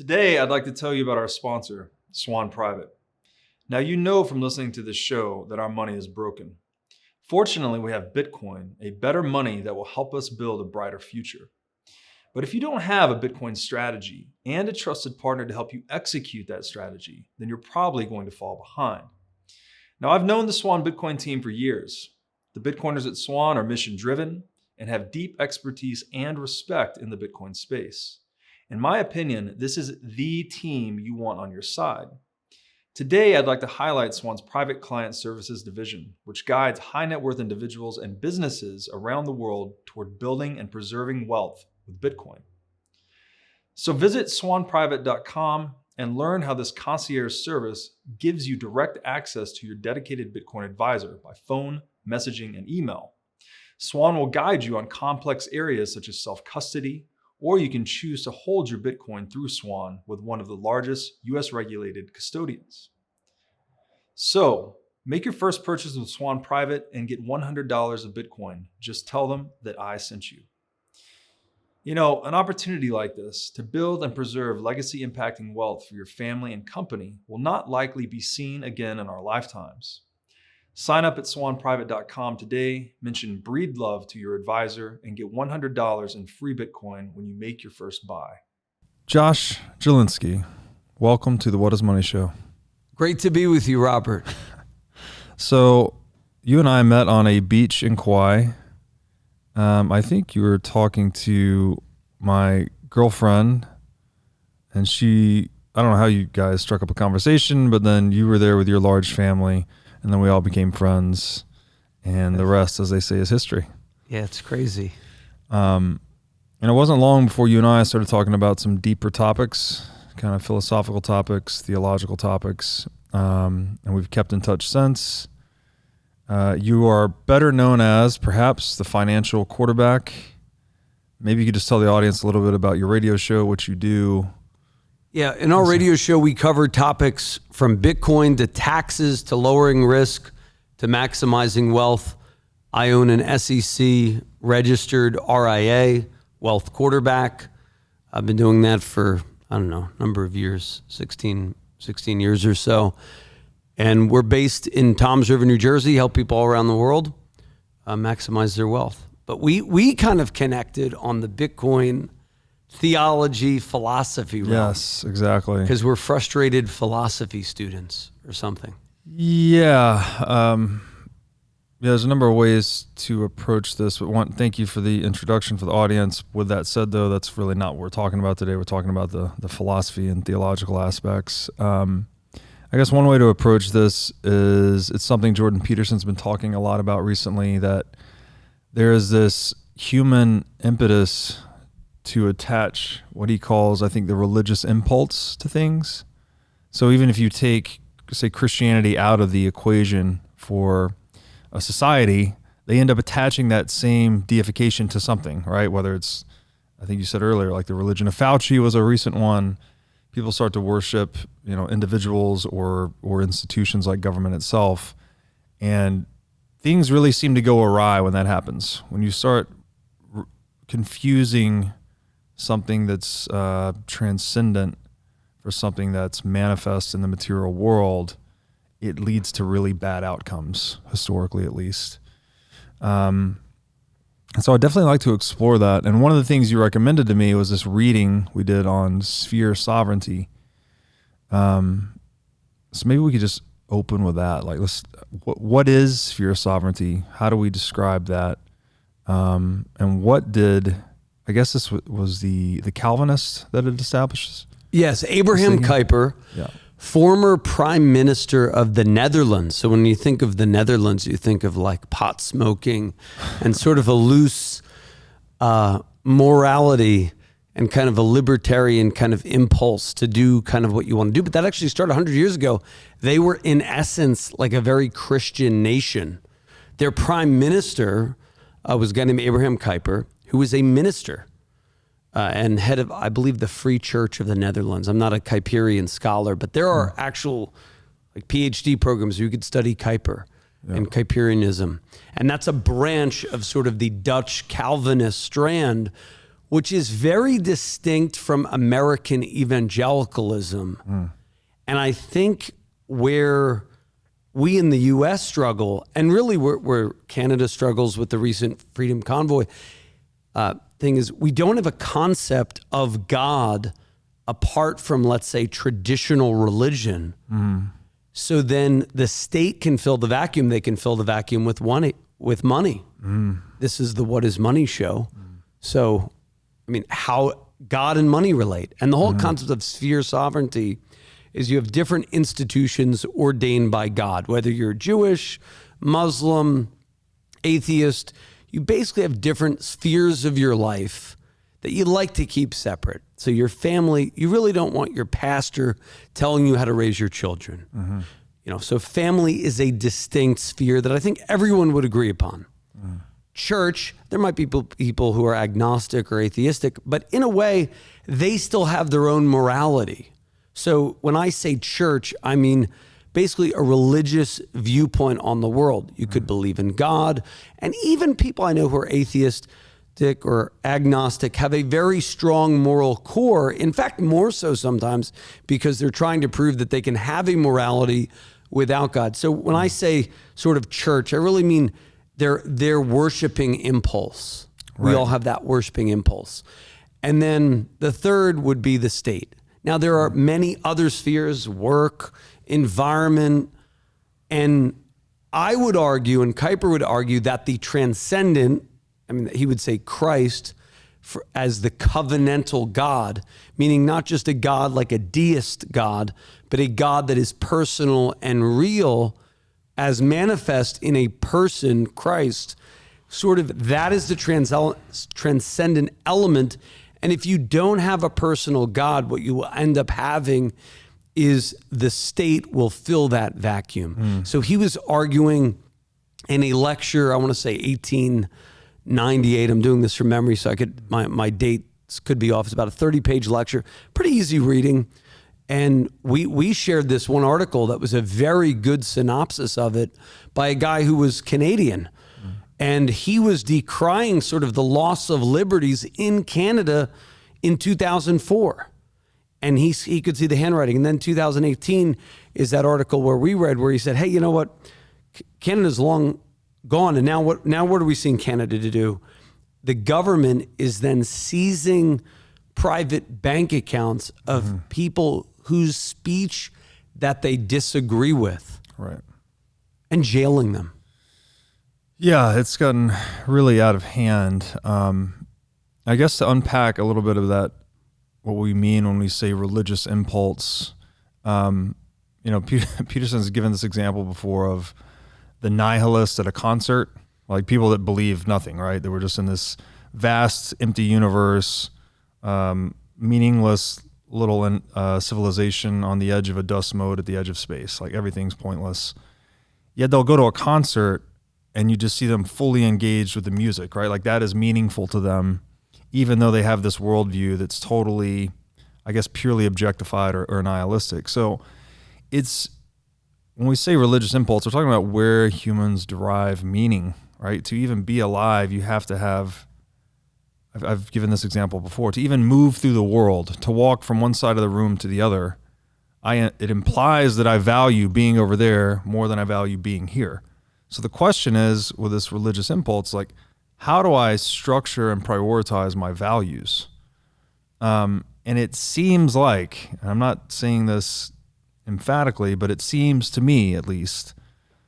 Today, I'd like to tell you about our sponsor, Swan Private. Now, you know from listening to this show that our money is broken. Fortunately, we have Bitcoin, a better money that will help us build a brighter future. But if you don't have a Bitcoin strategy and a trusted partner to help you execute that strategy, then you're probably going to fall behind. Now, I've known the Swan Bitcoin team for years. The Bitcoiners at Swan are mission-driven and have deep expertise and respect in the Bitcoin space. In my opinion, this is the team you want on your side. Today, I'd like to highlight Swan's Private Client Services division, which guides high net worth individuals and businesses around the world toward building and preserving wealth with Bitcoin. So visit swanprivate.com and learn how this concierge service gives you direct access to your dedicated Bitcoin advisor by phone, messaging, and email. Swan will guide you on complex areas such as self-custody, or you can choose to hold your Bitcoin through Swan with one of the largest US regulated custodians. So make your first purchase with Swan Private and get $100 of Bitcoin. Just tell them that I sent you. You know, an opportunity like this to build and preserve legacy impacting wealth for your family and company will not likely be seen again in our lifetimes. Sign up at swanprivate.com today, mention Breed Love to your advisor, and get $100 in free Bitcoin when you make your first buy. Josh Jalinski, welcome to the What is Money Show. Great to be with you, Robert. So you and I met on a beach in Kauai. I think you were talking to my girlfriend, and I don't know how you guys struck up a conversation, but then you were there with your large family. And then we all became friends, and the rest, as they say, is history. Yeah, it's crazy. And it wasn't long before you and I started talking about some deeper topics, kind of philosophical topics, theological topics, and we've kept in touch since. You are better known as perhaps the Financial Quarterback. Maybe you could just tell the audience a little bit about your radio show, what you do. Yeah, in our radio show, we cover topics from Bitcoin to taxes to lowering risk to maximizing wealth. I own an SEC registered RIA, Wealth Quarterback. I've been doing that for, a number of years, 16 years or so. And we're based in Toms River, New Jersey, help people all around the world maximize their wealth. But we kind of connected on the Bitcoin theology, philosophy realm. Yes, exactly. Because we're frustrated philosophy students or something. Yeah. There's a number of ways to approach this, but thank you for the introduction for the audience. With that said, though, that's really not what we're talking about today. We're talking about the philosophy and theological aspects. I guess one way to approach this is it's something Jordan Peterson's been talking a lot about recently, that there is this human impetus to attach what he calls, I think, the religious impulse to things. So even if you take, say, Christianity out of the equation for a society, they end up attaching that same deification to something, right? Whether it's, I think you said earlier, like the religion of Fauci was a recent one. People start to worship, individuals or institutions like government itself. And things really seem to go awry when that happens. When you start confusing something that's transcendent for something that's manifest in the material world, it leads to really bad outcomes, historically at least. And so I'd definitely like to explore that. And one of the things you recommended to me was this reading we did on sphere sovereignty. So maybe we could just open with that. Like, what is sphere sovereignty? How do we describe that? And what did... I guess this was the Calvinist that it establishes? Yes, Abraham Kuyper, former Prime Minister of the Netherlands. So when you think of the Netherlands, you think of like pot smoking and sort of a loose morality and kind of a libertarian kind of impulse to do kind of what you want to do. But that actually started 100 years ago. They were in essence like a very Christian nation. Their Prime Minister was a guy named Abraham Kuyper, who was a minister and head of, I believe, the Free Church of the Netherlands. I'm not a Kuyperian scholar, but there are actual like PhD programs where you could study Kuyper and Kuyperianism. And that's a branch of sort of the Dutch Calvinist strand which is very distinct from American evangelicalism. And I think where we in the U.S. struggle, and really where Canada struggles with the recent Freedom Convoy thing, is we don't have a concept of God apart from, let's say, traditional religion. So then the state can fill the vacuum. They can fill the vacuum with money. This is the What is Money show. So, I mean, how God and money relate. And the whole concept of sphere sovereignty is you have different institutions ordained by God, whether you're Jewish, Muslim, atheist, you basically have different spheres of your life that you like to keep separate. So your family, you really don't want your pastor telling you how to raise your children. You know, so family is a distinct sphere that I think everyone would agree upon. Church, there might be people who are agnostic or atheistic, but in a way, they still have their own morality. So when I say church, I mean basically a religious viewpoint on the world. You could believe in God, and even people I know who are atheistic or agnostic have a very strong moral core. In fact, more so sometimes because they're trying to prove that they can have a morality without God. So when I say sort of church, I really mean their worshiping impulse. We all have that worshiping impulse. And then the third would be the state. Now, there are many other spheres, work, environment, and I would argue, and Kuyper would argue, that the transcendent, I mean, he would say Christ as the covenantal God, meaning not just a God like a deist God, but a God that is personal and real as manifest in a person, Christ. Sort of that is the transcendent element. And if you don't have a personal God, what you will end up having is the state will fill that vacuum. So he was arguing in a lecture, I want to say 1898. I'm doing this from memory, so I could my dates could be off. It's about a 30-page lecture, pretty easy reading. And we shared this one article that was a very good synopsis of it by a guy who was Canadian. And he was decrying sort of the loss of liberties in Canada in 2004. And he could see the handwriting. And then 2018 is that article where we read where he said, hey, you know what? Canada's long gone. And now what are we seeing Canada to do? The government is then seizing private bank accounts of people whose speech that they disagree with. Right. And jailing them. Yeah, it's gotten really out of hand. I guess to unpack a little bit of that, what we mean when we say religious impulse, Peterson's given this example before of the nihilist at a concert, like people that believe nothing, right? They were just in this vast, empty universe, meaningless little civilization on the edge of a dust mote at the edge of space. Like everything's pointless. Yet they'll go to a concert and you just see them fully engaged with the music, right? Like that is meaningful to them, even though they have this worldview that's totally, I guess, purely objectified or nihilistic. So it's, when we say religious impulse, we're talking about where humans derive meaning, right? To even be alive, you have to have, I've given this example before, to even move through the world, to walk from one side of the room to the other, it implies that I value being over there more than I value being here. So the question is, with this religious impulse, like, how do I structure and prioritize my values? And it seems like, and I'm not saying this emphatically, but it seems to me, at least,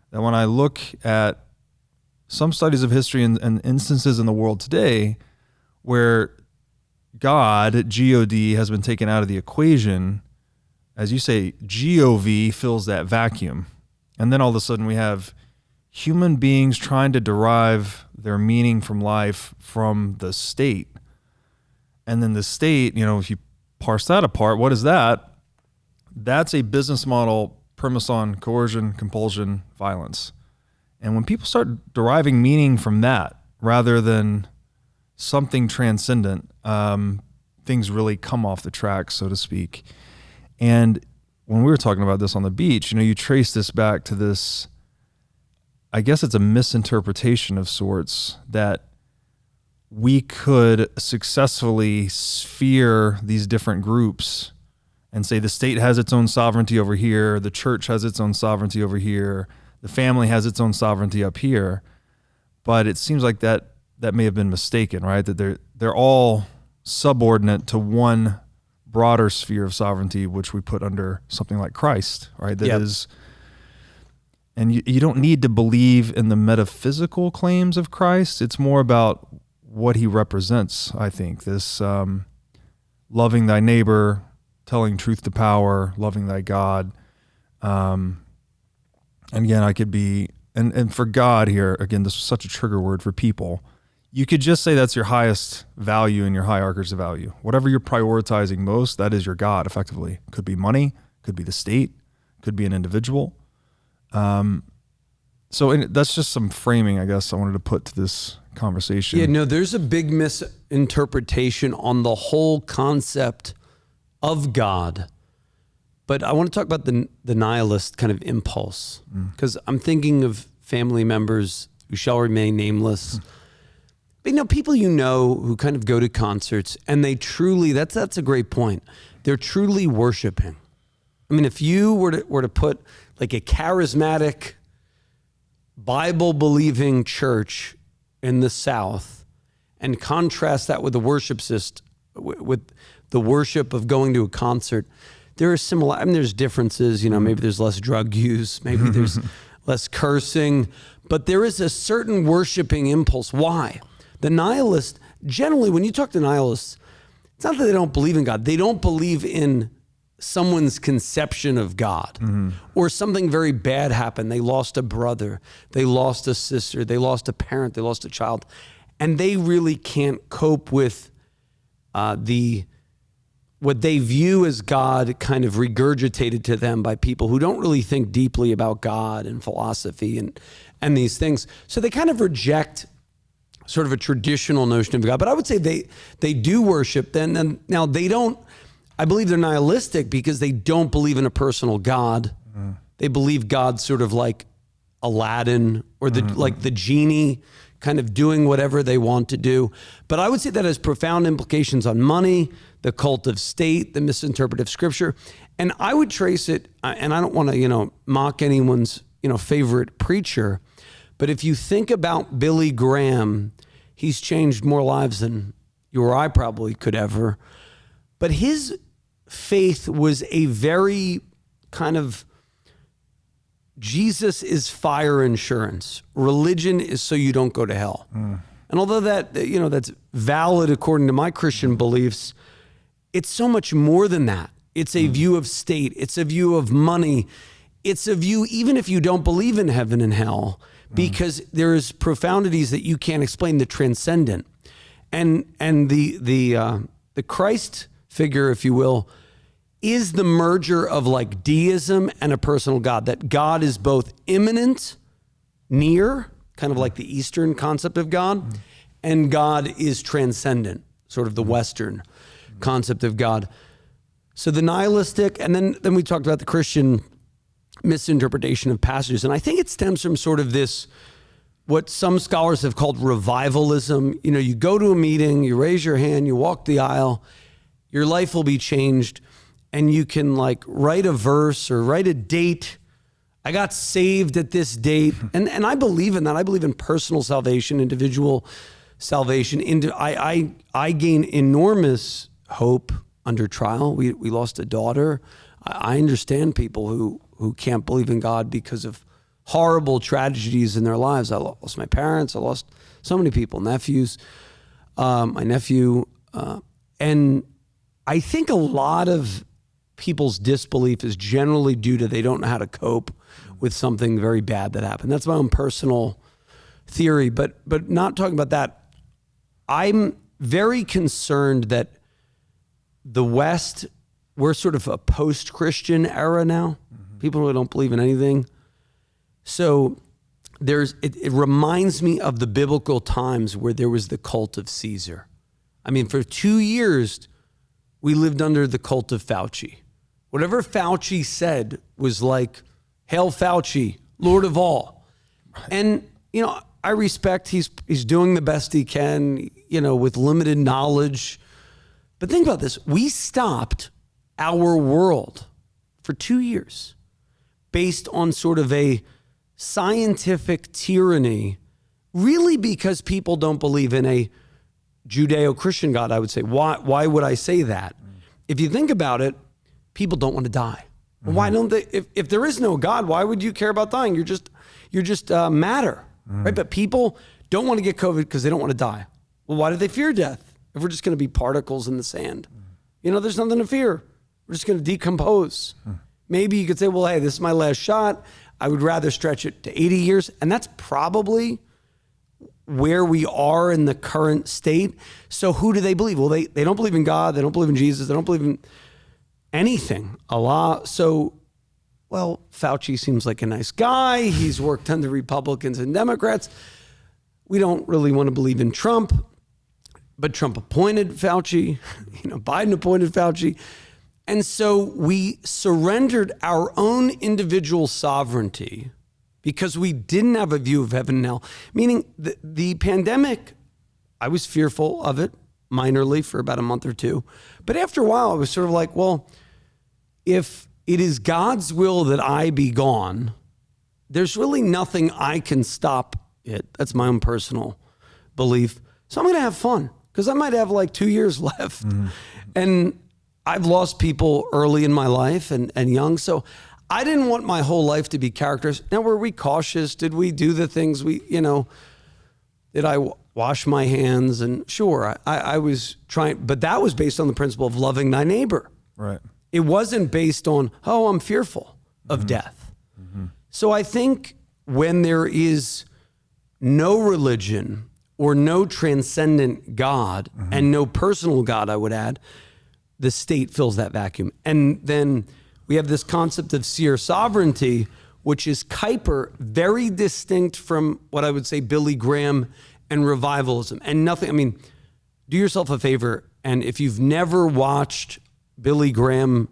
that when I look at some studies of history and instances in the world today where God, G-O-D, has been taken out of the equation, as you say, G-O-V fills that vacuum. And then all of a sudden we have human beings trying to derive their meaning from life from the state. And then the state, if you parse that apart, what is that? That's a business model premised on coercion, compulsion, violence. And when people start deriving meaning from that rather than something transcendent, things really come off the track, so to speak. And when we were talking about this on the beach, you trace this back to this, I guess it's a misinterpretation of sorts, that we could successfully sphere these different groups and say the state has its own sovereignty over here, the church has its own sovereignty over here, the family has its own sovereignty up here. But it seems like that may have been mistaken, right? That they're all subordinate to one broader sphere of sovereignty, which we put under something like Christ, right? That is, and you don't need to believe in the metaphysical claims of Christ. It's more about what he represents, I think. This loving thy neighbor, telling truth to power, loving thy God. And again, I could be, and for God here, again, this is such a trigger word for people. You could just say that's your highest value in your hierarchies of value. Whatever you're prioritizing most, that is your God, effectively. Could be money, could be the state, could be an individual. So that's just some framing, I guess, I wanted to put to this conversation. Yeah, no, there's a big misinterpretation on the whole concept of God. But I want to talk about the nihilist kind of impulse, because I'm thinking of family members who shall remain nameless. But people who kind of go to concerts and they truly, that's a great point. They're truly worshiping. I mean, if you were to put like a charismatic, Bible-believing church in the South and contrast that with the worship system, with the worship of going to a concert, there are similar. I mean, there's differences. Maybe there's less drug use, maybe there's less cursing, but there is a certain worshiping impulse. Why? The nihilist, generally, when you talk to nihilists, it's not that they don't believe in God. They don't believe in someone's conception of God, or something very bad happened. They lost a brother, they lost a sister, they lost a parent, they lost a child, and they really can't cope with what they view as God kind of regurgitated to them by people who don't really think deeply about God and philosophy and these things. So they kind of reject sort of a traditional notion of God. But I would say they do worship then. Now they don't, I believe they're nihilistic because they don't believe in a personal God. They believe God's sort of like Aladdin or like the genie kind of doing whatever they want to do. But I would say that has profound implications on money, the cult of state, the misinterpretive scripture. And I would trace it, and I don't want to, mock anyone's, favorite preacher, but if you think about Billy Graham, he's changed more lives than you or I probably could ever. But his faith was a very kind of, Jesus is fire insurance. Religion is so you don't go to hell. And although that, that's valid according to my Christian beliefs, it's so much more than that. It's a view of state. It's a view of money. It's a view, even if you don't believe in heaven and hell, because there's profundities that you can't explain, the transcendent. And the Christ figure, if you will, is the merger of like deism and a personal God, that God is both immanent, near, kind of like the Eastern concept of God, and God is transcendent, sort of the Western concept of God. So the nihilistic, and then we talked about the Christian misinterpretation of passages. And I think it stems from sort of this, what some scholars have called revivalism. You go to a meeting, you raise your hand, you walk the aisle, your life will be changed, and you can like write a verse or write a date. I got saved at this date. And I believe in that. I believe in personal salvation, individual salvation. I gain enormous hope under trial. We lost a daughter. I understand people who can't believe in God because of horrible tragedies in their lives. I lost my parents. I lost so many people, nephews, my nephew. And I think a lot of people's disbelief is generally due to they don't know how to cope with something very bad that happened. That's my own personal theory, but not talking about that. I'm very concerned that the West, we're sort of a post-Christian era now. People really don't believe in anything. So it reminds me of the biblical times where there was the cult of Caesar. I mean, for 2 years, we lived under the cult of Fauci. Whatever Fauci said was like, Hail Fauci, Lord of all. Right. And, I respect he's doing the best he can, with limited knowledge. But think about this. We stopped our world for 2 years based on sort of a scientific tyranny, really because people don't believe in a Judeo-Christian God, I would say. Why would I say that? If you think about it, people don't want to die. Well, why don't they? If there is no God, why would you care about dying? You're just matter, right? But people don't want to get COVID because they don't want to die. Well, why do they fear death? If we're just going to be particles in the sand, there's nothing to fear. We're just going to decompose. Maybe you could say, well, hey, this is my last shot. I would rather stretch it to 80 years. And that's probably where we are in the current state. So who do they believe? Well, they don't believe in God. They don't believe in Jesus. They don't believe in anything, Allah. So, well, Fauci seems like a nice guy. He's worked under Republicans and Democrats. We don't really want to believe in Trump, but Trump appointed Fauci, Biden appointed Fauci. And so we surrendered our own individual sovereignty because we didn't have a view of heaven and hell. Meaning the pandemic, I was fearful of it minorly for about a month or two. But after a while, I was sort of like, well, if it is God's will that I be gone, there's really nothing I can stop it. That's my own personal belief. So I'm going to have fun because I might have like 2 years left. And I've lost people early in my life and young. So I didn't want my whole life to be characters. Now, were we cautious? Did we do the things did I wash my hands? And sure, I was trying, but that was based on the principle of loving thy neighbor. Right. It wasn't based on, I'm fearful of death. So I think when there is no religion or no transcendent God and no personal God, I would add, the state fills that vacuum. And then we have this concept of seer sovereignty, which is Kuyper, very distinct from what I would say Billy Graham and revivalism. And nothing, do yourself a favor. And if you've never watched Billy Graham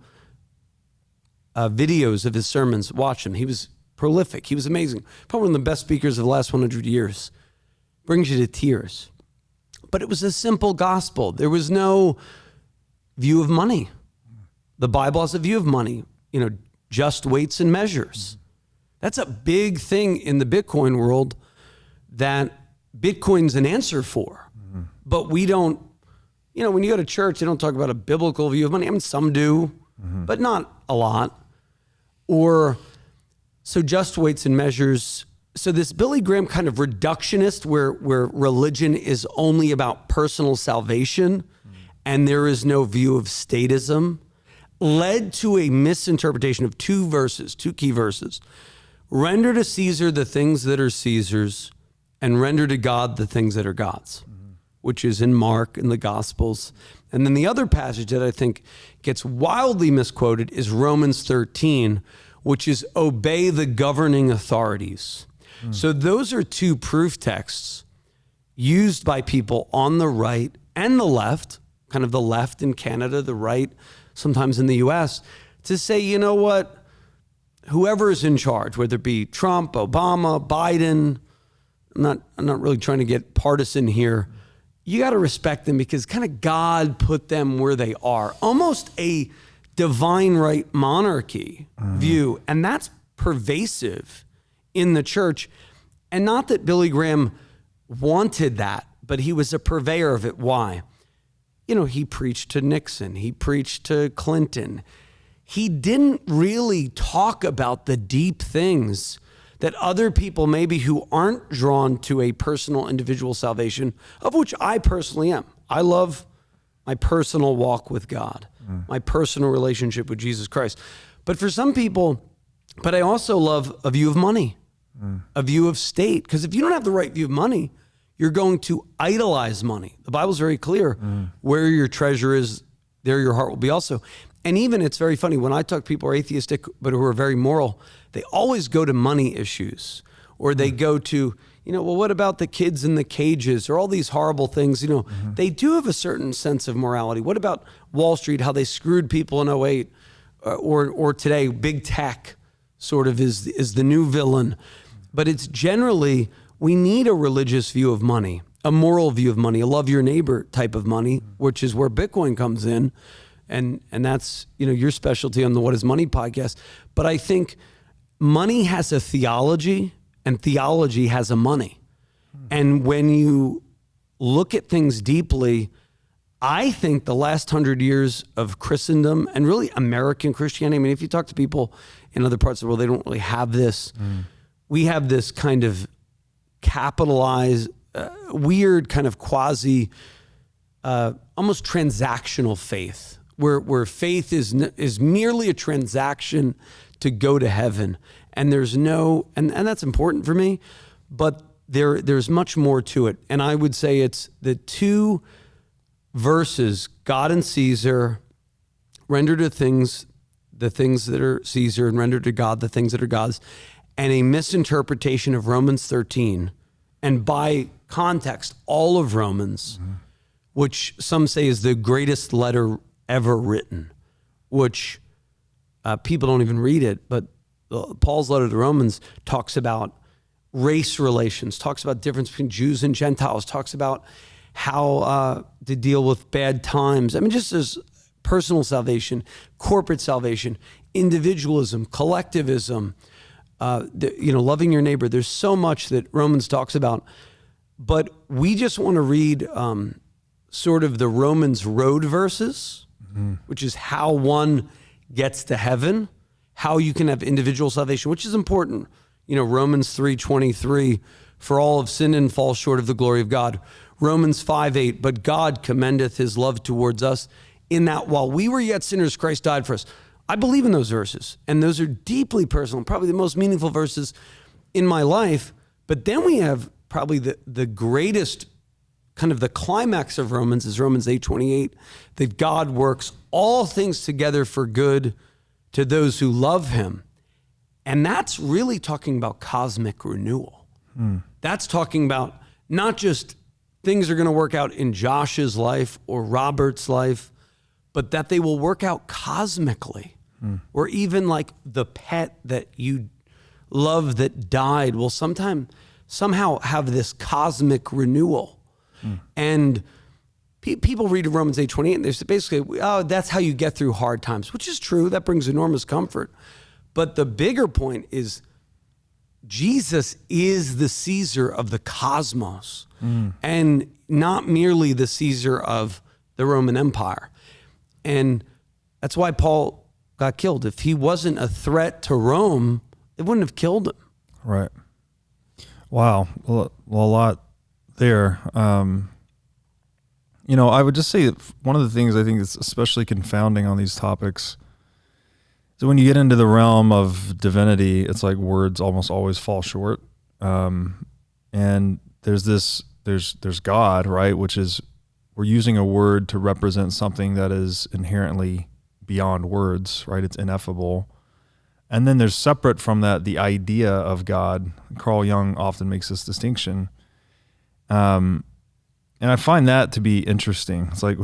videos of his sermons, watch him. He was prolific. He was amazing. Probably one of the best speakers of the last 100 years. Brings you to tears. But it was a simple gospel. There was no view of money. The Bible has a view of money, just weights and measures. That's a big thing in the Bitcoin world that Bitcoin's an answer for. But we don't, when you go to church, they don't talk about a biblical view of money. Some do, but not a lot. So just weights and measures. So this Billy Graham kind of reductionist where religion is only about personal salvation and there is no view of statism led to a misinterpretation of two key verses. Render to Caesar the things that are Caesar's and render to God the things that are God's, which is in Mark in the Gospels. And then the other passage that I think gets wildly misquoted is Romans 13, which is obey the governing authorities. So those are two proof texts used by people on the right and the left, kind of the left in Canada, the right sometimes in the US, to say, you know what, whoever is in charge, whether it be Trump, Obama, Biden, I'm not really trying to get partisan here. You got to respect them because kind of God put them where they are. Almost a divine right monarchy view. And that's pervasive in the church. And not that Billy Graham wanted that, but he was a purveyor of it. Why? He preached to Nixon. He preached to Clinton. He didn't really talk about the deep things that other people maybe who aren't drawn to a personal individual salvation, of which I personally am. I love my personal walk with God, my personal relationship with Jesus Christ. But for some people, I also love a view of money, a view of state. Because if you don't have the right view of money, you're going to idolize money. The Bible's very clear. Where your treasure is, there your heart will be also. And even it's very funny, when I talk to people who are atheistic, but who are very moral, they always go to money issues. Or they go to, well, what about the kids in the cages or all these horrible things? They do have a certain sense of morality. What about Wall Street, how they screwed people in 2008? Or today, big tech sort of is the new villain. But it's generally we need a religious view of money, a moral view of money, a love your neighbor type of money, which is where Bitcoin comes in. And that's, your specialty on the What is Money podcast. But I think money has a theology and theology has a money. And when you look at things deeply, I think the last 100 years of Christendom and really American Christianity, I mean, if you talk to people in other parts of the world, they don't really have this. We have this kind of capitalized, weird kind of quasi, almost transactional faith, where faith is merely a transaction to go to heaven. And there's no, and that's important for me, but there's much more to it. And I would say it's the two verses, God and Caesar, render to things the things that are Caesar, and render to God the things that are God's, and a misinterpretation of Romans 13, and by context, all of Romans, which some say is the greatest letter ever written, which people don't even read it, but Paul's letter to Romans talks about race relations, talks about difference between Jews and Gentiles, talks about how to deal with bad times. I mean, just as personal salvation, corporate salvation, individualism, collectivism, loving your neighbor. There's so much that Romans talks about, but we just want to read sort of the Romans road verses, which is how one gets to heaven, how you can have individual salvation, which is important. Romans 3:23, for all have sinned and fall short of the glory of God. Romans 5:8, but God commendeth his love towards us in that while we were yet sinners, Christ died for us. I believe in those verses, and those are deeply personal, probably the most meaningful verses in my life. But then we have probably the greatest, kind of the climax of Romans is Romans 8:28, that God works all things together for good to those who love him. And that's really talking about cosmic renewal. That's talking about not just things are going to work out in Josh's life or Robert's life, but that they will work out cosmically. Or even like the pet that you love that died will somehow have this cosmic renewal. And people read Romans 8:28 and they say basically, oh, that's how you get through hard times, which is true. That brings enormous comfort. But the bigger point is Jesus is the Caesar of the cosmos and not merely the Caesar of the Roman Empire. And that's why Paul got killed. If he wasn't a threat to Rome, it wouldn't have killed him. Right. Wow. Well, a lot there. I would just say that one of the things I think is especially confounding on these topics is when you get into the realm of divinity, it's like words almost always fall short. And there's God, right? Which is, we're using a word to represent something that is inherently beyond words, right? It's ineffable. And then there's separate from that, the idea of God. Carl Jung often makes this distinction. And I find that to be interesting. It's like,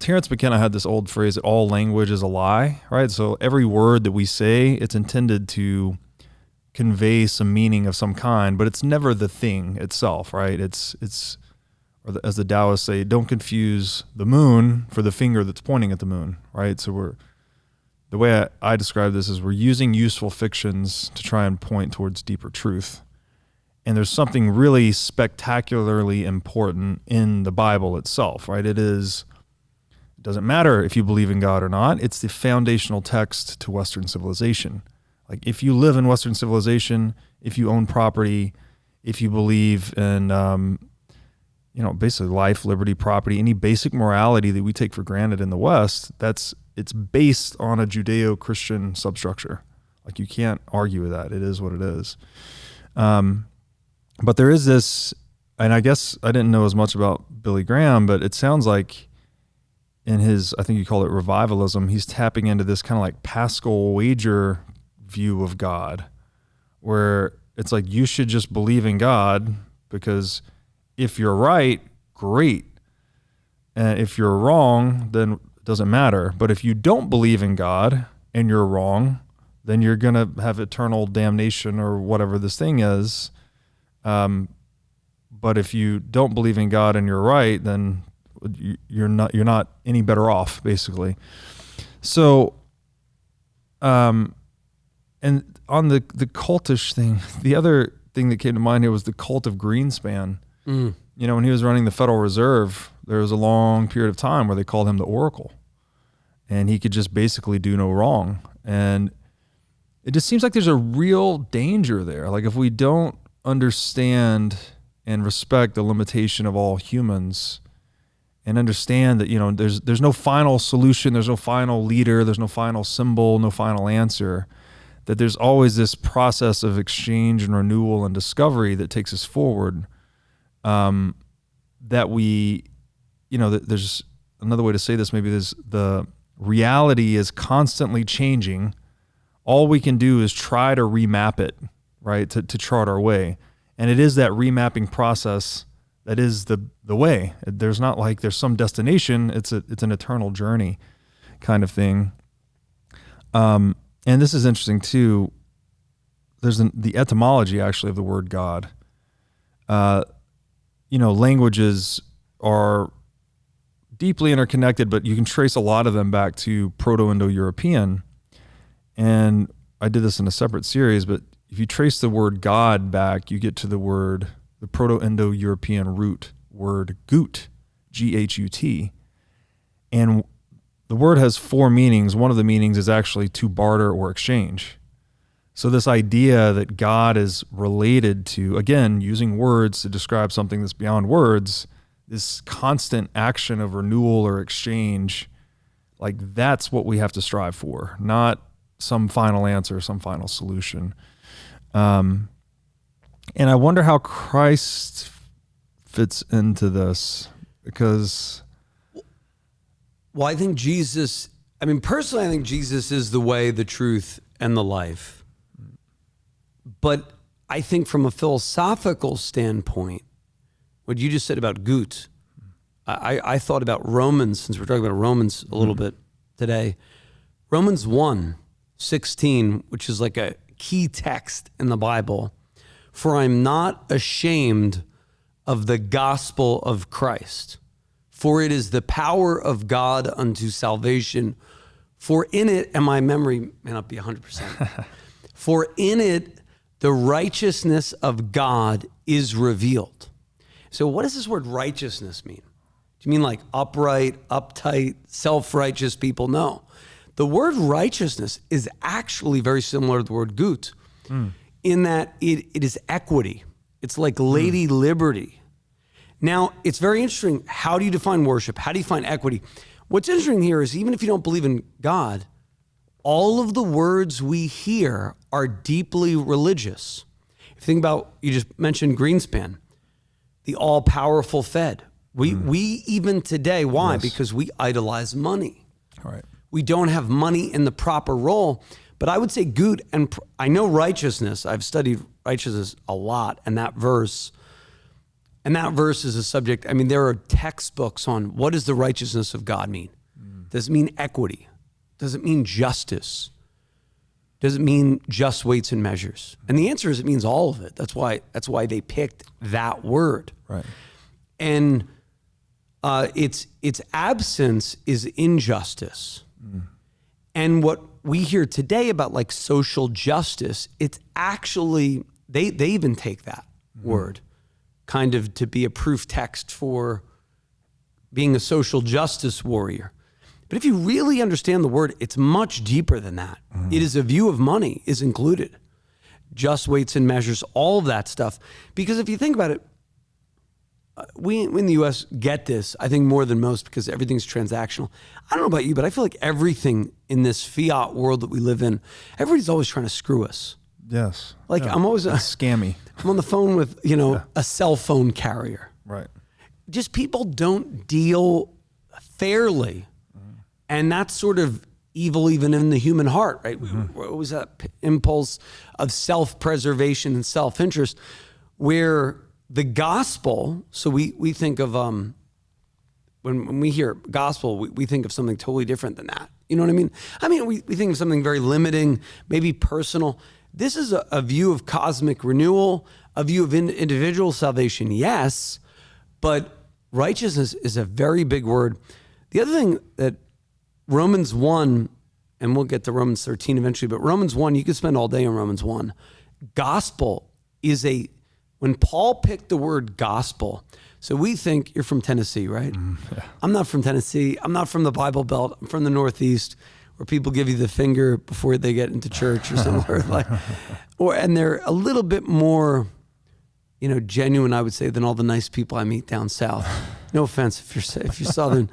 Terence McKenna had this old phrase that all language is a lie, right? So every word that we say, it's intended to convey some meaning of some kind, but it's never the thing itself, right? It's as the Taoists say, don't confuse the moon for the finger that's pointing at the moon, right? So the way I describe this is we're using useful fictions to try and point towards deeper truth. And there's something really spectacularly important in the Bible itself, right? It doesn't matter if you believe in God or not. It's the foundational text to Western civilization. Like if you live in Western civilization, if you own property, if you believe in, basically life, liberty, property, any basic morality that we take for granted in the West, it's based on a Judeo-Christian substructure. Like you can't argue with that. It is what it is. But there is this, and I guess I didn't know as much about Billy Graham, but it sounds like in his, I think you call it revivalism, he's tapping into this kind of like Pascal wager view of God, where it's like you should just believe in God because if you're right, great. And if you're wrong, then it doesn't matter. But if you don't believe in God and you're wrong, then you're going to have eternal damnation or whatever this thing is. But if you don't believe in God and you're right, then you're not any better off, basically. So, and on the cultish thing, the other thing that came to mind here was the cult of Greenspan. You know, when he was running the Federal Reserve, there was a long period of time where they called him the Oracle, and he could just basically do no wrong. And it just seems like there's a real danger there. Like if we don't understand and respect the limitation of all humans and understand that, you know, there's no final solution, there's no final leader, there's no final symbol, no final answer, that there's always this process of exchange and renewal and discovery that takes us forward, that we, you know, there's another way to say this, maybe there's the reality is constantly changing. All we can do is try to remap it, right, to chart our way. And it is that remapping process that is the way. There's not like there's some destination. It's an eternal journey kind of thing. And this is interesting too. There's the etymology actually of the word God. You know, languages are deeply interconnected, but you can trace a lot of them back to Proto-Indo-European. And I did this in a separate series, but if you trace the word God back, you get to the Proto-Indo-European root word gut, G-H-U-T. And the word has 4 meanings. One of the meanings is actually to barter or exchange. So this idea that God is related to, again, using words to describe something that's beyond words, this constant action of renewal or exchange, like that's what we have to strive for, not some final answer, some final solution. And I wonder how Christ fits into this, because... Well, I think Jesus, I mean, personally, I think Jesus is the way, the truth, and the life. But I think from a philosophical standpoint, what you just said about gut, I thought about Romans, since we're talking about Romans a little bit today. Romans 1:16, which is like a key text in the Bible. For I'm not ashamed of the gospel of Christ, for it is the power of God unto salvation. For in it, and my memory may not be 100%, for in it the righteousness of God is revealed. So what does this word righteousness mean? Do you mean like upright, uptight, self-righteous people? No. The word righteousness is actually very similar to the word gut, in that it is equity. It's like Lady Liberty. Now, it's very interesting. How do you define worship? How do you define equity? What's interesting here is even if you don't believe in God, all of the words we hear are deeply religious. If you think about, you just mentioned Greenspan, the all-powerful Fed. We even today, why? Yes. Because we idolize money. Right. We don't have money in the proper role. But I would say gut, and I know righteousness. I've studied righteousness a lot, and that verse is a subject. I mean, there are textbooks on what does the righteousness of God mean? Does it mean equity? Does it mean justice? Does it mean just weights and measures? And the answer is it means all of it. That's why they picked that word. Right. And its absence is injustice. And what we hear today about like social justice, it's actually, they even take that word kind of to be a proof text for being a social justice warrior. But if you really understand the word, it's much deeper than that. It is a view of money is included. Just weights and measures, all of that stuff. Because if you think about it, we in the U.S. get this, I think, more than most because everything's transactional. I don't know about you, but I feel like everything in this fiat world that we live in, everybody's always trying to screw us. Yes. Like I'm always scammy. I'm on the phone with, a cell phone carrier. Right. Just people don't deal fairly. And that's sort of evil even in the human heart, right? What was that impulse of self-preservation and self-interest where the gospel, so we think of, when we hear gospel, we think of something totally different than that. You know what I mean? We think of something very limiting, maybe personal. This is a view of cosmic renewal, a view of individual salvation, yes, but righteousness is a very big word. The other thing that Romans 1, and we'll get to Romans 13 eventually, but Romans 1, you could spend all day on Romans 1. Gospel is when Paul picked the word gospel, so we think, you're from Tennessee, right? Yeah. I'm not from Tennessee. I'm not from the Bible Belt. I'm from the Northeast, where people give you the finger before they get into church or somewhere and they're a little bit more, genuine, I would say, than all the nice people I meet down south. No offense if you're Southern.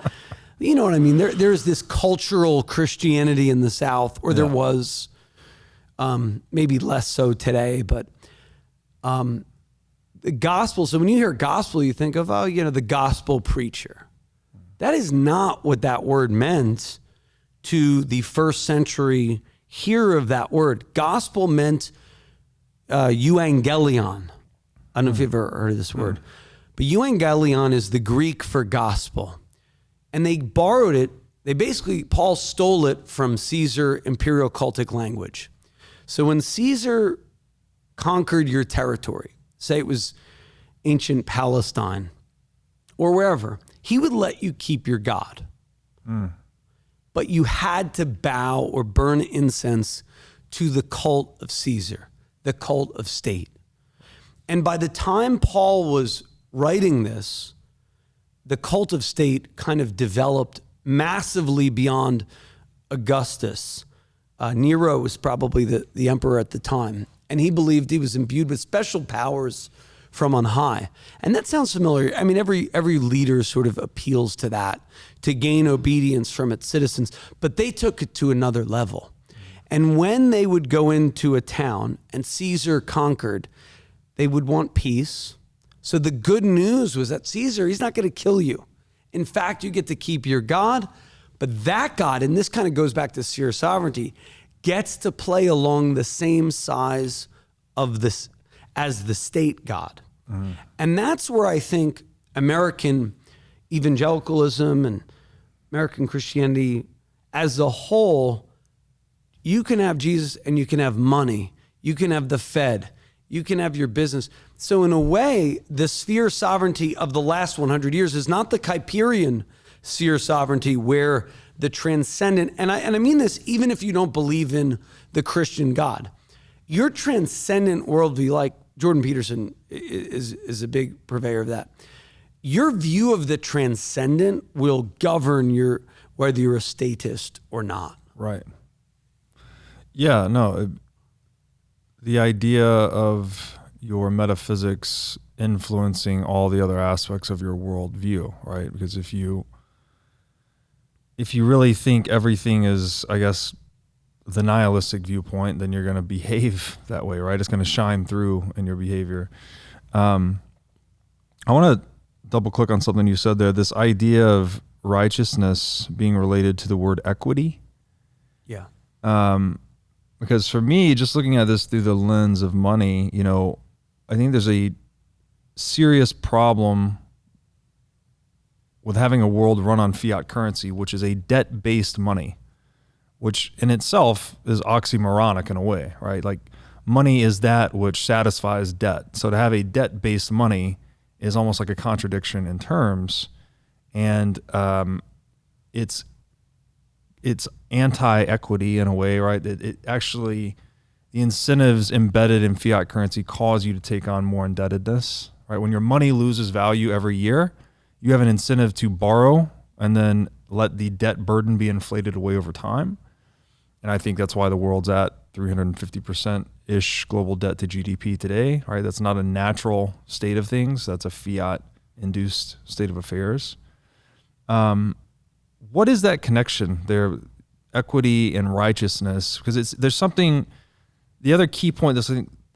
You know what I mean? There's this cultural Christianity in the South, or there was, maybe less so today, but the gospel. So when you hear gospel, you think of, the gospel preacher. That is not what that word meant to the first century hearer of that word. Gospel meant euangelion. I don't know if you've ever heard of this word, but euangelion is the Greek for gospel. And they borrowed it. Paul stole it from Caesar imperial cultic language. So when Caesar conquered your territory, say it was ancient Palestine or wherever, he would let you keep your God. But you had to bow or burn incense to the cult of Caesar, the cult of state. And by the time Paul was writing this, the cult of state kind of developed massively beyond Augustus. Nero was probably the emperor at the time, and he believed he was imbued with special powers from on high. And that sounds familiar. Every leader sort of appeals to that, to gain obedience from its citizens, but they took it to another level. And when they would go into a town and Caesar conquered, they would want peace. So the good news was that Caesar, he's not going to kill you. In fact, you get to keep your God, but that God, and this kind of goes back to seer sovereignty, gets to play along the same size of this as the state God. And that's where I think American evangelicalism and American Christianity as a whole, you can have Jesus and you can have money. You can have the Fed. You can have your business. So in a way, the sphere sovereignty of the last 100 years is not the Kuyperian sphere sovereignty where the transcendent, and I mean this even if you don't believe in the Christian God, your transcendent worldview, like Jordan Peterson is a big purveyor of that. Your view of the transcendent will govern whether you're a statist or not. Right. Yeah, no. The idea of your metaphysics influencing all the other aspects of your worldview, right? Because if you really think everything is, I guess, the nihilistic viewpoint, then you're going to behave that way, right? It's going to shine through in your behavior. I want to double click on something you said there, this idea of righteousness being related to the word equity. Yeah. Because for me, just looking at this through the lens of money, I think there's a serious problem with having a world run on fiat currency, which is a debt-based money, which in itself is oxymoronic in a way, right? Like money is that which satisfies debt. So to have a debt-based money is almost like a contradiction in terms, and it's anti-equity in a way, right? It actually, the incentives embedded in fiat currency cause you to take on more indebtedness, right? When your money loses value every year, you have an incentive to borrow and then let the debt burden be inflated away over time. And I think that's why the world's at 350%-ish global debt to GDP today, right? That's not a natural state of things. That's a fiat-induced state of affairs. What is that connection there, equity and righteousness? Because there's something, the other key point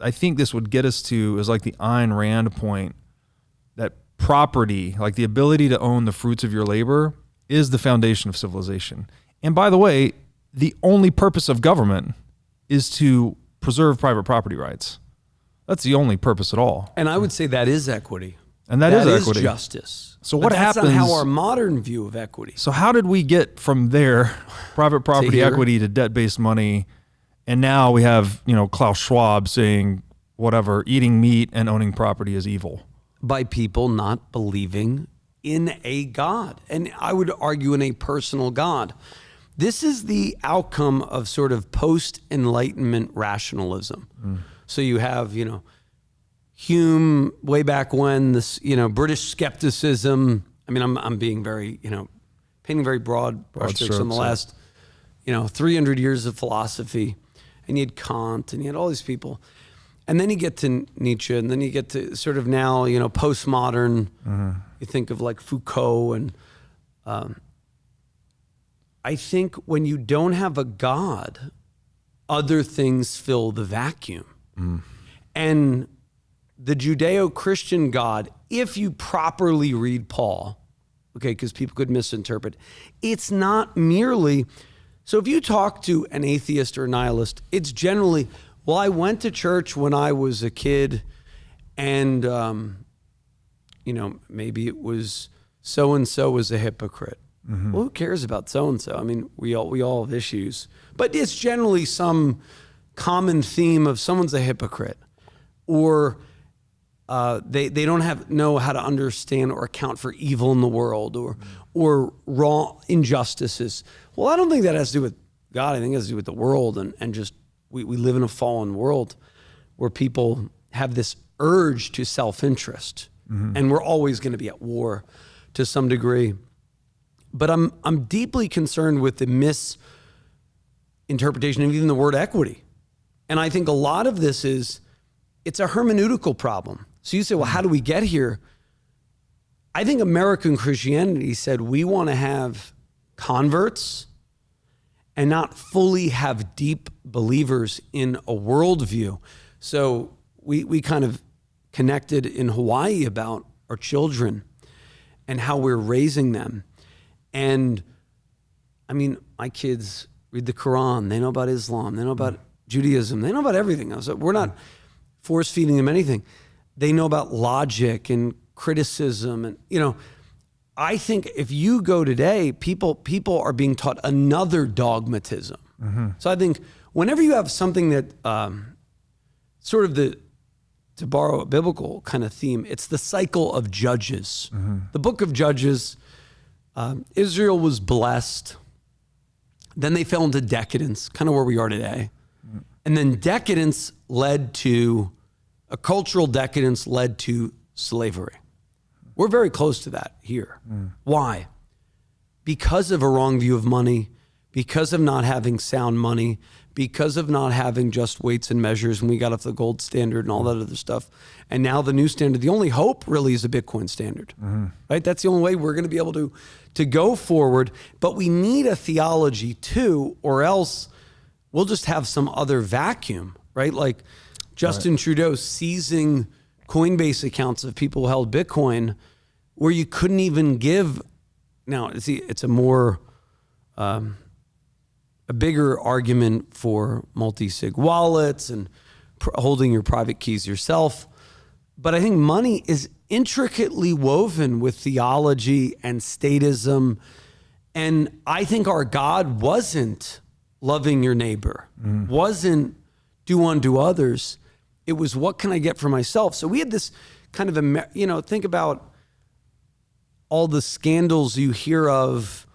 I think this would get us to is like the Ayn Rand point, that property, like the ability to own the fruits of your labor, is the foundation of civilization. And by the way, the only purpose of government is to preserve private property rights. That's the only purpose at all. And I would say that is equity. And that is equity. Justice. So what that's happens? Not how our modern view of equity. So how did we get from there, private property equity to debt-based money, and now we have, Klaus Schwab saying whatever, eating meat and owning property is evil? By people not believing in a God. And I would argue in a personal God. This is the outcome of sort of post-Enlightenment rationalism. So you have, Hume way back when, this, British skepticism. I mean, I'm being very, painting very broad strokes on the last, 300 years of philosophy. And you had Kant and you had all these people. And then you get to Nietzsche, and then you get to sort of now, postmodern. You think of like Foucault. And I think when you don't have a God, other things fill the vacuum. And the Judeo-Christian God, if you properly read Paul, okay, because people could misinterpret, it's not merely, so if you talk to an atheist or a nihilist, it's generally, well, I went to church when I was a kid, and, maybe it was so-and-so was a hypocrite. Well, who cares about so-and-so? I mean, we all have issues. But it's generally some common theme of someone's a hypocrite, or they don't know how to understand or account for evil in the world, or wrong injustices. Well, I don't think that has to do with God. I think it has to do with the world, and just we live in a fallen world where people have this urge to self-interest, and we're always going to be at war to some degree. But I'm deeply concerned with the misinterpretation of even the word equity. And I think a lot of this it's a hermeneutical problem. So you say, well, how do we get here? I think American Christianity said we want to have converts and not fully have deep believers in a worldview. So we kind of connected in Hawaii about our children and how we're raising them. And I mean, my kids read the Quran. They know about Islam. They know about Judaism. They know about everything. So we're not force feeding them anything. They know about logic and criticism. And, I think if you go today, people are being taught another dogmatism. So I think whenever you have something that sort of to borrow a biblical kind of theme, it's the cycle of Judges. The book of Judges, Israel was blessed. Then they fell into decadence, kind of where we are today. And then decadence led to, a cultural decadence led to slavery. We're very close to that here. Why? Because of a wrong view of money, because of not having sound money, because of not having just weights and measures, and we got off the gold standard and all that other stuff. And now the new standard, the only hope really is a Bitcoin standard, right? That's the only way we're going to be able to go forward. But we need a theology too, or else we'll just have some other vacuum, right? Like Justin Trudeau seizing Coinbase accounts of people who held Bitcoin where you couldn't even give. Now, it's a more, a bigger argument for multi-sig wallets and holding your private keys yourself. But I think money is intricately woven with theology and statism. And I think our God wasn't loving your neighbor, wasn't do unto others. It was, what can I get for myself? So we had this kind of, think about all the scandals you hear of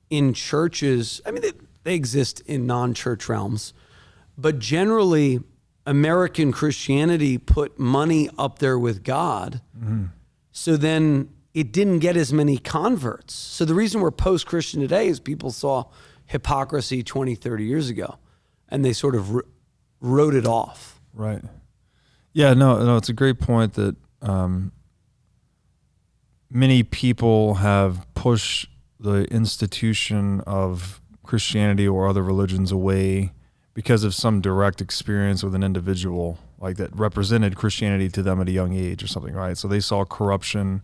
in churches. I mean, they exist in non-church realms, but generally American Christianity put money up there with God. So then it didn't get as many converts. So the reason we're post-Christian today is people saw hypocrisy 20, 30 years ago, and they sort of wrote it off. Right. Yeah, no, it's a great point that many people have pushed the institution of Christianity or other religions away because of some direct experience with an individual, like that represented Christianity to them at a young age or something, right? So they saw corruption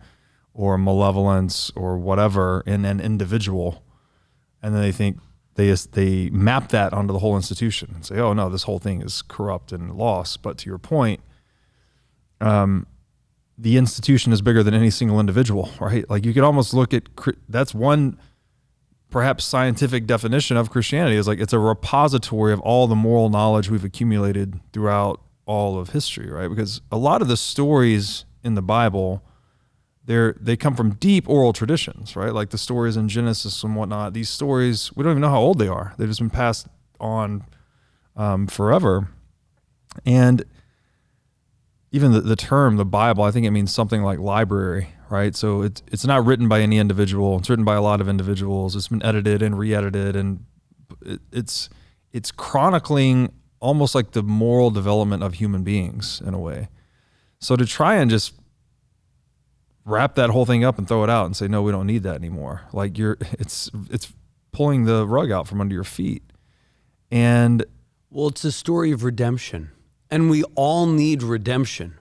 or malevolence or whatever in an individual, and then they think they map that onto the whole institution and say, oh no, this whole thing is corrupt and lost. But to your point, the institution is bigger than any single individual, right? Like you could almost look at, that's one perhaps scientific definition of Christianity, is like it's a repository of all the moral knowledge we've accumulated throughout all of history, right? Because a lot of the stories in the Bible, they come from deep oral traditions, right? Like the stories in Genesis and whatnot. These stories, we don't even know how old they are. They've just been passed on forever. And even the term, the Bible, I think it means something like library, right? So it's not written by any individual. It's written by a lot of individuals. It's been edited and re-edited, and it's chronicling almost like the moral development of human beings in a way. So to try and just wrap that whole thing up and throw it out and say, no, we don't need that anymore. Like it's pulling the rug out from under your feet. And well, it's a story of redemption, and we all need redemption.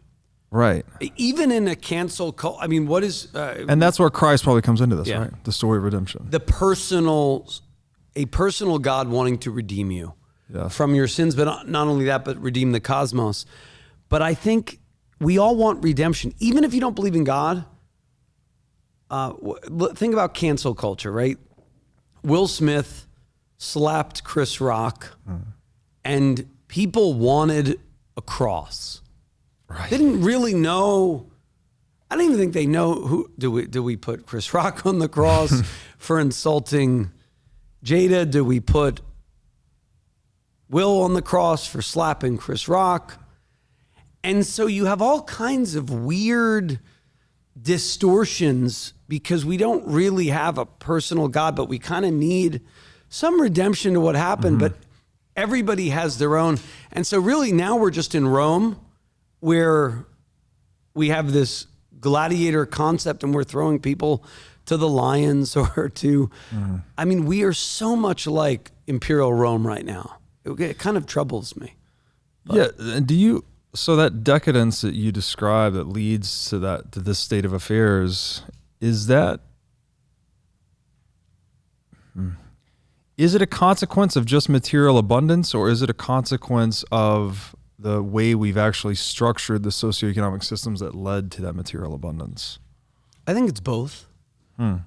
Right. Even in a cancel culture, I mean, what is... and that's where Christ probably comes into this, right? The story of redemption. A personal God wanting to redeem you from your sins, but not only that, but redeem the cosmos. But I think we all want redemption. Even if you don't believe in God, think about cancel culture, right? Will Smith slapped Chris Rock, and people wanted a cross. Right. They didn't really know. I don't even think they know who. Do we put Chris Rock on the cross for insulting Jada? Do we put Will on the cross for slapping Chris Rock? And so you have all kinds of weird distortions because we don't really have a personal God, but we kind of need some redemption to what happened. But everybody has their own. And so really now we're just in Rome, where we have this gladiator concept and we're throwing people to the lions or to, I mean, we are so much like Imperial Rome right now. It kind of troubles me. But. Yeah. So that decadence that you describe that leads to this state of affairs, is it a consequence of just material abundance, or is it a consequence of the way we've actually structured the socioeconomic systems that led to that material abundance? I think it's both.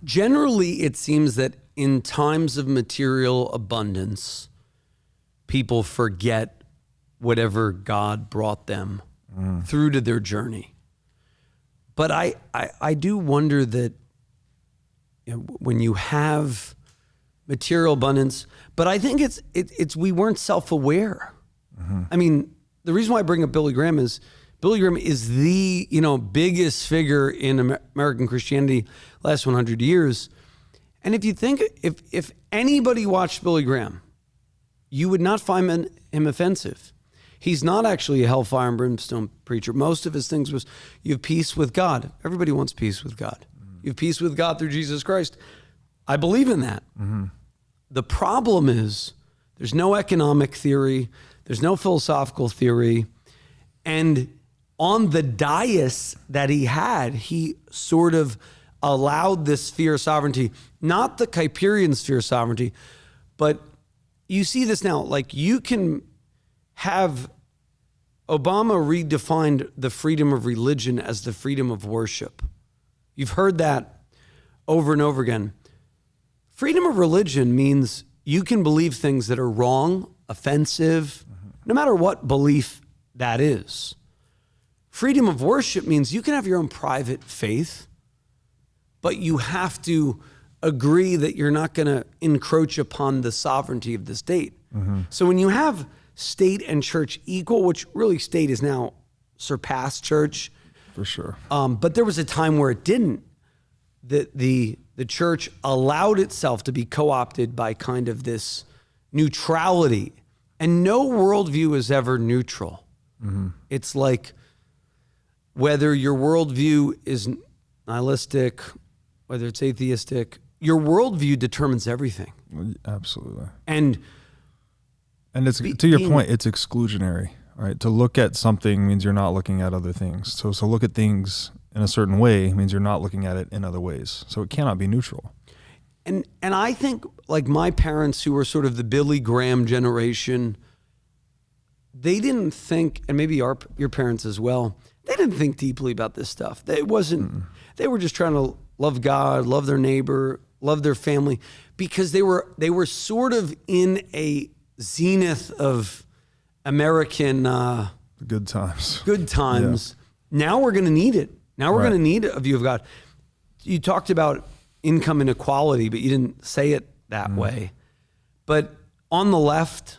Generally, it seems that in times of material abundance, people forget whatever God brought them through to their journey. But I do wonder that when you have material abundance, but I think it's we weren't self-aware. I mean, the reason why I bring up Billy Graham is the biggest figure in American Christianity last 100 years. And if you think, if anybody watched Billy Graham, you would not find him offensive. He's not actually a hellfire and brimstone preacher. Most of his things was, you have peace with God. Everybody wants peace with God. You have peace with God through Jesus Christ. I believe in that. The problem is there's no economic theory. There's no philosophical theory. And on the dais that he had, he sort of allowed this sphere of sovereignty, not the Kuyperian sphere of sovereignty, but you see this now, like you can have Obama redefined the freedom of religion as the freedom of worship. You've heard that over and over again. Freedom of religion means you can believe things that are wrong, offensive, no matter what belief that is. Freedom of worship means you can have your own private faith, but you have to agree that you're not going to encroach upon the sovereignty of the state. So when you have state and church equal, which really state is now surpassed church. For sure. But there was a time where it didn't. The church allowed itself to be co-opted by kind of this neutrality. And no worldview is ever neutral. It's like whether your worldview is nihilistic, whether it's atheistic, your worldview determines everything. Absolutely. And it's to your point, it's exclusionary, right? To look at something means you're not looking at other things. So look at things in a certain way means you're not looking at it in other ways. So it cannot be neutral. And I think like my parents, who were sort of the Billy Graham generation, they didn't think, and maybe your parents as well, They didn't think deeply about this stuff. They were just trying to love God, love their neighbor, love their family, because they were sort of in a zenith of American good times. Yeah. Now we're going to need it. Now we're going to need a view of God. You talked about income inequality, but you didn't say it that way. But on the left,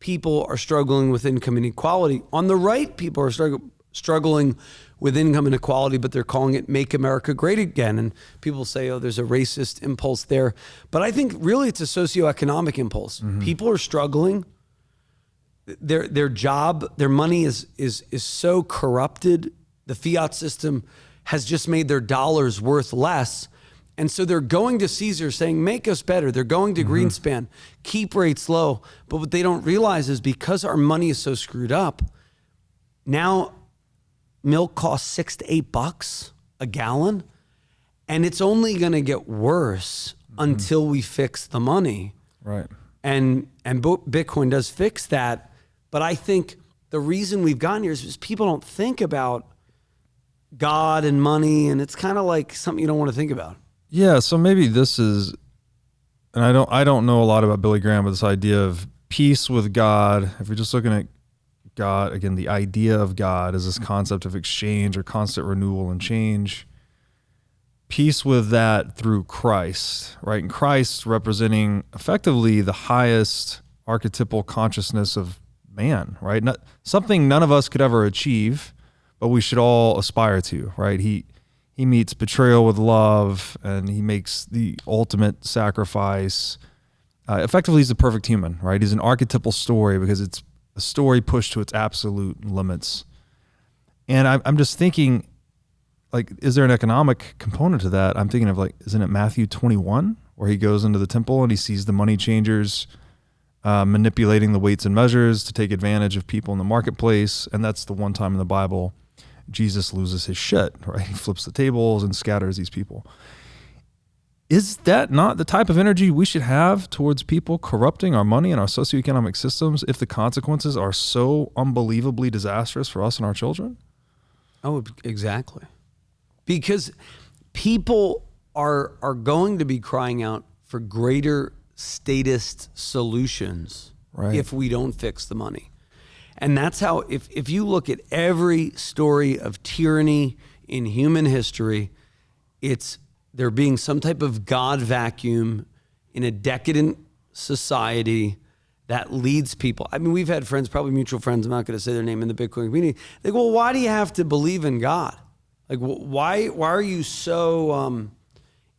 people are struggling with income inequality. On the right, people are struggling with income inequality, but they're calling it Make America Great Again. And people say, oh, there's a racist impulse there. But I think really it's a socioeconomic impulse. People are struggling. Their job, their money is so corrupted. The fiat system has just made their dollars worth less. And so they're going to Caesar saying, make us better. They're going to Greenspan, keep rates low. But what they don't realize is because our money is so screwed up, now milk costs $6 to $8 a gallon. And it's only going to get worse until we fix the money. Right. And Bitcoin does fix that. But I think the reason we've gotten here is because people don't think about God and money, and it's kind of like something you don't want to think about. Yeah, so maybe this is, and I don't know a lot about Billy Graham, but this idea of peace with God, if we're just looking at God, again, the idea of God is this concept of exchange or constant renewal and change. Peace with that through Christ, right? And Christ representing effectively the highest archetypal consciousness of man, right? Something none of us could ever achieve, but we should all aspire to, right? He meets betrayal with love, and he makes the ultimate sacrifice. Effectively, he's the perfect human, right? He's an archetypal story because it's a story pushed to its absolute limits. And I'm just thinking, like, is there an economic component to that? I'm thinking of, like, isn't it Matthew 21, where he goes into the temple and he sees the money changers manipulating the weights and measures to take advantage of people in the marketplace. And that's the one time in the Bible Jesus loses his shit, right? He flips the tables and scatters these people. Is that not the type of energy we should have towards people corrupting our money and our socioeconomic systems if the consequences are so unbelievably disastrous for us and our children? Oh, exactly. Because people are going to be crying out for greater statist solutions if we don't fix the money. And that's how, if you look at every story of tyranny in human history, it's there being some type of God vacuum in a decadent society that leads people. I mean, we've had friends, probably mutual friends, I'm not going to say their name, in the Bitcoin community. They go, well, why do you have to believe in God? Like, why are you so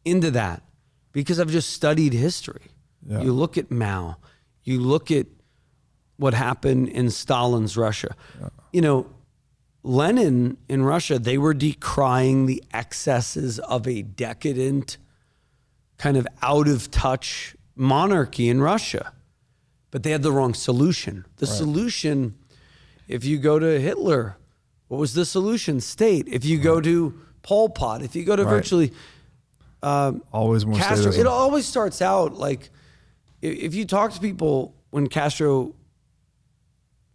into that? Because I've just studied history. Yeah. You look at Mao, you look at what happened in Stalin's Russia. Yeah. You know, Lenin in Russia, they were decrying the excesses of a decadent, kind of out of touch monarchy in Russia. But they had the wrong solution. The solution, if you go to Hitler, what was the solution? State. If you go to Pol Pot, if you go to virtually always more Castro, statism. it always starts out like, if you talk to people when Castro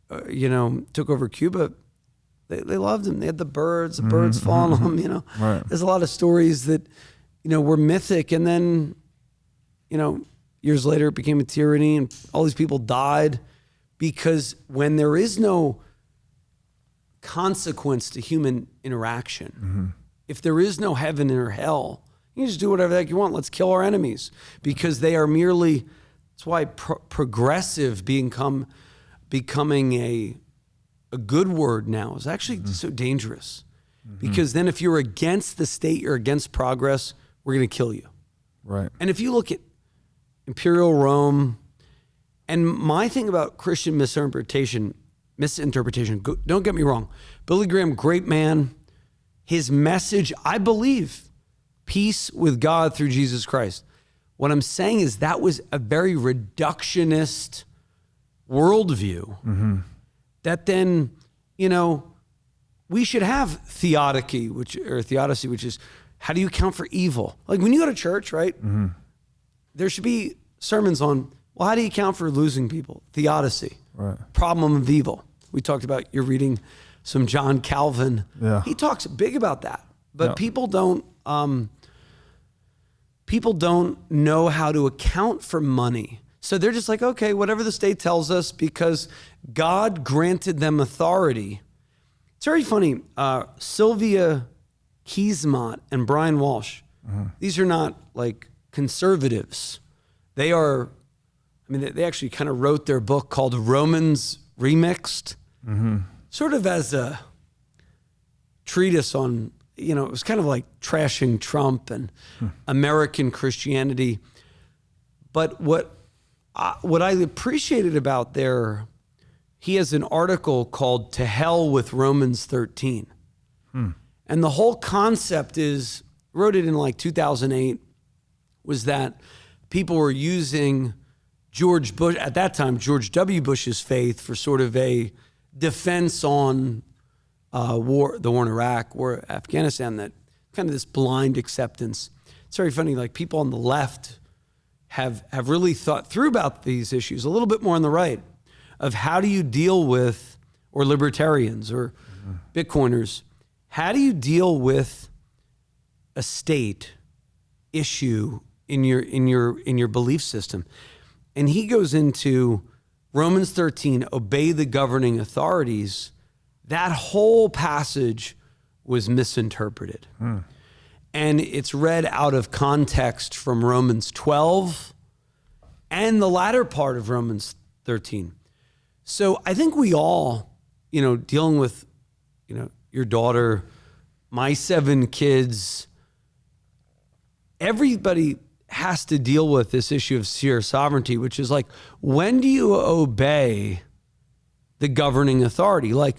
took over Cuba, they loved him. They had the birds falling on them, Right. There's a lot of stories that, were mythic. And then, years later it became a tyranny and all these people died because when there is no consequence to human interaction, if there is no heaven or hell, you just do whatever the heck you want. Let's kill our enemies because they are merely, that's why progressive becoming a good word now is actually so dangerous because then if you're against the state, you're against progress, we're going to kill you. Right. And if you look at Imperial Rome, and my thing about Christian misinterpretation, don't get me wrong, Billy Graham, great man, his message, I believe, peace with God through Jesus Christ. What I'm saying is that was a very reductionist worldview that then, we should have theodicy, which is how do you account for evil? Like when you go to church, right? There should be sermons on, well, how do you account for losing people? Theodicy, right. Problem of evil. We talked about, you're reading some John Calvin. Yeah. He talks big about that, but Yeah. people don't know how to account for money. So they're just like, okay, whatever the state tells us, because God granted them authority. It's very funny. Sylvia Keysmont and Brian Walsh, these are not like conservatives. They are, I mean, they actually kind of wrote their book called Romans Remixed, sort of as a treatise on, you know, it was kind of like trashing Trump and American Christianity. But what I appreciated about he has an article called To Hell with Romans 13. And the whole concept is, wrote it in like 2008, was that people were using George Bush, at that time, George W. Bush's faith for sort of a defense on the war in Iraq, war in Afghanistan, that kind of this blind acceptance. It's very funny, like people on the left have really thought through about these issues, a little bit more on the right, of how do you deal with, or libertarians or Bitcoiners, how do you deal with a state issue in your belief system? And he goes into Romans 13, obey the governing authorities. That whole passage was misinterpreted. And it's read out of context from Romans 12 and the latter part of Romans 13. So I think we all, dealing with, your daughter, my 7 kids, everybody has to deal with this issue of sheer sovereignty, which is like, when do you obey the governing authority? Like,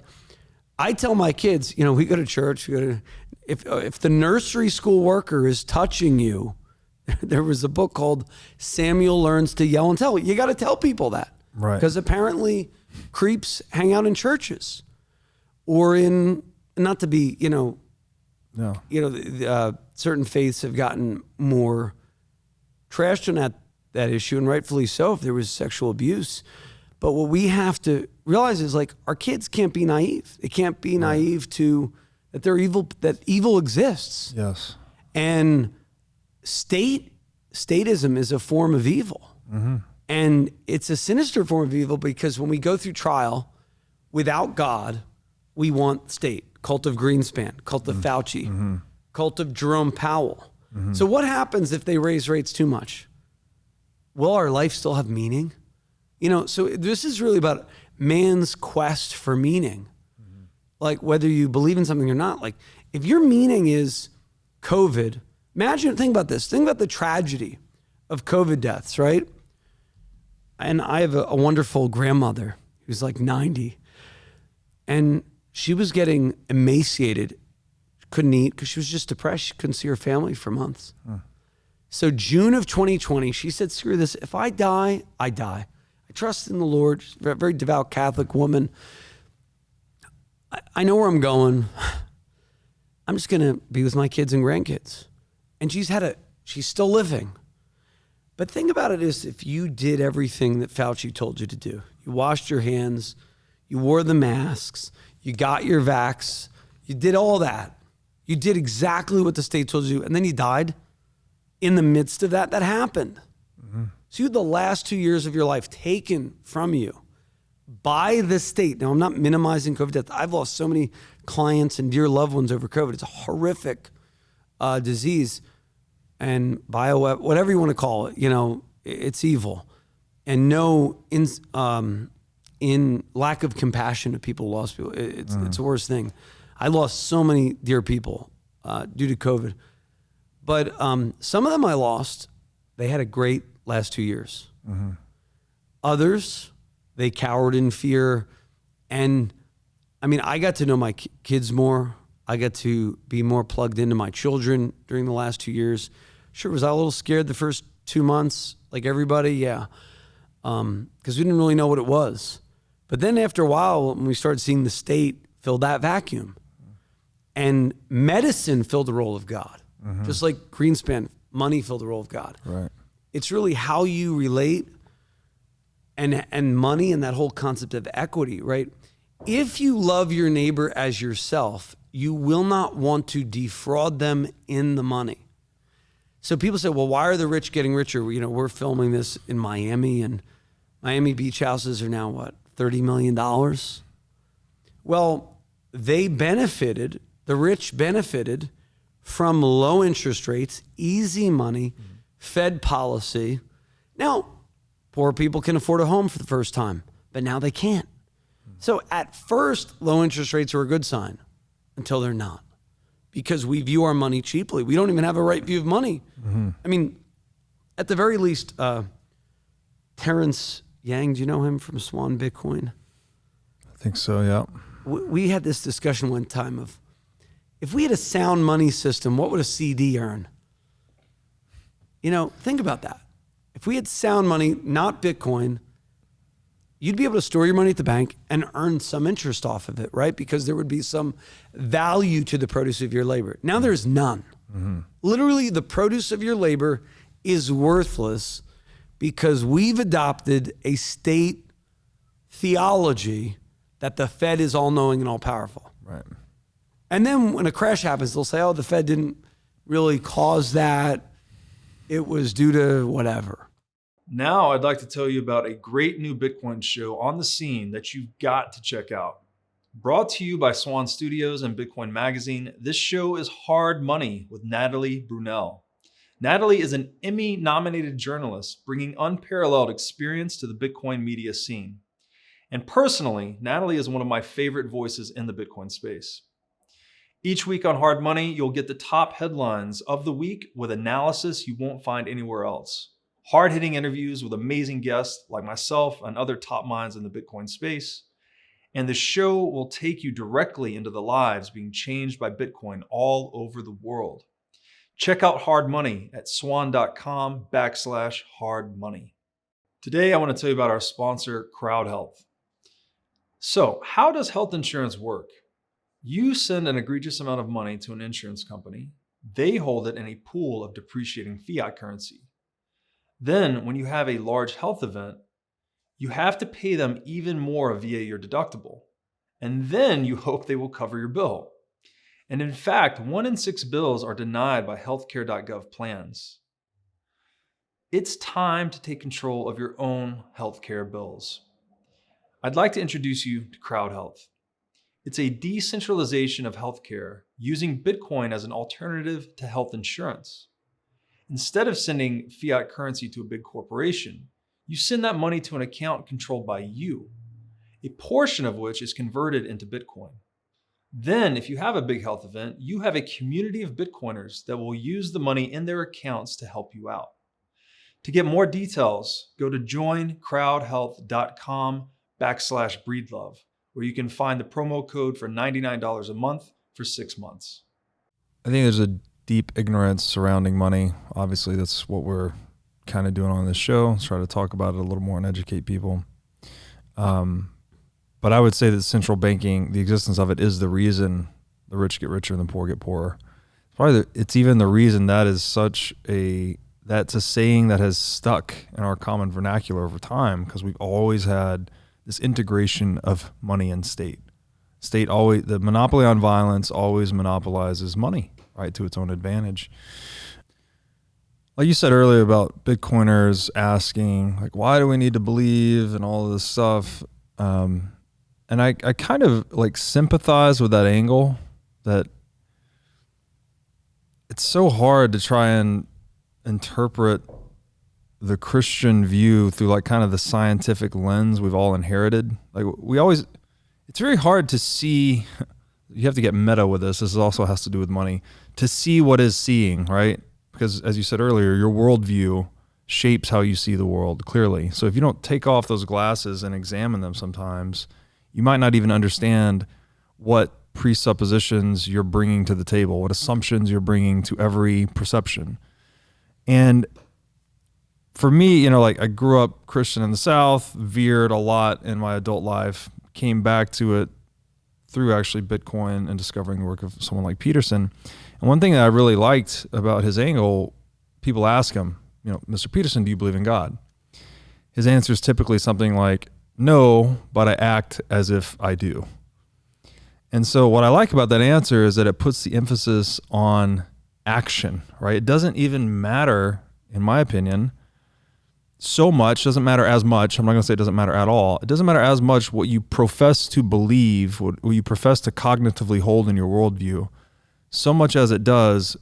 I tell my kids, we go to church, if the nursery school worker is touching you, there was a book called Samuel Learns to Yell and Tell. You got to tell people that. Right. Because apparently creeps hang out in churches or in, not to be, certain faiths have gotten more trashed on that issue, and rightfully so if there was sexual abuse. But what we have to realize is, like, our kids can't be naive. They can't be naive to that they're evil, that evil exists. Yes. And statism is a form of evil. And it's a sinister form of evil, because when we go through trial without God, we want state. Cult of Greenspan, cult of Fauci, cult of Jerome Powell. So what happens if they raise rates too much? Will our life still have meaning? So this is really about man's quest for meaning. Like, whether you believe in something or not, like, if your meaning is COVID, think about this. Think about the tragedy of COVID deaths, right? And I have a wonderful grandmother who's like 90, and she was getting emaciated. Couldn't eat because she was just depressed. She couldn't see her family for months. So June of 2020, she said, screw this. If I die, I die. I trust in the Lord. She's a very devout Catholic woman. I know where I'm going. I'm just going to be with my kids and grandkids. And she's still living. But think about it as if you did everything that Fauci told you to do. You washed your hands, you wore the masks, you got your vax, you did all that. You did exactly what the state told you to do, and then you died in the midst of that. That happened. So you had the last 2 years of your life taken from you by the state. Now, I'm not minimizing COVID death. I've lost so many clients and dear loved ones over COVID. It's a horrific disease. And whatever you want to call it, it's evil. And in lack of compassion to people who lost people, it's the worst thing. I lost so many dear people due to COVID. But some of them I lost, they had a great last 2 years. Others, they cowered in fear. And I got to know my kids more. I got to be more plugged into my children during the last 2 years. Sure, was I a little scared the first 2 months, like everybody? Yeah. Because we didn't really know what it was. But then after a while, when we started seeing the state fill that vacuum, and medicine filled the role of God, just like Greenspan, money filled the role of God. Right. It's really how you relate, and money, and that whole concept of equity, right? If you love your neighbor as yourself, you will not want to defraud them in the money. So people say, well, why are the rich getting richer? You know, we're filming this in Miami, and Miami beach houses are now what, $30 million? Well, they benefited, the rich benefited from low interest rates, easy money, Fed policy. Now, poor people can afford a home for the first time, but now they can't. So at first, low interest rates are a good sign until they're not, because we view our money cheaply. We don't even have a right view of money. I mean, at the very least, Terrence Yang, do you know him from Swan Bitcoin? I think so, yeah. We had this discussion one time of, if we had a sound money system, what would a CD earn? You know, think about that. If we had sound money, not Bitcoin, you'd be able to store your money at the bank and earn some interest off of it, right? Because there would be some value to the produce of your labor. Now there's none. Literally, the produce of your labor is worthless because we've adopted a state theology that the Fed is all-knowing and all-powerful. Right. And then when a crash happens, they'll say, oh, the Fed didn't really cause that. It was due to whatever. Now I'd like to tell you about a great new Bitcoin show on the scene that you've got to check out. Brought to you by Swan Studios and Bitcoin Magazine, this show is Hard Money with Natalie Brunell. Natalie is an Emmy-nominated journalist bringing unparalleled experience to the Bitcoin media scene. And personally, Natalie is one of my favorite voices in the Bitcoin space. Each week on Hard Money, you'll get the top headlines of the week with analysis you won't find anywhere else. Hard-hitting interviews with amazing guests like myself and other top minds in the Bitcoin space. And the show will take you directly into the lives being changed by Bitcoin all over the world. Check out Hard Money at swan.com/hardmoney. Today, I want to tell you about our sponsor, Crowd Health. So, how does health insurance work? You send an egregious amount of money to an insurance company. They hold it in a pool of depreciating fiat currency. Then, when you have a large health event, you have to pay them even more via your deductible. And then you hope they will cover your bill. And in fact, 1 in 6 bills are denied by healthcare.gov plans. It's time to take control of your own healthcare bills. I'd like to introduce you to Crowd Health. It's a decentralization of healthcare using Bitcoin as an alternative to health insurance. Instead of sending fiat currency to a big corporation, you send that money to an account controlled by you, a portion of which is converted into Bitcoin. Then, if you have a big health event, you have a community of Bitcoiners that will use the money in their accounts to help you out. To get more details, go to joincrowdhealth.com/breedlove, where you can find the promo code for $99 a month for 6 months. I think there's a deep ignorance surrounding money. Obviously, that's what we're kind of doing on this show. Let's try to talk about it a little more and educate people. But I would say that central banking, the existence of it, is the reason the rich get richer and the poor get poorer. It's even the reason that's a saying that has stuck in our common vernacular over time, because we've always had this integration of money and state. The monopoly on violence always monopolizes money, right, to its own advantage. Like you said earlier about Bitcoiners asking, like, why do we need to believe and all of this stuff? And I kind of like sympathize with that angle, that it's so hard to try and interpret the Christian view through like kind of the scientific lens we've all inherited. Like it's very hard to see, you have to get meta with this. This also has to do with money, to see what is seeing, right? Because as you said earlier, your worldview shapes how you see the world clearly. So if you don't take off those glasses and examine them sometimes, you might not even understand what presuppositions you're bringing to the table, what assumptions you're bringing to every perception. And for me, like I grew up Christian in the South, veered a lot in my adult life, came back to it through actually Bitcoin and discovering the work of someone like Peterson. And one thing that I really liked about his angle, people ask him, Mr. Peterson, do you believe in God? His answer is typically something like, no, but I act as if I do. And so what I like about that answer is that it puts the emphasis on action, right? It doesn't even matter, in my opinion, so much, doesn't matter as much. I'm not going to say it doesn't matter at all. It doesn't matter as much what you profess to believe, what you profess to cognitively hold in your worldview, so much as it does,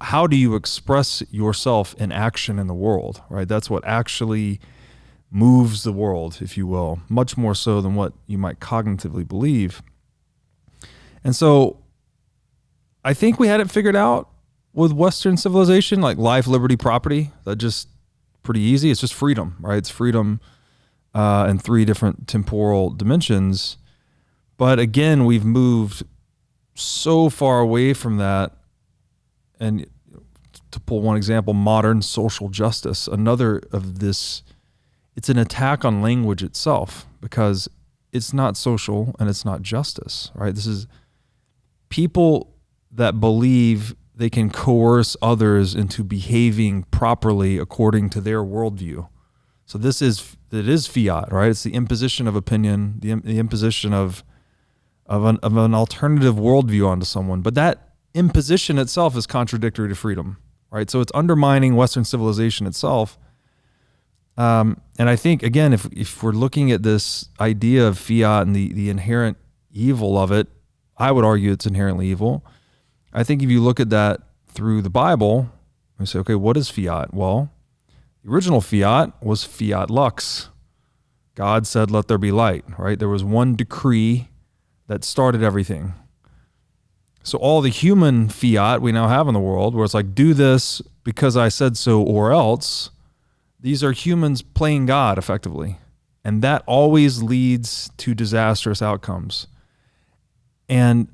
how do you express yourself in action in the world, right? That's what actually moves the world, if you will, much more so than what you might cognitively believe. And so I think we had it figured out with Western civilization, like life, liberty, property. That just pretty easy. It's just freedom, right? It's freedom in 3 different temporal dimensions. But again, we've moved so far away from that. And to pull one example, modern social justice, another of this, it's an attack on language itself because it's not social and it's not justice, right? This is people that believe they can coerce others into behaving properly according to their worldview. So it is fiat, right? It's the imposition of opinion, the imposition of an alternative worldview onto someone. But that imposition itself is contradictory to freedom, right? So it's undermining Western civilization itself. And I think, again, if we're looking at this idea of fiat and the inherent evil of it, I would argue it's inherently evil. I think if you look at that through the Bible, we say, okay, what is fiat? Well, the original fiat was fiat lux. God said, let there be light, right? There was one decree that started everything. So all the human fiat we now have in the world, where it's like, do this because I said so or else, these are humans playing God effectively. And that always leads to disastrous outcomes. And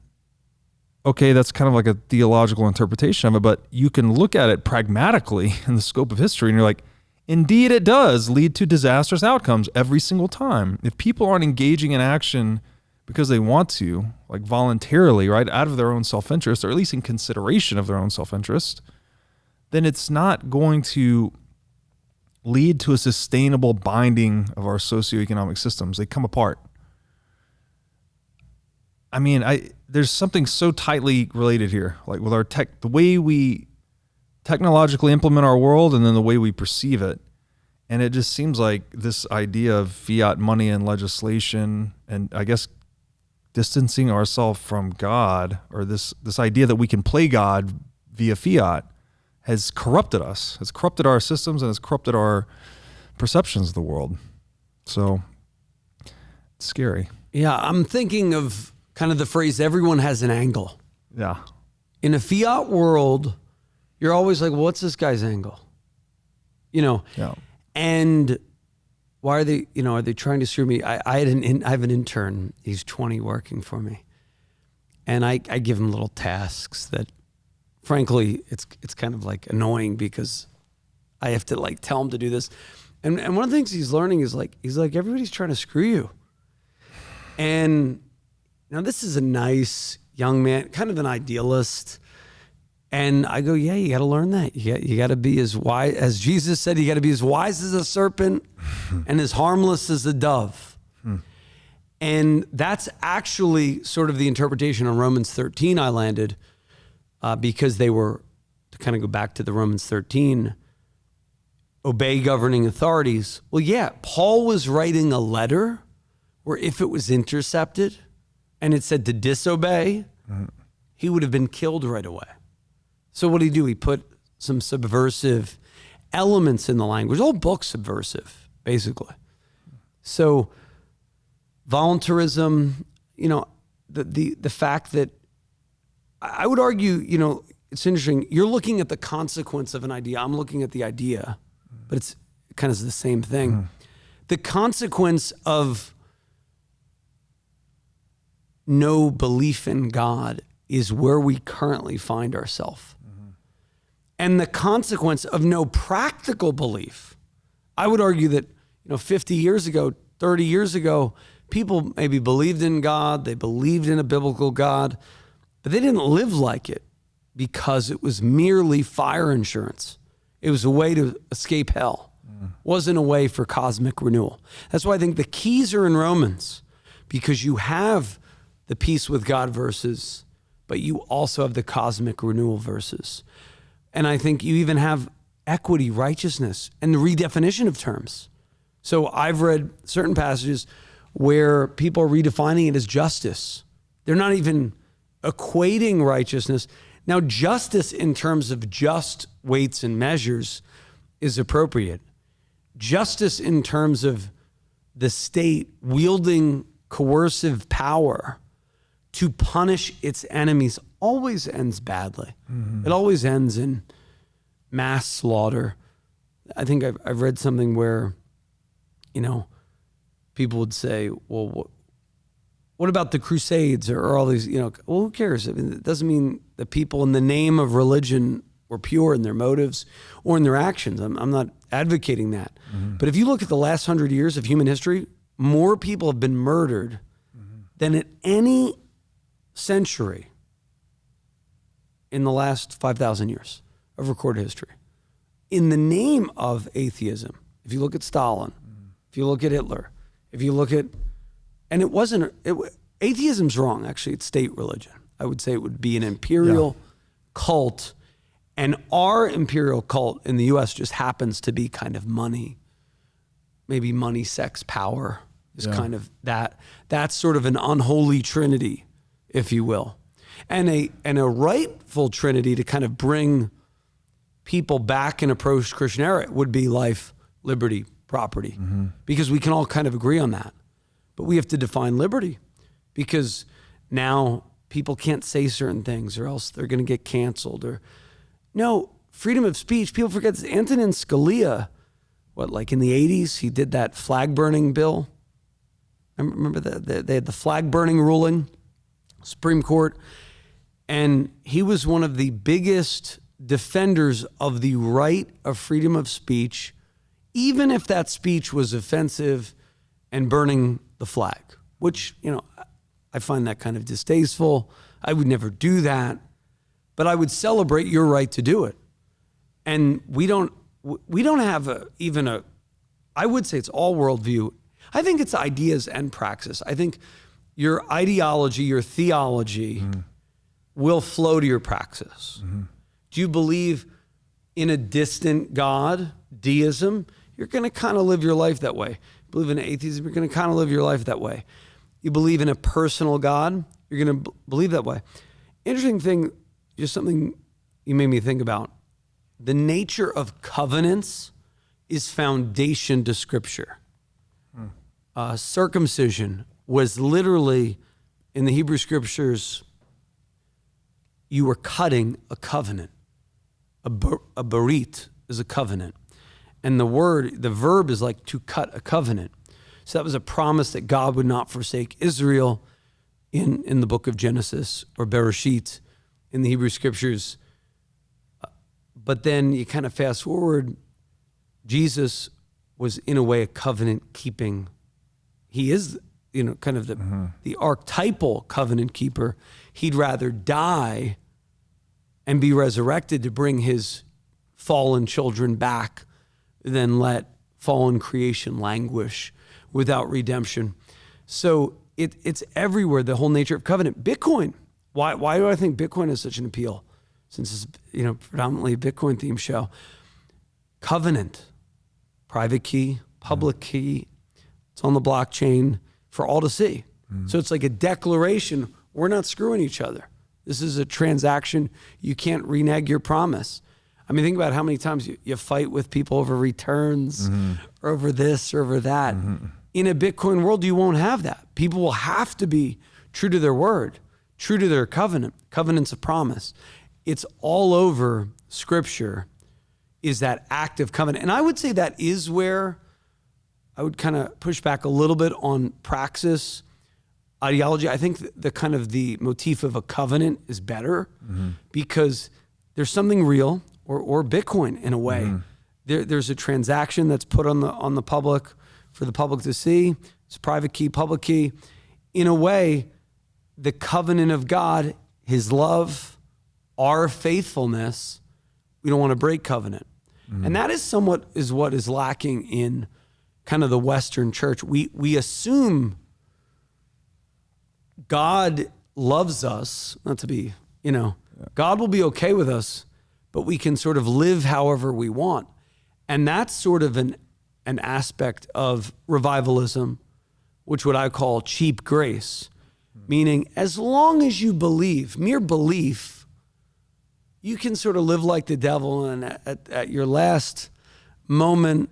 okay, that's kind of like a theological interpretation of it, but you can look at it pragmatically in the scope of history and you're like, indeed it does lead to disastrous outcomes every single time. If people aren't engaging in action because they want to, like voluntarily, right, out of their own self-interest, or at least in consideration of their own self-interest, then it's not going to lead to a sustainable binding of our socioeconomic systems. They come apart. I mean, there's something so tightly related here, like with our the way we technologically implement our world and then the way we perceive it. And it just seems like this idea of fiat money and legislation, and I guess distancing ourselves from God, or this idea that we can play God via fiat, has corrupted us. It's corrupted our systems and it's corrupted our perceptions of the world. So it's scary. Yeah, I'm thinking of kind of the phrase, everyone has an angle. Yeah. In a fiat world, you're always like, well, what's this guy's angle? You know? Yeah. And why are they, are they trying to screw me? I have an intern. He's 20 working for me. And I give him little tasks that, frankly, it's kind of like annoying because I have to like tell him to do this. And one of the things he's learning is he's like, everybody's trying to screw you. And now this is a nice young man, kind of an idealist. And I go, yeah, you got to learn that. You got to be as wise, as Jesus said, you got to be as wise as a serpent and as harmless as a dove. And that's actually sort of the interpretation on Romans 13 I landed because they were, to kind of go back to the Romans 13, obey governing authorities. Well, yeah, Paul was writing a letter where if it was intercepted and it said to disobey, he would have been killed right away. So what did he do? He put some subversive elements in the language. The whole book's subversive, basically. So voluntarism, the fact that I would argue, it's interesting. You're looking at the consequence of an idea. I'm looking at the idea, but it's kind of the same thing. The consequence of no belief in God is where we currently find ourselves. And the consequence of no practical belief, I would argue that 50 years ago, 30 years ago, people maybe believed in God, they believed in a biblical God, but they didn't live like it because it was merely fire insurance. It was a way to escape hell. wasn't a way for cosmic renewal. That's why I think the keys are in Romans, because you have the peace with God verses, but you also have the cosmic renewal verses. And I think you even have equity, righteousness, and the redefinition of terms. So I've read certain passages where people are redefining it as justice. They're not even equating righteousness. Now, justice in terms of just weights and measures is appropriate. Justice in terms of the state wielding coercive power to punish its enemies always ends badly. It always ends in mass slaughter. I think I've read something where, people would say, well, what about the Crusades or all these, well, who cares? I mean, it doesn't mean that people in the name of religion were pure in their motives or in their actions. I'm not advocating that. But if you look at the last 100 years of human history, more people have been murdered than at any century in the last 5,000 years of recorded history. In the name of atheism, if you look at Stalin, if you look at Hitler, if you look at, and atheism's wrong, actually, it's state religion. I would say it would be an imperial cult, and our imperial cult in the U.S. just happens to be kind of money, maybe money, sex, power is kind of that. That's sort of an unholy trinity, if you will, and a rightful trinity to kind of bring people back in a post-Christian era would be life, liberty, property, because we can all kind of agree on that. But we have to define liberty, because now people can't say certain things or else they're going to get canceled. Or no, freedom of speech. People forget this. Antonin Scalia, like in the 80s, he did that flag burning bill. I remember that they had the flag burning ruling, Supreme Court, and he was one of the biggest defenders of the right of freedom of speech, even if that speech was offensive and burning the flag, which, I find that kind of distasteful. I would never do that, but I would celebrate your right to do it. And we don't have I would say it's all worldview. I think it's ideas and praxis. I think your ideology, your theology will flow to your praxis. Do you believe in a distant God, deism? You're going to kind of live your life that way. You believe in atheism, you're going to kind of live your life that way. You believe in a personal God, you're going to believe that way. Interesting thing, just something you made me think about. The nature of covenants is foundation to Scripture. Circumcision was literally, in the Hebrew Scriptures, you were cutting a covenant. A berit is a covenant. And the verb is like to cut a covenant. So that was a promise that God would not forsake Israel in the book of Genesis or Bereshit in the Hebrew Scriptures. But then you kind of fast forward, Jesus was in a way a covenant keeping. He is, kind of the archetypal covenant keeper. He'd rather die and be resurrected to bring his fallen children back than let fallen creation languish without redemption. So it's everywhere, the whole nature of covenant. Bitcoin, why do I think Bitcoin is such an appeal? Since it's predominantly a Bitcoin themed show. Covenant, private key, public key, it's on the blockchain for all to see. So it's like a declaration, we're not screwing each other. This is a transaction, you can't renege your promise. I mean, think about how many times you fight with people over returns, or over this, or over that. In a Bitcoin world, you won't have that. People will have to be true to their word, true to their covenant. Covenant's a promise. It's all over Scripture, is that active covenant. And I would say that is where I would kind of push back a little bit on praxis, ideology. I think the kind of the motif of a covenant is better because there's something real, or Bitcoin in a way. There's a transaction that's put on the public for the public to see. It's private key, public key. In a way, the covenant of God, his love, our faithfulness, we don't want to break covenant. And that is what is lacking in kind of the Western church. We assume God loves us, not to be, God will be okay with us, but we can sort of live however we want. And that's sort of an aspect of revivalism, which what I call cheap grace, meaning as long as you believe, mere belief, you can sort of live like the devil, and at your last moment,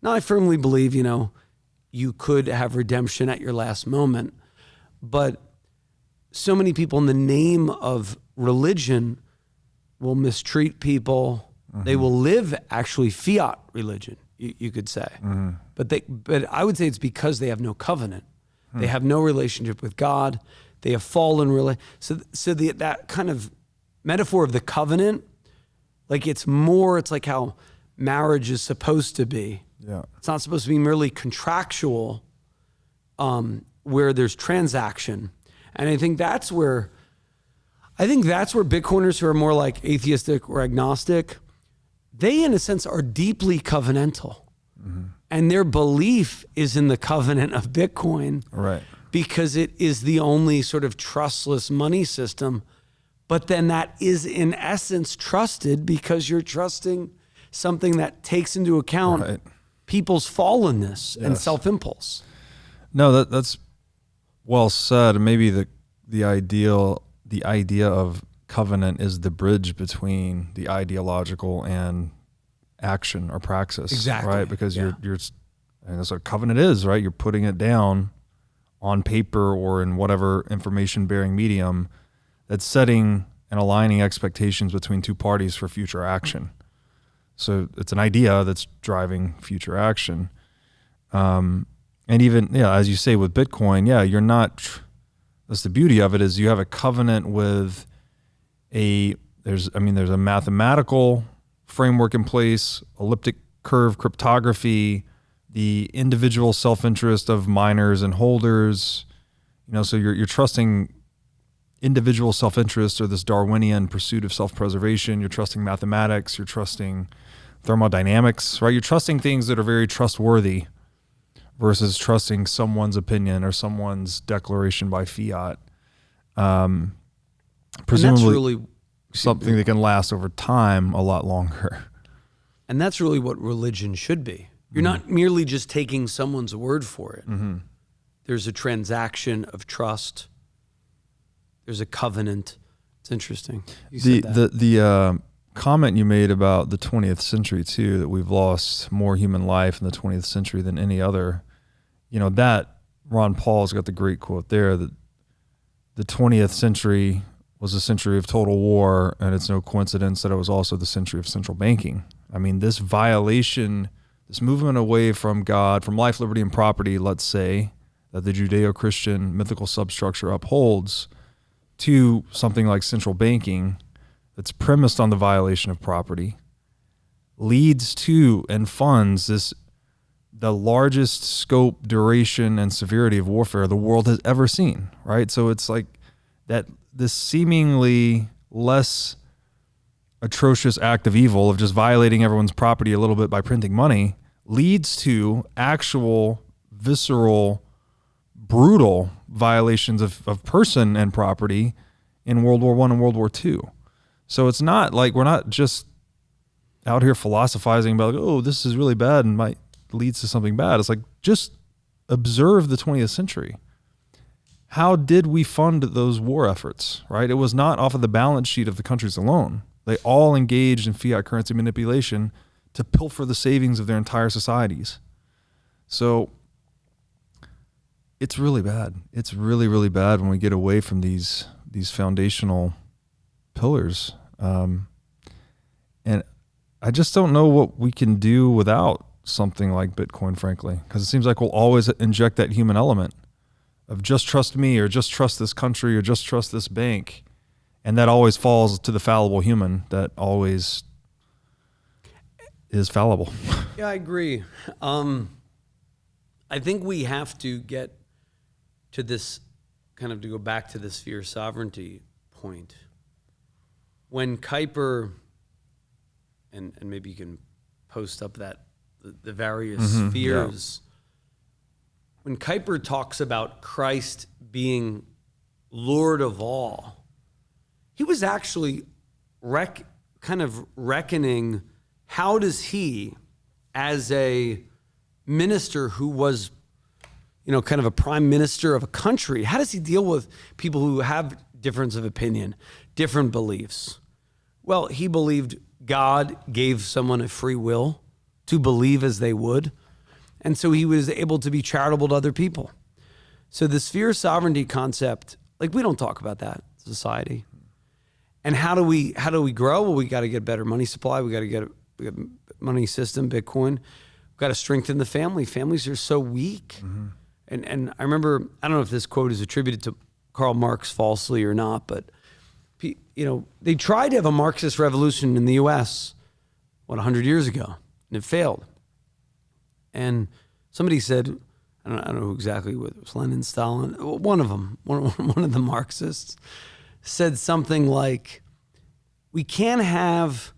now I firmly believe, you could have redemption at your last moment, but so many people in the name of religion will mistreat people. They will live actually fiat religion, you could say. But I would say it's because they have no covenant. They have no relationship with God. They have fallen So that kind of metaphor of the covenant, like it's like how marriage is supposed to be. Yeah. It's not supposed to be merely contractual, where there's transaction. And I think that's where Bitcoiners who are more like atheistic or agnostic, they in a sense are deeply covenantal. And their belief is in the covenant of Bitcoin. Right. Because it is the only sort of trustless money system. But then that is in essence trusted because you're trusting something that takes into account people's fallenness and self-impulse. No, that's well said. Maybe the idea of covenant is the bridge between the ideological and action or praxis. Exactly. Right? Because and that's what covenant is, right? You're putting it down on paper or in whatever information-bearing medium that's setting and aligning expectations between two parties for future action. So it's an idea that's driving future action. And even, as you say with Bitcoin, you're not, that's the beauty of it, is you have a covenant with there's a mathematical framework in place, elliptic curve cryptography, the individual self-interest of miners and holders, so you're trusting individual self-interest or this Darwinian pursuit of self-preservation. You're trusting mathematics, you're trusting thermodynamics, right? You're trusting things that are very trustworthy versus trusting someone's opinion or someone's declaration by fiat. Presumably something that can last over time a lot longer. And that's really what religion should be. You're not merely just taking someone's word for it. There's a transaction of trust. There's a covenant. It's interesting. The comment you made about the 20th century too, that we've lost more human life in the 20th century than any other, that Ron Paul's got the great quote there that the 20th century was a century of total war, and it's no coincidence that it was also the century of central banking. I mean, this violation, this movement away from God, from life, liberty, and property, let's say, that the Judeo-Christian mythical substructure upholds, to something like central banking that's premised on the violation of property, leads to and funds the largest scope, duration, and severity of warfare the world has ever seen, right? So it's like that this seemingly less atrocious act of evil of just violating everyone's property a little bit by printing money leads to actual visceral, brutal violations of person and property in World War I and World War II. So it's not like we're not just out here philosophizing about, this is really bad and might leads to something bad. It's like, just observe the 20th century. How did we fund those war efforts, right? It was not off of the balance sheet of the countries alone. They all engaged in fiat currency manipulation to pilfer the savings of their entire societies. So it's really bad. It's really, really bad when we get away from these foundational pillars. And I just don't know what we can do without something like Bitcoin, frankly, because it seems like we'll always inject that human element of just trust me, or just trust this country, or just trust this bank. And that always falls to the fallible human that always is fallible. Yeah, I agree. I think we have to get to this, kind of to go back to this fear sovereignty point. When Kuiper, and maybe you can post up the various spheres. When Kuyper talks about Christ being Lord of all, he was actually kind of reckoning, how does he, as a minister who was, kind of a prime minister of a country, how does he deal with people who have difference of opinion, different beliefs? Well, he believed God gave someone a free will to believe as they would. And so he was able to be charitable to other people. So the sphere sovereignty concept, like, we don't talk about that in society. And how do we grow? Well, we got to get a better money supply. We got to get a money system, Bitcoin. We've got to strengthen the family. Families are so weak. And I remember, I don't know if this quote is attributed to Karl Marx falsely or not, but they tried to have a Marxist revolution in the U.S., 100 years ago, and it failed. And somebody said, I don't know exactly whether it was Lenin, Stalin, one of them, one of the Marxists, said something like, we can't have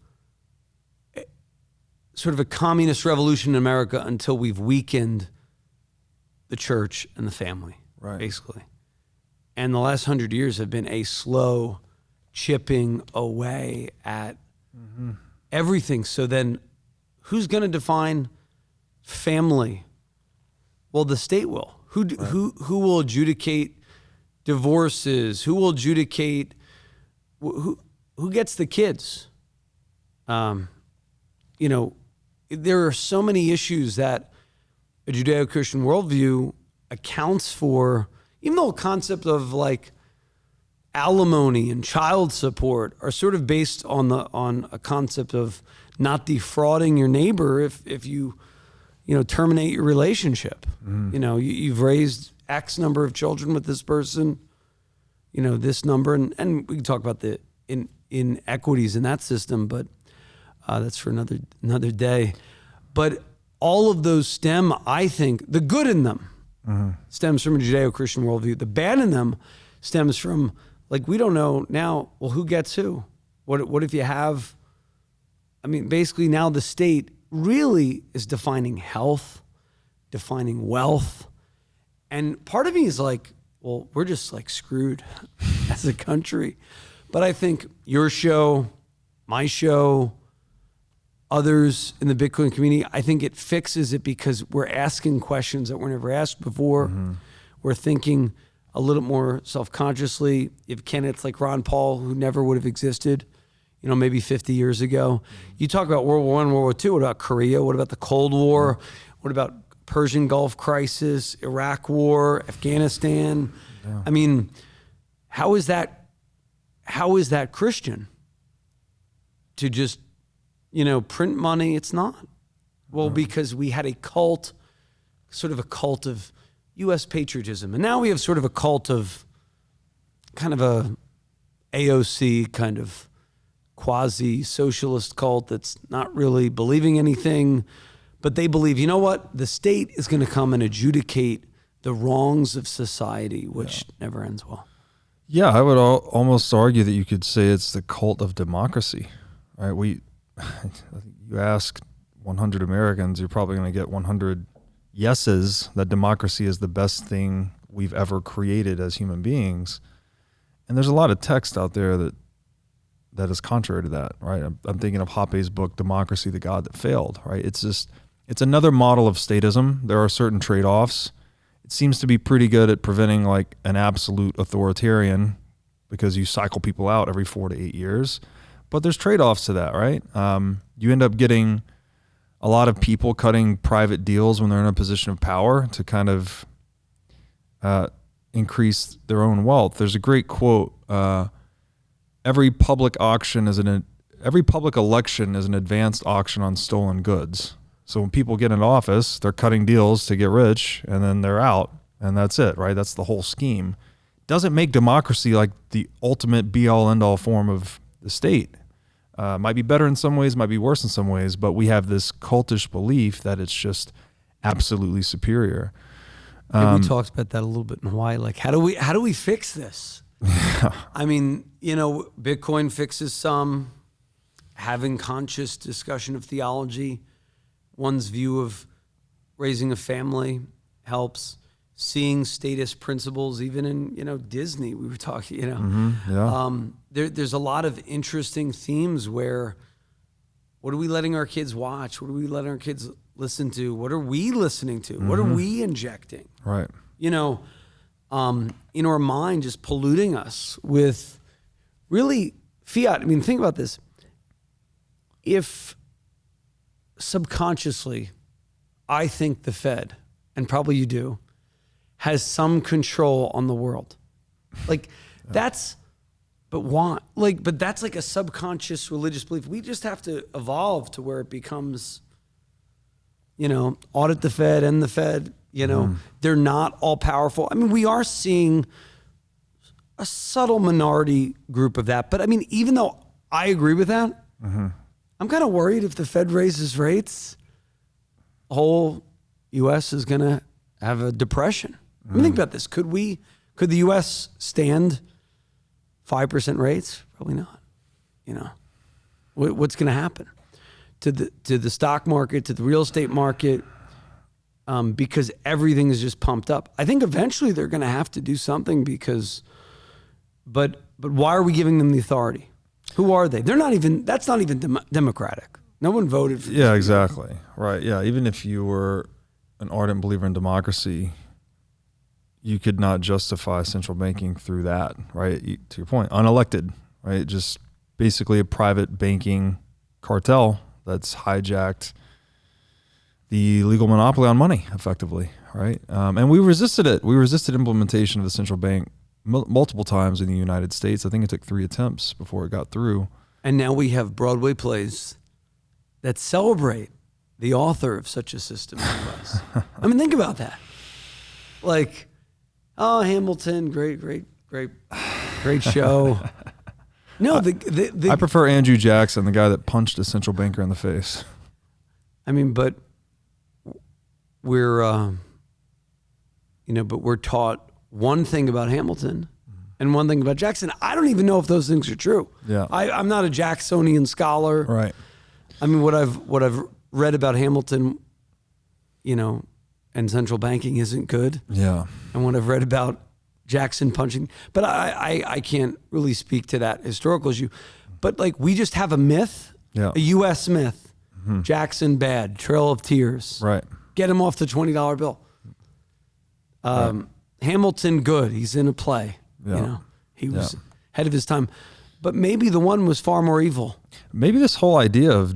sort of a communist revolution in America until we've weakened the church and the family, basically. And the last 100 years have been a slow chipping away at everything. So then who's going to define family? Well, the state will. Who will adjudicate divorces? Who will adjudicate who gets the kids? There are so many issues that a Judeo-Christian worldview accounts for, even though a concept of like alimony and child support are sort of based on a concept of not defrauding your neighbor if you terminate your relationship. You've raised X number of children with this person, this number, and we can talk about the inequities in that system, but that's for another day. But all of those stem, I think, the good in them stems from a Judeo-Christian worldview. The bad in them stems from, like, we don't know now, well, who gets who? What if you have, basically now the state really is defining health, defining wealth. And part of me is like, well, we're just like screwed as a country. But I think your show, my show, others in the Bitcoin community, I think it fixes it because we're asking questions that were never asked before. We're thinking a little more self-consciously. You have candidates like Ron Paul, who never would have existed, maybe 50 years ago. You talk about World War I, World War II. What about Korea? What about the Cold War? What about Persian Gulf crisis, Iraq War, Afghanistan? Yeah. How is that Christian? To just, print money? It's not. Well, because we had a cult of U.S. patriotism. And now we have sort of a cult of kind of a AOC kind of quasi-socialist cult that's not really believing anything, but they believe, you know what? The state is going to come and adjudicate the wrongs of society, which never ends well. Yeah, I would almost argue that you could say it's the cult of democracy, right? You ask 100 Americans, you're probably going to get 100 yeses that democracy is the best thing we've ever created as human beings. And there's a lot of text out there that is contrary to that, right? I'm thinking of Hoppe's book, Democracy, the God That Failed, right? It's another model of statism. There are certain trade-offs. It seems to be pretty good at preventing like an absolute authoritarian because you cycle people out every 4 to 8 years. But there's trade-offs to that, right? You end up getting a lot of people cutting private deals when they're in a position of power to kind of increase their own wealth. There's a great quote, every public election is an advanced auction on stolen goods. So when people get into office, they're cutting deals to get rich and then they're out and that's it, right? That's the whole scheme. Doesn't make democracy like the ultimate be all end all form of the state. Might be better in some ways, might be worse in some ways, but we have this cultish belief that it's just absolutely superior. We talked about that a little bit in Hawaii. Like, how do we fix this? Bitcoin fixes some, having conscious discussion of theology one's view of raising a family helps. Seeing statist principles, even in Disney, we were talking. There's a lot of interesting themes where, what are we letting our kids watch? What are we letting our kids listen to? What are we listening to? What are we injecting? Right. In our mind, just polluting us with really fiat. I mean, think about this. If subconsciously, I think the Fed, and probably you do, has some control on the world. Like that's, but why? But that's like a subconscious religious belief. We just have to evolve to where it becomes, audit the Fed and the Fed, they're not all powerful. I mean, we are seeing a subtle minority group of that. But I mean, even though I agree with that, I'm kind of worried if the Fed raises rates, the whole U.S. is going to have a depression. I mean, think about this. Could the U.S. stand 5% rates? Probably not. What's going to happen to the stock market, to the real estate market? Because everything is just pumped up. I think eventually they're going to have to do something but why are we giving them the authority? Who are they? That's not even democratic. No one voted for this. Yeah, exactly. Right. Yeah. Even if you were an ardent believer in democracy, you could not justify central banking through that, right? To your point, unelected, right? Just basically a private banking cartel that's hijacked the legal monopoly on money, effectively, right? And we resisted it. We resisted implementation of the central bank multiple times in the United States. I think it took 3 attempts before it got through. And now we have Broadway plays that celebrate the author of such a system in the US. I mean, think about that. Like, oh, Hamilton, great show. No, I prefer Andrew Jackson, the guy that punched a central banker in the face. I mean, but we're taught one thing about Hamilton and one thing about Jackson. I don't even know if those things are true. Yeah, I'm not a Jacksonian scholar. Right. I mean, what I've read about Hamilton, and central banking isn't good. Yeah. And what I've read about Jackson punching, but I can't really speak to that historical issue. But we just have a myth, a U.S. myth. Jackson bad, Trail of Tears. Right. Get him off the $20 bill. Right. Hamilton good. He's in a play. He was ahead of his time. But maybe the one was far more evil. Maybe this whole idea of,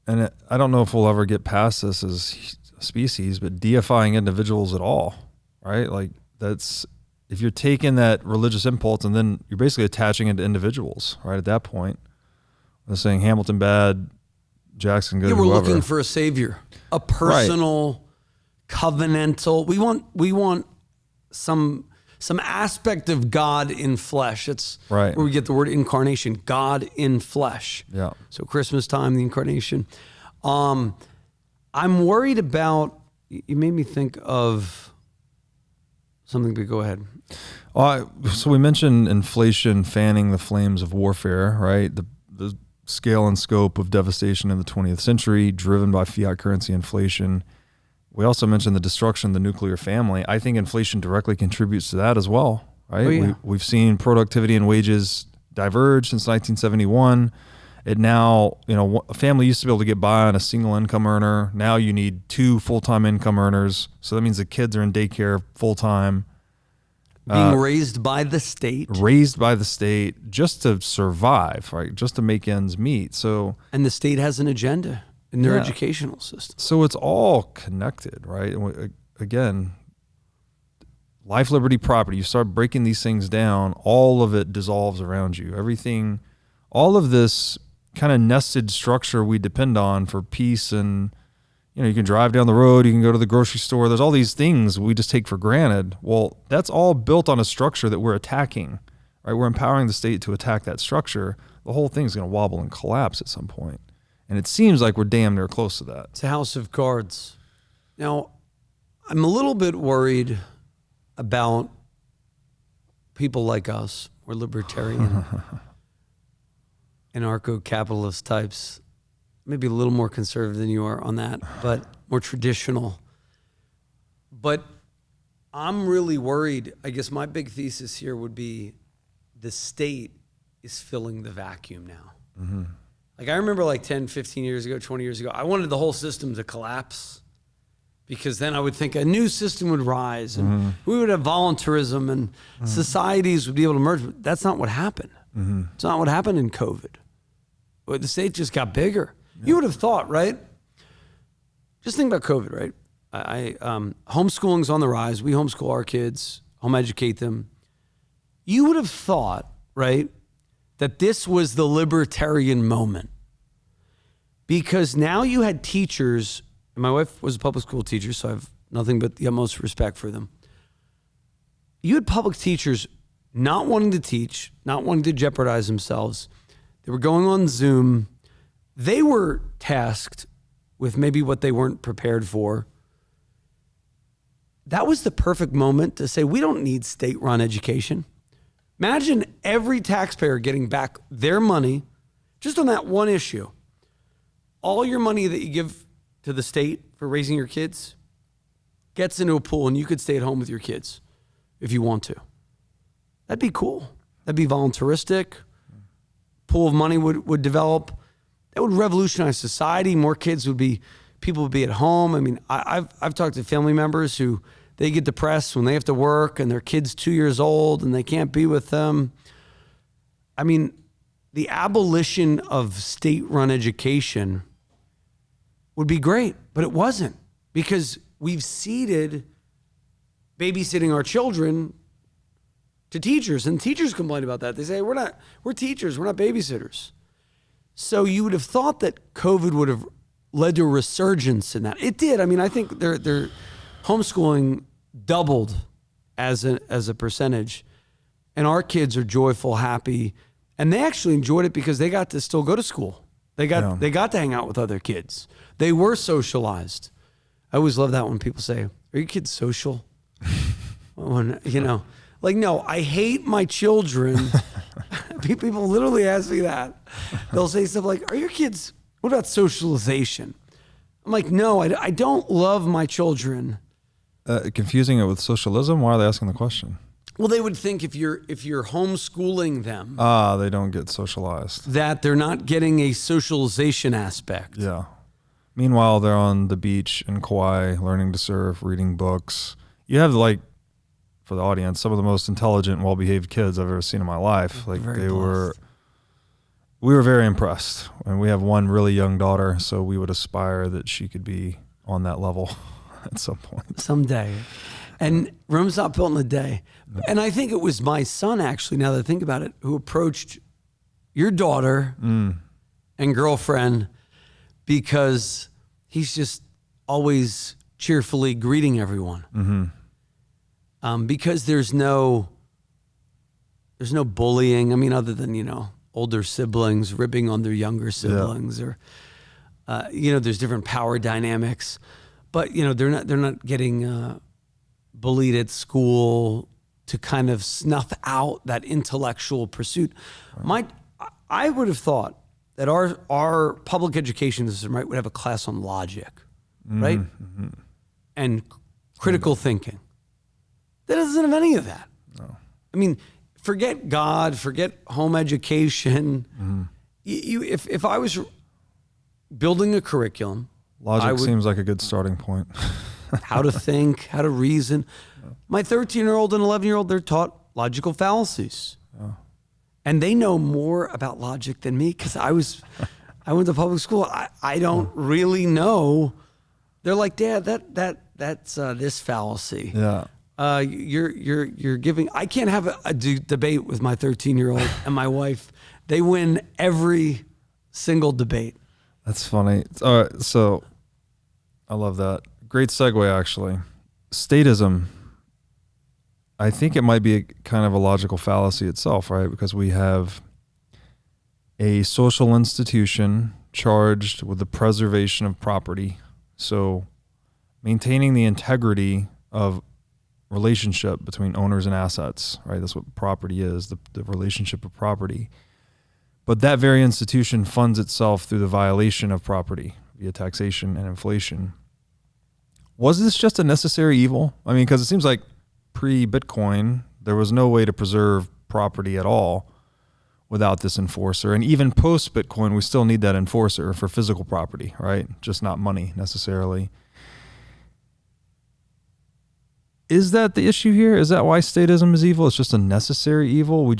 and I don't know if we'll ever get past this as a species, but deifying individuals at all, right? Like that's, if you're taking that religious impulse and then you're basically attaching it to individuals, right? At that point, they're saying Hamilton bad, Jackson good. Yeah, we're whoever. looking for a savior, a personal, covenantal. We want some aspect of God in flesh. That's right where we get the word incarnation, God in flesh. Yeah. So Christmas time, the incarnation. I'm worried about, you made me think of something, but go ahead. So we mentioned inflation fanning the flames of warfare, right? The scale and scope of devastation in the 20th century, driven by fiat currency inflation. We also mentioned the destruction of the nuclear family. I think inflation directly contributes to that as well, right? Oh, yeah. We've seen productivity and wages diverge since 1971. It now, a family used to be able to get by on a single income earner. Now you need 2 full-time income earners. So that means the kids are in daycare full-time. Being raised by the state. Raised by the state just to survive, right? Just to make ends meet. So, and the state has an agenda in their educational system. So it's all connected, right? And again, life, liberty, property. You start breaking these things down, all of it dissolves around you. Everything, all of this kind of nested structure we depend on for peace, and you can drive down the road, you can go to the grocery store. There's all these things we just take for granted. Well, that's all built on a structure that we're attacking, right? We're empowering the state to attack that structure. The whole thing's going to wobble and collapse at some point. And it seems like we're damn near close to that. It's a house of cards. Now, I'm a little bit worried about people like us. We're libertarian, anarcho-capitalist types. maybe a little more conservative than you are on that, but more traditional. But I'm really worried. I guess my big thesis here would be the state is filling the vacuum now. Mm-hmm. Like I remember like 10, 15 years ago, 20 years ago, I wanted the whole system to collapse because then I would think a new system would rise and we would have voluntarism and societies would be able to merge. But that's not what happened. It's not what happened in COVID. The state just got bigger. Yeah. You would have thought, right? Just think about COVID, right? Homeschooling's on the rise. We homeschool our kids, home educate them. You would have thought, right, that this was the libertarian moment. Because now you had teachers, and my wife was a public school teacher, so I have nothing but the utmost respect for them. You had public teachers not wanting to teach, not wanting to jeopardize themselves. They were going on Zoom. They were tasked with maybe what they weren't prepared for. That was the perfect moment to say, we don't need state-run education. Imagine every taxpayer getting back their money just on that one issue. All your money that you give to the state for raising your kids gets into a pool and you could stay at home with your kids if you want to. That'd be cool. That'd be voluntaristic. Pool of money would develop. That would revolutionize society. More kids people would be at home. I mean, I've talked to family members who they get depressed when they have to work and their kid's 2 years old and they can't be with them. I mean, the abolition of state-run education would be great, but it wasn't because we've ceded babysitting our children to teachers, and teachers complain about that. They say, we're teachers, we're not babysitters. So you would have thought that COVID would have led to a resurgence in that. It did. I mean, I think their homeschooling doubled as a percentage, and our kids are joyful, happy, and they actually enjoyed it because they got to still go to school. They got to hang out with other kids. They were socialized. I always love that when people say, "Are your kids social?" Like, no, I hate my children. People literally ask me that. They'll say stuff like, "Are your kids? What about socialization?" I'm like, no, I don't love my children. Confusing it with socialism? Why are they asking the question? Well, they would think if you're homeschooling them, they don't get socialized. That they're not getting a socialization aspect. Yeah. Meanwhile, they're on the beach in Kauai, learning to surf, reading books. You have, like, for the audience, some of the most intelligent, well-behaved kids I've ever seen in my life. Like, we were very impressed. And we have one really young daughter, so we would aspire that she could be on that level at some point. Someday. And Rome's not built in a day. And I think it was my son, actually, now that I think about it, who approached your daughter and girlfriend because he's just always cheerfully greeting everyone. Mm-hmm. Because there's no bullying. I mean, other than, older siblings ribbing on their younger siblings or, there's different power dynamics. But, they're not getting bullied at school to kind of snuff out that intellectual pursuit. Right. I would have thought that our public education system, right, would have a class on logic, right? Mm-hmm. And critical thinking. That doesn't have any of that. No. I mean, forget God, forget home education. Mm-hmm. If I was building a curriculum, logic seems like a good starting point. How to think, how to reason. My 13-year-old and 11-year-old, they're taught logical fallacies. Oh. And they know more about logic than me because I went to public school. I don't really know. They're like, Dad, that's this fallacy. Yeah. You're giving. I can't have a debate with my 13-year-old and my wife. They win every single debate. That's funny. All right, so I love that. Great segue, actually. Statism. I think it might be a kind of a logical fallacy itself, right? Because we have a social institution charged with the preservation of property. So maintaining the integrity of relationship between owners and assets, right? That's what property is, the relationship of property. But that very institution funds itself through the violation of property via taxation and inflation. Was this just a necessary evil? I mean, because it seems like pre-Bitcoin, there was no way to preserve property at all without this enforcer. And even post-Bitcoin, we still need that enforcer for physical property, right? Just not money necessarily. Is that the issue here? Is that why statism is evil? It's just a necessary evil.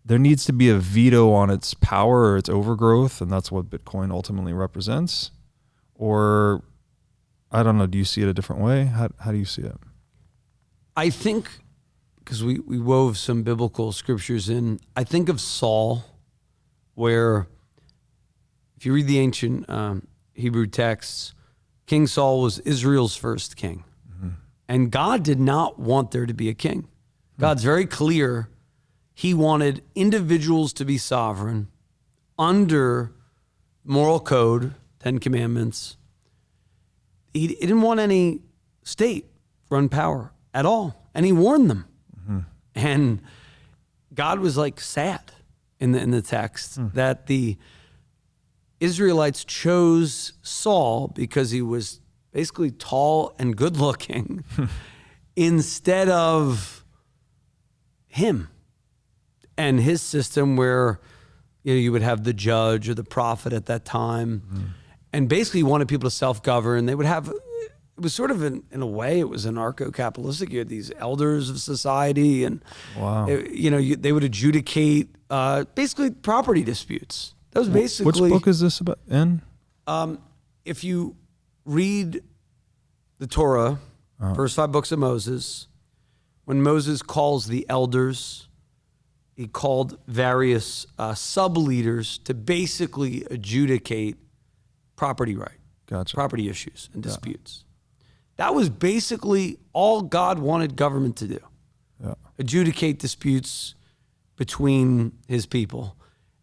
There needs to be a veto on its power or its overgrowth, and that's what Bitcoin ultimately represents. Or, I don't know, do you see it a different way? How do you see it? I think, because we wove some biblical scriptures in, I think of Saul, where if you read the ancient Hebrew texts, King Saul was Israel's first king. Mm-hmm. And God did not want there to be a king. God's very clear. He wanted individuals to be sovereign under moral code, 10 Commandments. He didn't want any state run power at all. And he warned them. Mm-hmm. And God was like sad in the text that the Israelites chose Saul because he was basically tall and good looking instead of him and his system where you would have the judge or the prophet at that time and basically wanted people to self-govern. They would have, it was sort of in a way, it was anarcho-capitalistic. You had these elders of society and, they would adjudicate basically property disputes. That was basically... Which book is this about in? If you read the Torah, first 5 books of Moses, when Moses calls the elders, he called various sub-leaders to basically adjudicate property property issues and disputes. That was basically all God wanted government to do. Yeah. Adjudicate disputes between his people.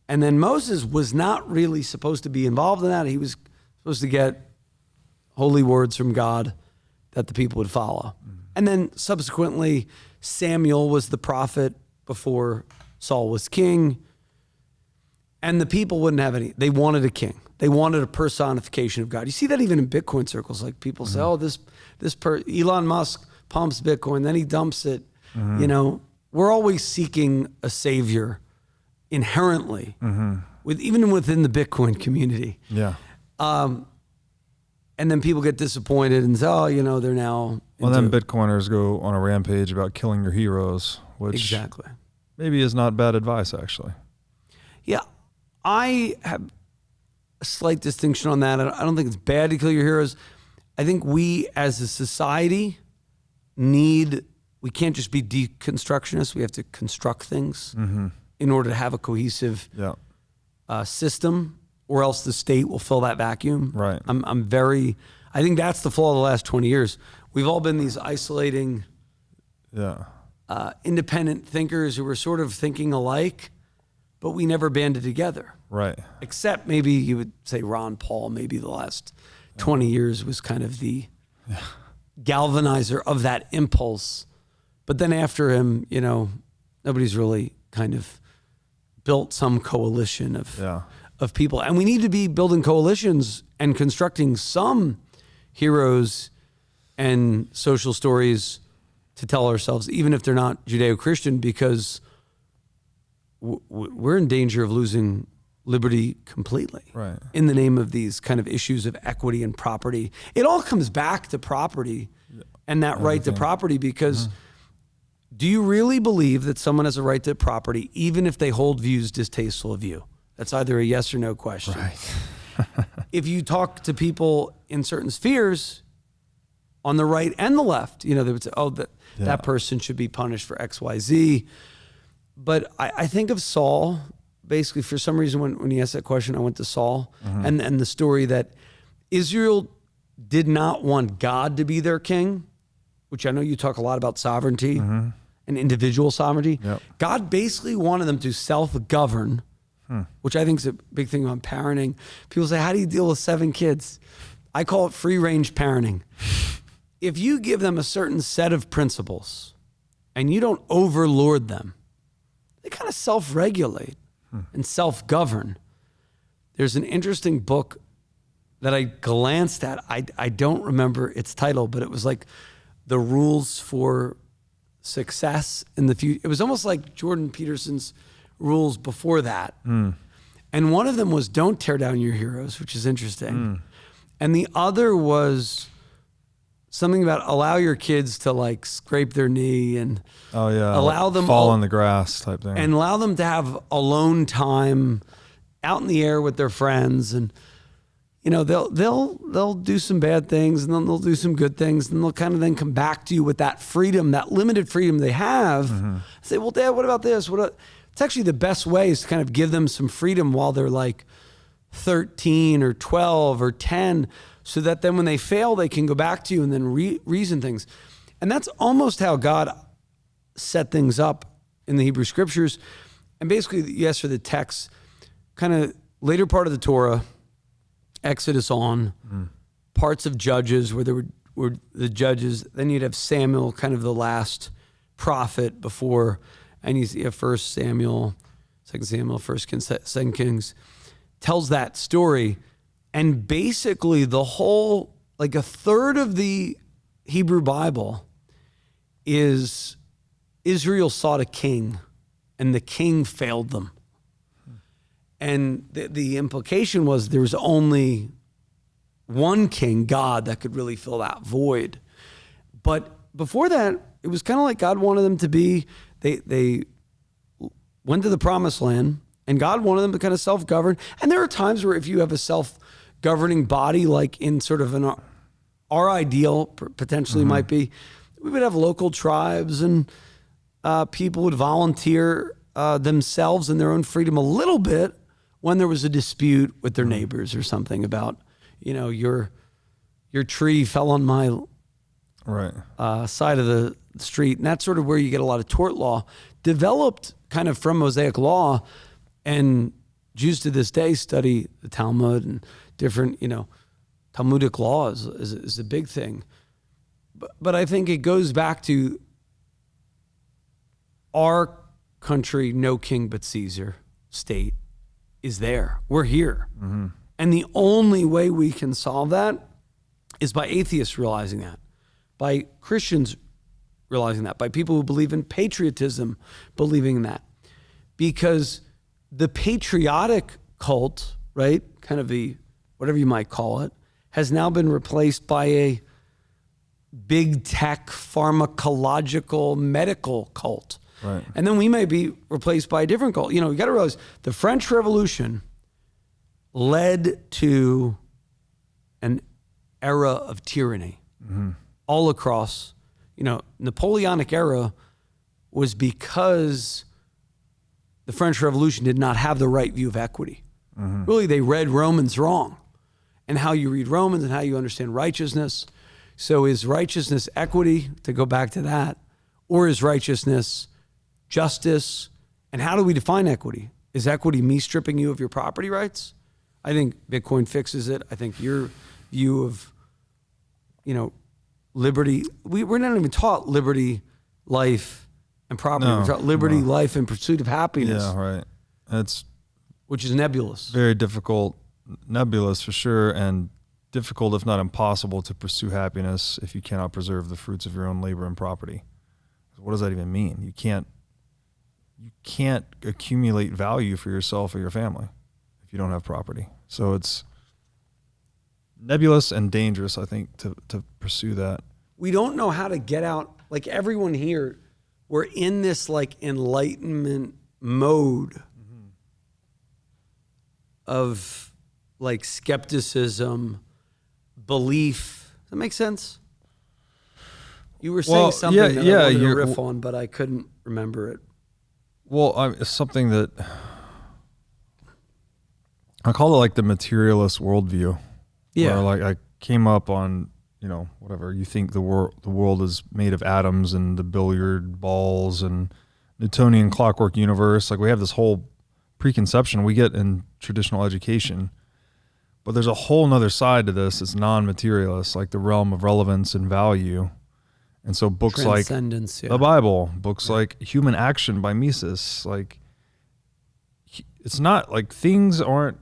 And then Moses was not really supposed to be involved in that. He was supposed to get holy words from God that the people would follow. Mm-hmm. And then subsequently, Samuel was the prophet before Saul was king. And the people wouldn't have any. They wanted a king. They wanted a personification of God. You see that even in Bitcoin circles. Like people say, Elon Musk pumps Bitcoin, then he dumps it. Mm-hmm. We're always seeking a savior inherently, even within the Bitcoin community. Yeah. And then people get disappointed and say, they're now... Well, then Bitcoiners go on a rampage about killing your heroes, which exactly maybe is not bad advice, actually. Yeah. I have a slight distinction on that. I don't think it's bad to kill your heroes. I think we as a society we can't just be deconstructionists. We have to construct things in order to have a cohesive system, or else the state will fill that vacuum. Right. I think that's the flaw of the last 20 years. We've all been these isolating, independent thinkers who were sort of thinking alike, but we never banded together. Right. Except maybe you would say Ron Paul, maybe the last 20 years was kind of the galvanizer of that impulse. But then after him, nobody's really kind of built some coalition of people. And we need to be building coalitions and constructing some heroes and social stories to tell ourselves, even if they're not Judeo-Christian, because we're in danger of losing liberty completely in the name of these kind of issues of equity and property. It all comes back to property and that right to property, because do you really believe that someone has a right to property even if they hold views distasteful of you? That's either a yes or no question. Right. If you talk to people in certain spheres on the right and the left, they would say, that person should be punished for X, Y, Z. But I think of Saul, basically, for some reason, when you asked that question, I went to Saul and the story that Israel did not want God to be their king, which I know you talk a lot about sovereignty and individual sovereignty. Yep. God basically wanted them to self-govern, which I think is a big thing about parenting. People say, how do you deal with 7 kids? I call it free-range parenting. If you give them a certain set of principles and you don't overlord them, they kind of self-regulate. and self-govern. There's an interesting book that I glanced at. I don't remember its title, but it was like the rules for success in the future. It was almost like Jordan Peterson's rules before that. And one of them was don't tear down your heroes, which is interesting. And the other was something about allow your kids to like scrape their knee and allow them fall on the grass type thing, and allow them to have alone time out in the air with their friends. And you know, they'll do some bad things and then they'll do some good things, and they'll kind of then come back to you with that freedom, that limited freedom they have. Say, well, Dad, what about this? It's actually the best way is to kind of give them some freedom while they're like 13 or 12 or 10, so that then when they fail, they can go back to you and then reason things. And that's almost how God set things up in the Hebrew scriptures. And basically, yes, for the text, kind of later part of the Torah, Exodus on, parts of Judges where there were the judges. Then you'd have Samuel, kind of the last prophet before, and you have 1 Samuel, 2 Samuel, 1 Kings, 2 Kings, tells that story. And basically the whole, like a third of the Hebrew Bible is Israel sought a king and the king failed them. And the implication was there was only one king, God, that could really fill that void. But before that, it was kind of like God wanted them to be, they went to the promised land and God wanted them to kind of self-govern. And there are times where if you have a self-governing body, like in sort of our ideal potentially might be, we would have local tribes and people would volunteer themselves in their own freedom a little bit when there was a dispute with their neighbors or something about, you know, your tree fell on my side of the street. And that's sort of where you get a lot of tort law developed kind of from Mosaic law. And Jews to this day study the Talmud and different, you know, Talmudic law is a big thing. But I think it goes back to our country, no king but Caesar state is there. We're here. And the only way we can solve that is by atheists realizing that, by Christians realizing that, by people who believe in patriotism believing in that. Because the patriotic cult, right, kind of the, whatever you might call it, has now been replaced by a big tech, pharmacological, medical cult. Right. And then we may be replaced by a different cult. You know, you got to realize the French Revolution led to an era of tyranny all across. You know, Napoleonic era was because the French Revolution did not have the right view of equity. Really, they read Romans wrong, and how you read Romans and how you understand righteousness. So is righteousness equity, to go back to that, or is righteousness justice? And how do we define equity? Is equity me stripping you of your property rights? I think Bitcoin fixes it. I think your view of, you know, liberty, we're not even taught liberty, life, and property. We're taught liberty, life, and pursuit of happiness. Yeah, right. It's which is nebulous. Very difficult, nebulous for sure, and difficult, if not impossible, to pursue happiness if you cannot preserve the fruits of your own labor and property. What does that even mean? You can't accumulate value for yourself or your family if you don't have property. So it's nebulous and dangerous, I think, to pursue that. We don't know how to get out. Like everyone here, we're in this like enlightenment mode of like skepticism, belief. Does that make sense? You were saying something that I wanted to riff on, but I couldn't remember it. Well, it's something that I call it like the materialist worldview. Yeah. Where like I came up on, you know, whatever you think the world is made of atoms and the billiard balls and Newtonian clockwork universe. Like we have this whole preconception we get in traditional education, but there's a whole nother side to this. It's non-materialist, like the realm of relevance and value. And so books like the Bible, books like Human Action by Mises, like it's not like things aren't,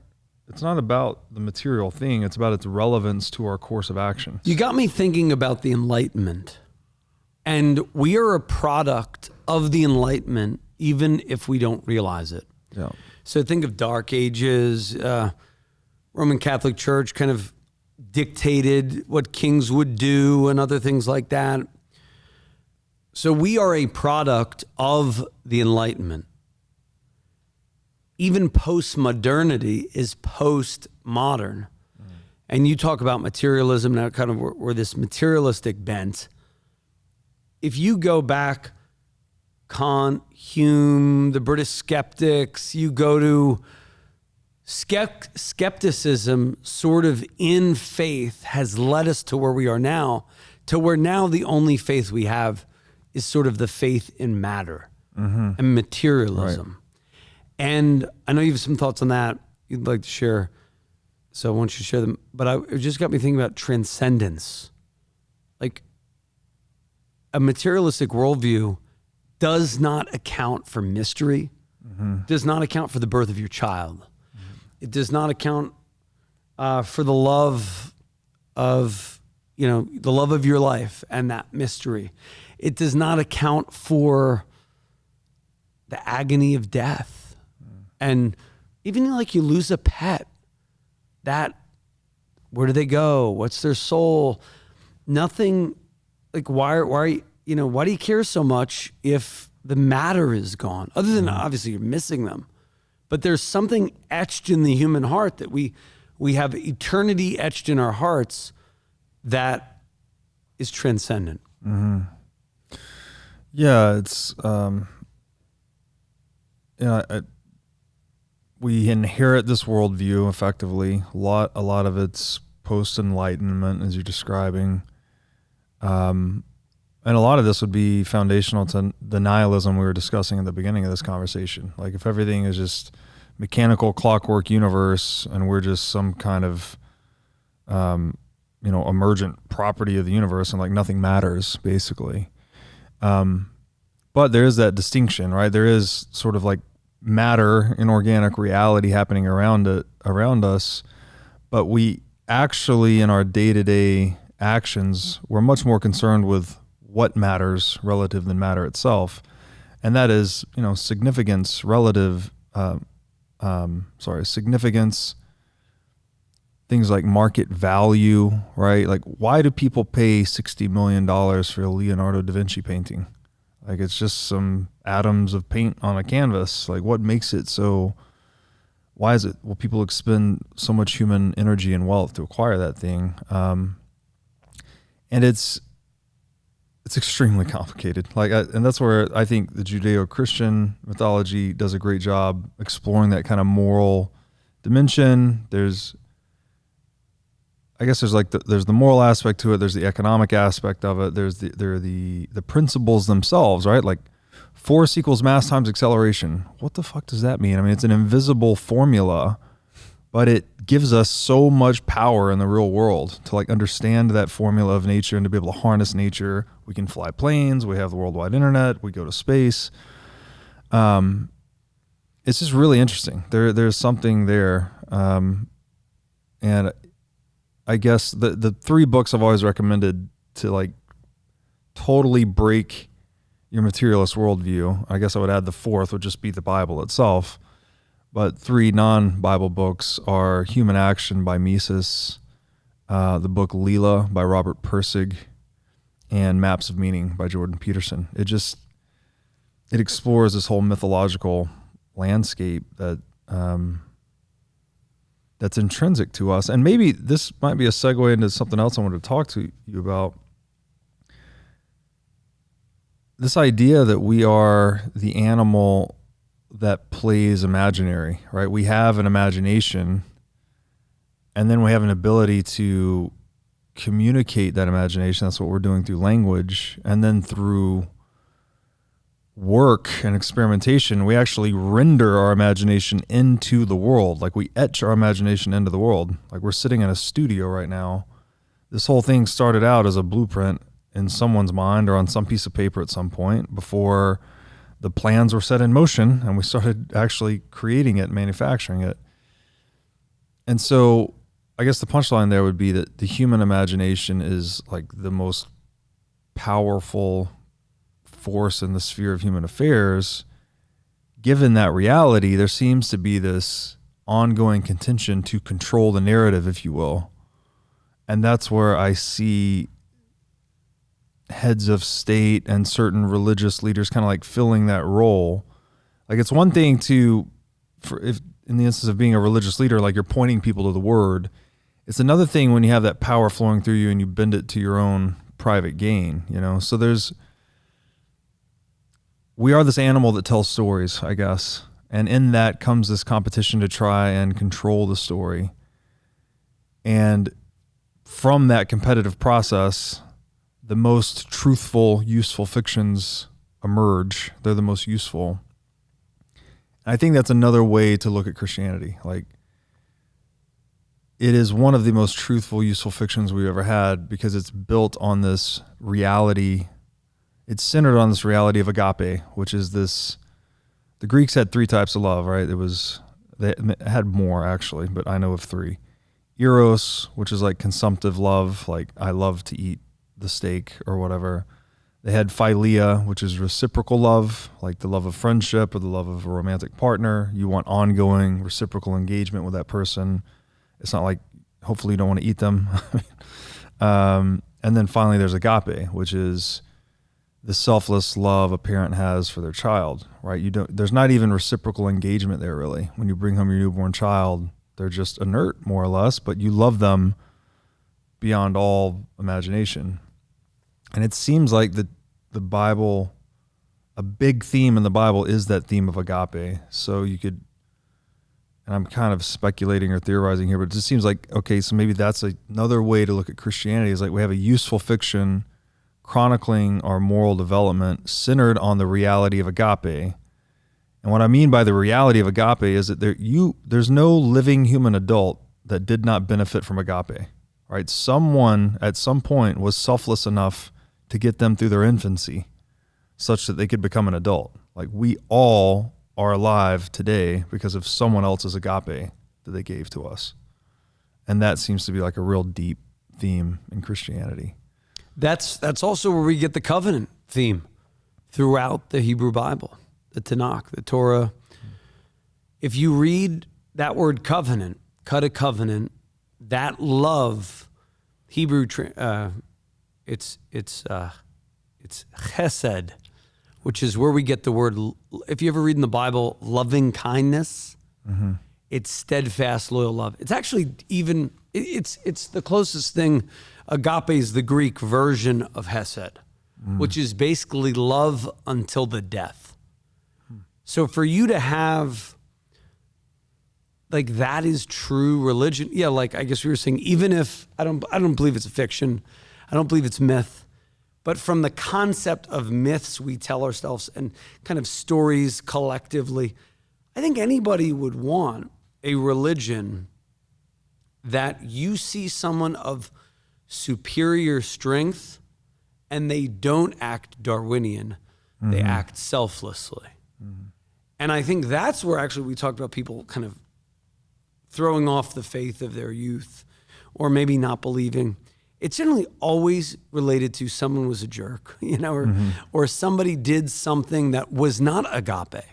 it's not about the material thing. It's about its relevance to our course of action. You got me thinking about the Enlightenment. And we are a product of the Enlightenment, even if we don't realize it. Yeah. So think of Dark Ages, Roman Catholic Church kind of dictated what kings would do and other things like that. So we are a product of the Enlightenment. Even post-modernity is post-modern. And you talk about materialism, now kind of we're this materialistic bent. If you go back, Kant, Hume, the British skeptics, you go to skepticism sort of in faith has led us to where we are now, to where now the only faith we have is sort of the faith in matter and materialism. Right. And I know you have some thoughts on that you'd like to share, so I want you to share them. But it just got me thinking about transcendence. Like, a materialistic worldview does not account for mystery, does not account for the birth of your child. It does not account for the love of, the love of your life and that mystery. It does not account for the agony of death. And even like you lose a pet, where do they go? What's their soul? Nothing. Like, why do you care so much if the matter is gone? Other than obviously you're missing them, but there's something etched in the human heart that we have eternity etched in our hearts that is transcendent. Yeah, it's we inherit this worldview effectively. A lot of it's post-enlightenment, as you're describing. And a lot of this would be foundational to the nihilism we were discussing at the beginning of this conversation. Like, if everything is just mechanical clockwork universe and we're just some kind of, emergent property of the universe and like nothing matters, basically. But there is that distinction, right? There is sort of like matter, inorganic reality happening around us, but we actually, in our day-to-day actions, we're much more concerned with what matters relative than matter itself, and that is, significance relative. Significance. Things like market value, right? Like, why do people pay $60 million for a Leonardo da Vinci painting? Like, it's just some atoms of paint on a canvas. Like, what makes it so? Why is it? Well, people expend so much human energy and wealth to acquire that thing, and it's extremely complicated. And that's where I think the Judeo-Christian mythology does a great job exploring that kind of moral dimension. There's the moral aspect to it. There's the economic aspect of it. There are the principles themselves, right? Like, force equals mass times acceleration. What the fuck does that mean? I mean, it's an invisible formula, but it gives us so much power in the real world to like understand that formula of nature and to be able to harness nature. We can fly planes. We have the worldwide internet. We go to space. It's just really interesting. There's something there. And I guess the three books I've always recommended to like totally break your materialist worldview, I guess I would add the fourth, would just be the Bible itself. But three non-Bible books are Human Action by Mises, the book Leela by Robert Pirsig, and Maps of Meaning by Jordan Peterson. It explores this whole mythological landscape that's intrinsic to us. And maybe this might be a segue into something else I wanted to talk to you about. This idea that we are the animal that plays imaginary, right? We have an imagination, and then we have an ability to communicate that imagination. That's what we're doing through language. And then through work and experimentation, we actually render our imagination into the world. Like, we etch our imagination into the world. Like, we're sitting in a studio right now. This whole thing started out as a blueprint in someone's mind or on some piece of paper at some point before the plans were set in motion and we started actually creating it, manufacturing it. And so I guess the punchline there would be that the human imagination is like the most powerful force in the sphere of human affairs. Given that reality, there seems to be this ongoing contention to control the narrative, if you will. And that's where I see heads of state and certain religious leaders kind of like filling that role. Like it's one thing if in the instance of being a religious leader, like you're pointing people to the word. It's another thing when you have that power flowing through you and you bend it to your own private gain, you know? So we are this animal that tells stories, I guess. And in that comes this competition to try and control the story. And from that competitive process, the most truthful, useful fictions emerge. They're the most useful. And I think that's another way to look at Christianity. Like, it is one of the most truthful, useful fictions we've ever had because it's built on this reality. It's centered on this reality of agape, which is this. The Greeks had 3 types of love, right? They had more actually, but I know of 3. Eros, which is like consumptive love, like I love to eat the steak or whatever. They had philia, which is reciprocal love, like the love of friendship or the love of a romantic partner. You want ongoing reciprocal engagement with that person. It's not like, hopefully you don't want to eat them. And then finally there's agape, which is the selfless love a parent has for their child, right? There's not even reciprocal engagement there really. When you bring home your newborn child, they're just inert more or less, but you love them beyond all imagination. And it seems like the Bible, a big theme in the Bible is that theme of agape. So you could, and I'm kind of speculating or theorizing here, but it just seems like, okay, so maybe that's another way to look at Christianity is like we have a useful fiction chronicling our moral development centered on the reality of agape. And what I mean by the reality of agape is that there's no living human adult that did not benefit from agape, right? Someone at some point was selfless enough to get them through their infancy such that they could become an adult. Like we all are alive today because of someone else's agape that they gave to us. And that seems to be like a real deep theme in Christianity. That's also where we get the covenant theme throughout the Hebrew Bible, the Tanakh, the Torah. If you read that word covenant, cut a covenant, that love, Hebrew, it's chesed, which is where we get the word. If you ever read in the Bible, loving kindness, it's steadfast, loyal love. It's actually even it's the closest thing. Agape is the Greek version of Hesed, which is basically love until the death. So for you to have, like, that is true religion. Yeah, like I guess we were saying, even if I don't believe it's a fiction, I don't believe it's myth, but from the concept of myths we tell ourselves and kind of stories collectively, I think anybody would want a religion that you see someone of superior strength and they don't act Darwinian, they act selflessly. And I think that's where actually we talked about people kind of throwing off the faith of their youth or maybe not believing. It's generally always related to someone was a jerk, you know, or somebody did something that was not agape.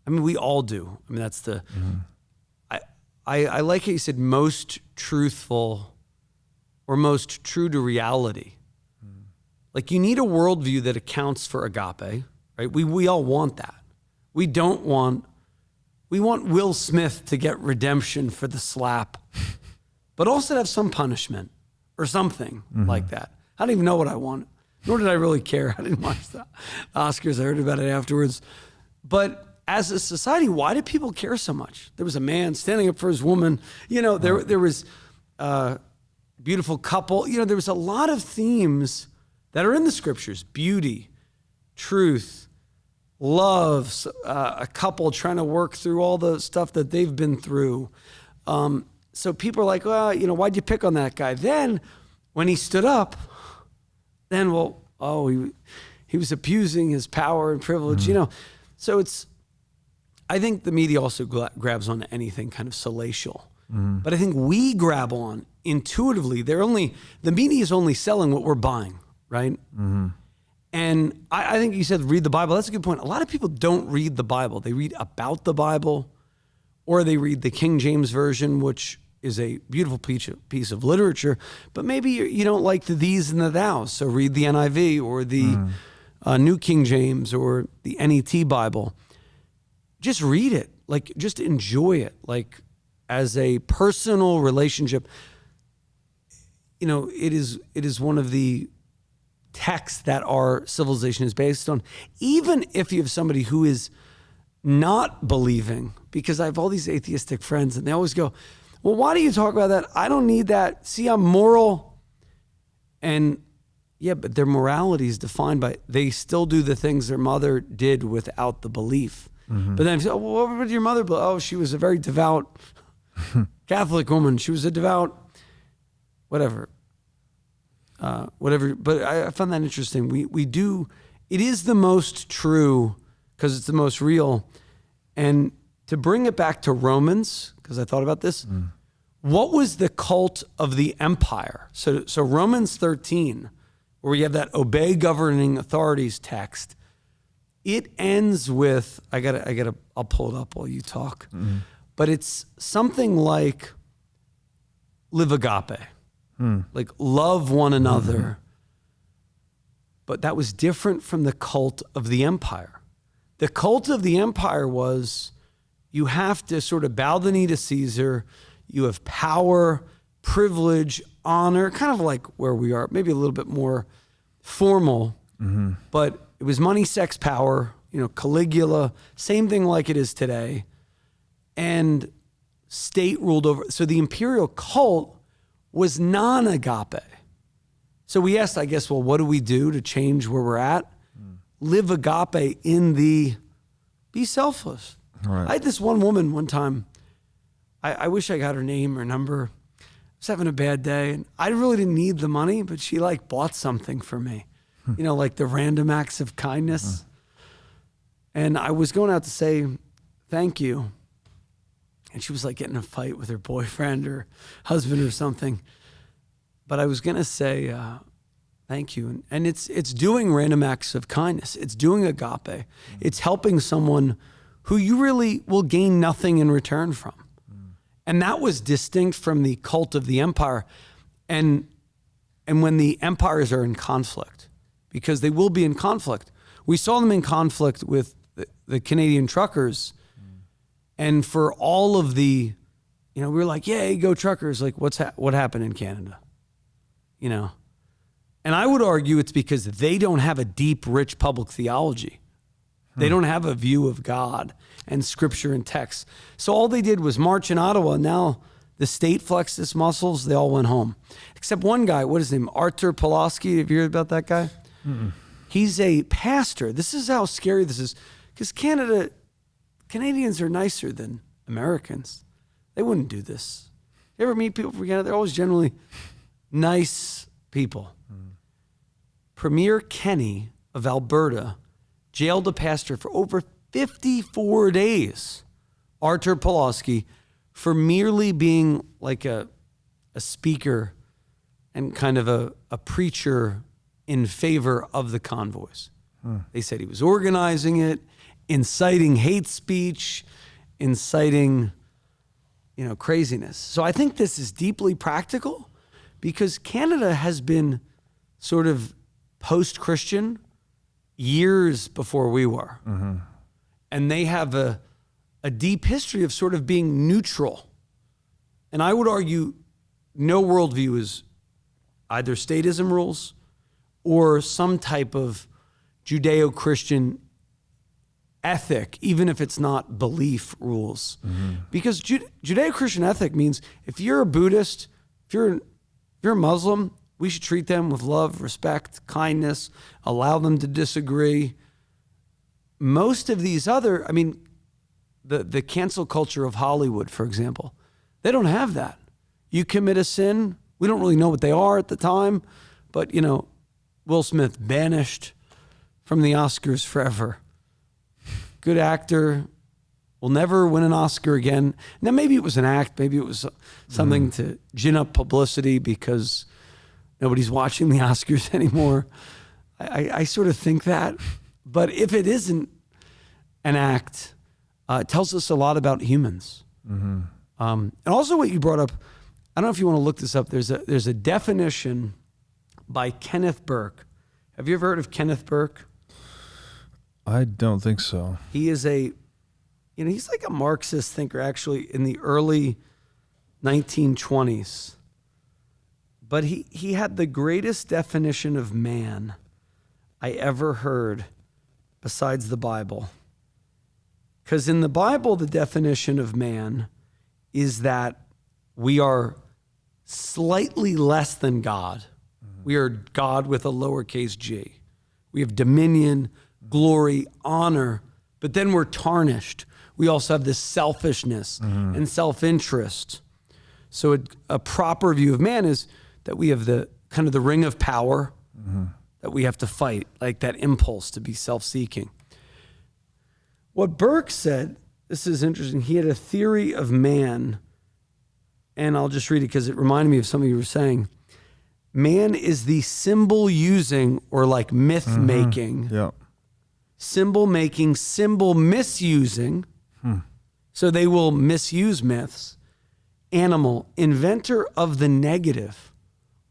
I mean, we all do. I mean, that's the, I like how you said most truthful or most true to reality. Like you need a worldview that accounts for agape, right? We all want that. We want Will Smith to get redemption for the slap, but also to have some punishment or something like that. I don't even know what I want, nor did I really care. I didn't watch the Oscars. I heard about it afterwards. But as a society, why do people care so much? There was a man standing up for his woman. You know, there was a beautiful couple. You know, there was a lot of themes that are in the scriptures: beauty, truth, love, a couple trying to work through all the stuff that they've been through. So people are like, well, you know, why'd you pick on that guy? Then when he stood up, then, he was abusing his power and privilege, you know. So I think the media also grabs on anything kind of salacial. But I think we grab on intuitively. The media is only selling what we're buying, right? And I think you said read the Bible. That's a good point. A lot of people don't read the Bible. They read about the Bible, or they read the King James Version, which is a beautiful piece of literature. But maybe you don't like the these and the thous, so read the NIV or the New King James or the NET Bible. Just read it. Like, just enjoy it. Like, as a personal relationship, you know, it is one of the texts that our civilization is based on. Even if you have somebody who is not believing, because I have all these atheistic friends and they always go, well, why do you talk about that? I don't need that. See, I'm moral. And yeah, but their morality is defined by, they still do the things their mother did without the belief. But then if you say, oh, well, what did your mother believe? Oh, she was a very devout Catholic woman. She was a devout, whatever. But I found that interesting. We do, it is the most true because it's the most real. And to bring it back to Romans, because I thought about this, what was the cult of the empire? So Romans 13, where we have that obey governing authorities text, it ends with, I'll pull it up while you talk, but it's something like live agape. Like love one another. But that was different from the cult of the empire. The cult of the empire was you have to sort of bow the knee to Caesar. You have power, privilege, honor, kind of like where we are, maybe a little bit more formal. But it was money, sex, power, you know, Caligula, same thing like it is today. And state ruled over. So the imperial cult was non-agape. So we asked, I guess, well, what do we do to change where we're at? Live agape in be selfless. Right. I had this one woman one time, I wish I got her name or number. I was having a bad day and I really didn't need the money, but she like bought something for me, you know, like the random acts of kindness. And I was going out to say, thank you. And she was like getting in a fight with her boyfriend or husband or something. But I was going to say, thank you. And it's doing random acts of kindness. It's doing agape. It's helping someone who you really will gain nothing in return from. And that was distinct from the cult of the empire. And when the empires are in conflict, because they will be in conflict. We saw them in conflict with the Canadian truckers. And for all of the, you know, we were like, yay, go truckers. Like, what happened in Canada? You know? And I would argue it's because they don't have a deep, rich public theology. They don't have a view of God and scripture and text. So all they did was march in Ottawa. Now the state flexed its muscles. They all went home. Except one guy, what is his name? Artur Pawlowski. Have you heard about that guy? He's a pastor. This is how scary this is. Because Canadians are nicer than Americans. They wouldn't do this. You ever meet people from Canada? They're always generally nice people. Premier Kenny of Alberta jailed a pastor for over 54 days, Artur Pawlowski, for merely being like a speaker and kind of a preacher in favor of the convoys. They said he was organizing it, inciting hate speech, inciting, you know, craziness. So I think this is deeply practical because Canada has been sort of post-Christian years before we were. And they have a deep history of sort of being neutral. And I would argue no worldview is either statism rules or some type of Judeo-Christian ethic, even if it's not belief rules. Because Judeo-Christian ethic means if you're a Buddhist, if you're a Muslim, we should treat them with love, respect, kindness, allow them to disagree. Most of these other, I mean, the cancel culture of Hollywood, for example, they don't have that. You commit a sin, we don't really know what they are at the time, but, you know, Will Smith banished from the Oscars forever. Good actor, will never win an Oscar again. Now, maybe it was an act. Maybe it was something to gin up publicity because nobody's watching the Oscars anymore. I sort of think that. But if it isn't an act, it tells us a lot about humans. And also what you brought up, I don't know if you want to look this up. There's a definition by Kenneth Burke. Have you ever heard of Kenneth Burke? I don't think so. He is he's like a Marxist thinker actually in the early 1920s. But he had the greatest definition of man I ever heard besides the Bible. Because in the Bible, the definition of man is that we are slightly less than God. We are God with a lowercase g. We have dominion, glory, honor, but then we're tarnished. We also have this selfishness and self-interest. So a proper view of man is that we have the kind of the ring of power that we have to fight, like that impulse to be self-seeking. What Burke said, this is interesting, he had a theory of man, and I'll just read it because it reminded me of something you were saying. Man is the symbol using or like myth making, symbol making, symbol misusing. So they will misuse myths. Animal, inventor of the negative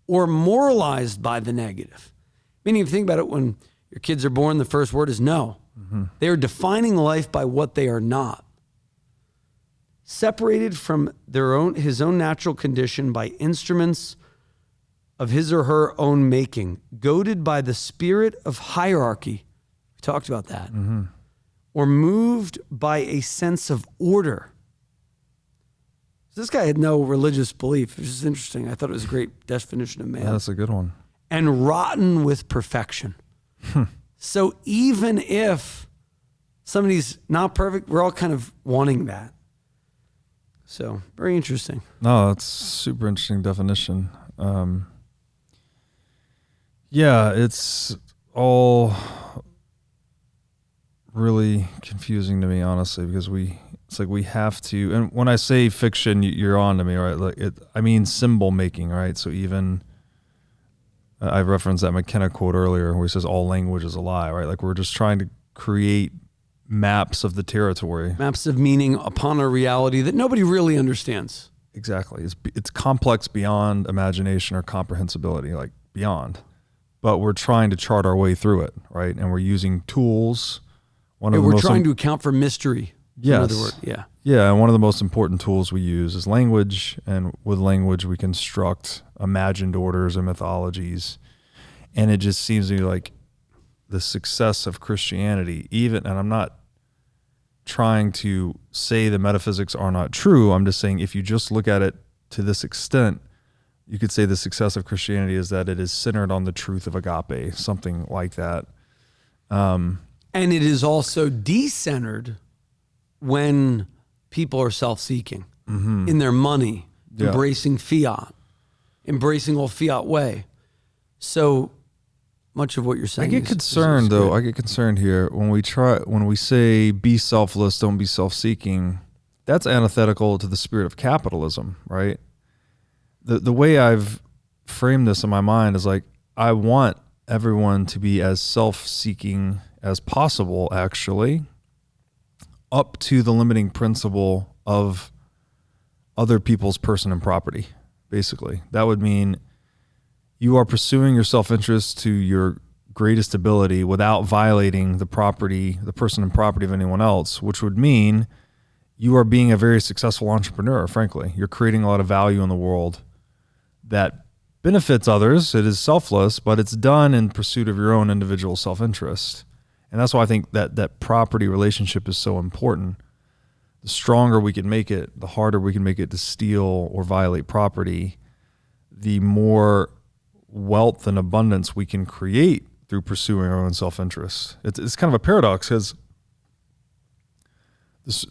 or moralized by the negative. Meaning, if you think about it, when your kids are born, the first word is no. They are defining life by what they are not. Separated from his own natural condition by instruments of his or her own making, goaded by the spirit of hierarchy. We talked about that. Or moved by a sense of order. So this guy had no religious belief. It was just interesting. I thought it was a great definition of man. Yeah, that's a good one. And rotten with perfection. So even if somebody's not perfect, we're all kind of wanting that. So very interesting. No, that's super interesting definition. Yeah, it's all really confusing to me, honestly, because it's like we have to, and when I say fiction, you're on to me, right? Like I mean symbol making, right? So even I referenced that McKenna quote earlier where he says all language is a lie, right? Like we're just trying to create maps of the territory. Maps of meaning upon a reality that nobody really understands. Exactly. It's complex beyond imagination or comprehensibility, like beyond. But we're trying to chart our way through it, right? And we're using tools. We're trying to account for mystery. Yes. In other words, yeah. Yeah, and one of the most important tools we use is language, and with language we construct imagined orders and mythologies. And it just seems to me like the success of Christianity, and I'm not trying to say the metaphysics are not true, I'm just saying if you just look at it to this extent, you could say the success of Christianity is that it is centered on the truth of agape, something like that. And it is also decentered when people are self-seeking in their money, embracing fiat, embracing all fiat way. So much of what you're saying. I get concerned though. I get concerned here when we say be selfless, don't be self-seeking. That's antithetical to the spirit of capitalism, right? The way I've framed this in my mind is like I want everyone to be as self-seeking as possible, actually, up to the limiting principle of other people's person and property, basically. That would mean you are pursuing your self-interest to your greatest ability without violating the person and property of anyone else, which would mean you are being a very successful entrepreneur, frankly. You're creating a lot of value in the world that benefits others. It is selfless, but it's done in pursuit of your own individual self-interest. And that's why I think that property relationship is so important. The stronger we can make it, the harder we can make it to steal or violate property, the more wealth and abundance we can create through pursuing our own self-interest. It's kind of a paradox because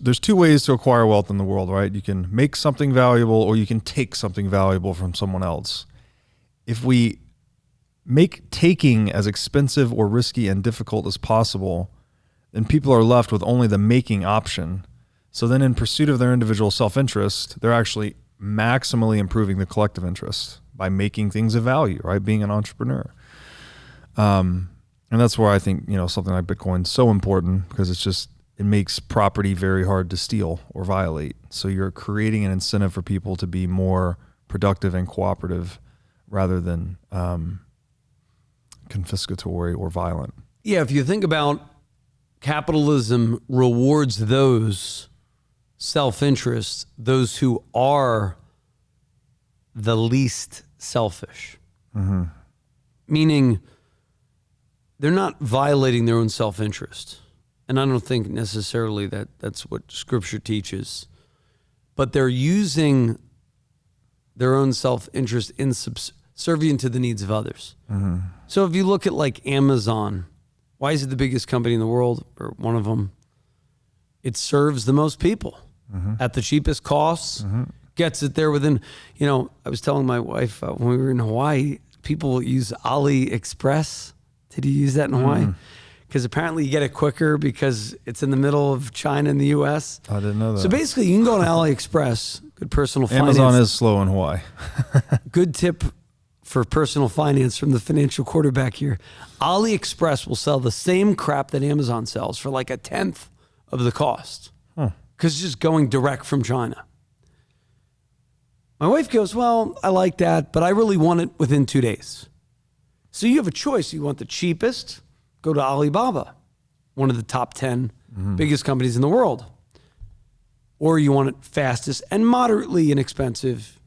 there's two ways to acquire wealth in the world, right? You can make something valuable or you can take something valuable from someone else. If we make taking as expensive or risky and difficult as possible, then people are left with only the making option. So then in pursuit of their individual self-interest, they're actually maximally improving the collective interest by making things of value, right? Being an entrepreneur. And that's where I think, something like Bitcoin is so important, because it makes property very hard to steal or violate. So you're creating an incentive for people to be more productive and cooperative rather than confiscatory or violent. Yeah, if you think about capitalism rewards those self-interests, those who are the least selfish. Mm-hmm. Meaning they're not violating their own self-interest. And I don't think necessarily that that's what Scripture teaches. But they're using their own self-interest in subservient to the needs of others. Mm-hmm. So if you look at like Amazon, why is it the biggest company in the world, or one of them? It serves the most people at the cheapest costs, gets it there within, I was telling my wife when we were in Hawaii, people use AliExpress. Did you use that in Hawaii? Because apparently you get it quicker because it's in the middle of China and the U.S. I didn't know that. So basically you can go to AliExpress, good personal finance. Amazon is slow in Hawaii. Good tip for personal finance from the financial quarterback here. AliExpress will sell the same crap that Amazon sells for like 1/10 of the cost. Because it's just going direct from China. My wife goes, well, I like that, but I really want it within 2 days. So you have a choice. You want the cheapest, go to Alibaba, one of the top 10 biggest companies in the world. Or you want it fastest and moderately inexpensive,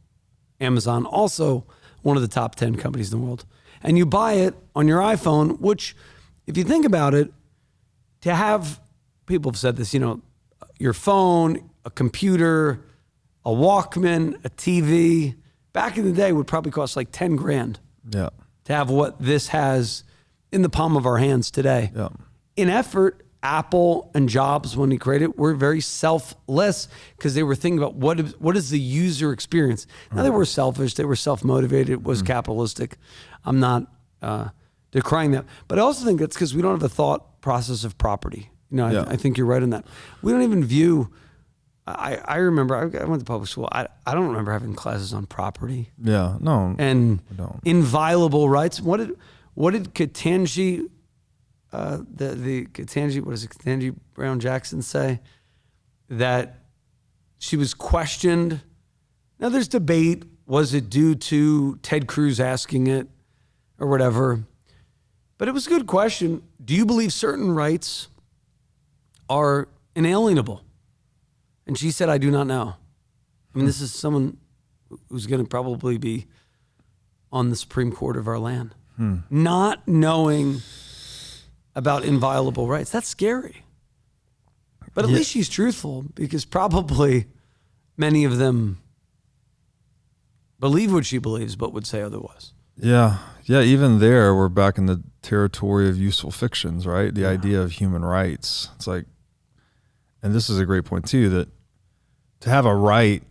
Amazon, also one of the top 10 companies in the world. And you buy it on your iPhone, which, if you think about it, to have, people have said this, your phone, a computer, a Walkman, a TV, back in the day would probably cost like 10 grand. Yeah. To have what this has in the palm of our hands today. Yeah. In effort, Apple and Jobs, when he created it, were very selfless, because they were thinking about what is the user experience. Now, they were selfish. They were self-motivated. It was capitalistic. I'm not decrying that. But I also think that's because we don't have a thought process of property. I think you're right on that. We don't even view... I remember, I went to public school. I don't remember having classes on property. Yeah, no. And I don't. inviolable rights. What did Ketanji, Ketanji Brown Jackson say? That she was questioned. Now there's debate. Was it due to Ted Cruz asking it or whatever? But it was a good question. Do you believe certain rights are inalienable? And she said, I do not know. I mean, this is someone who's going to probably be on the Supreme Court of our land. Not knowing about inviolable rights. That's scary. But at least she's truthful, because probably many of them believe what she believes, but would say otherwise. Yeah. Yeah, even there, we're back in the territory of useful fictions, right? The idea of human rights. It's like, and this is a great point too, that to have a right,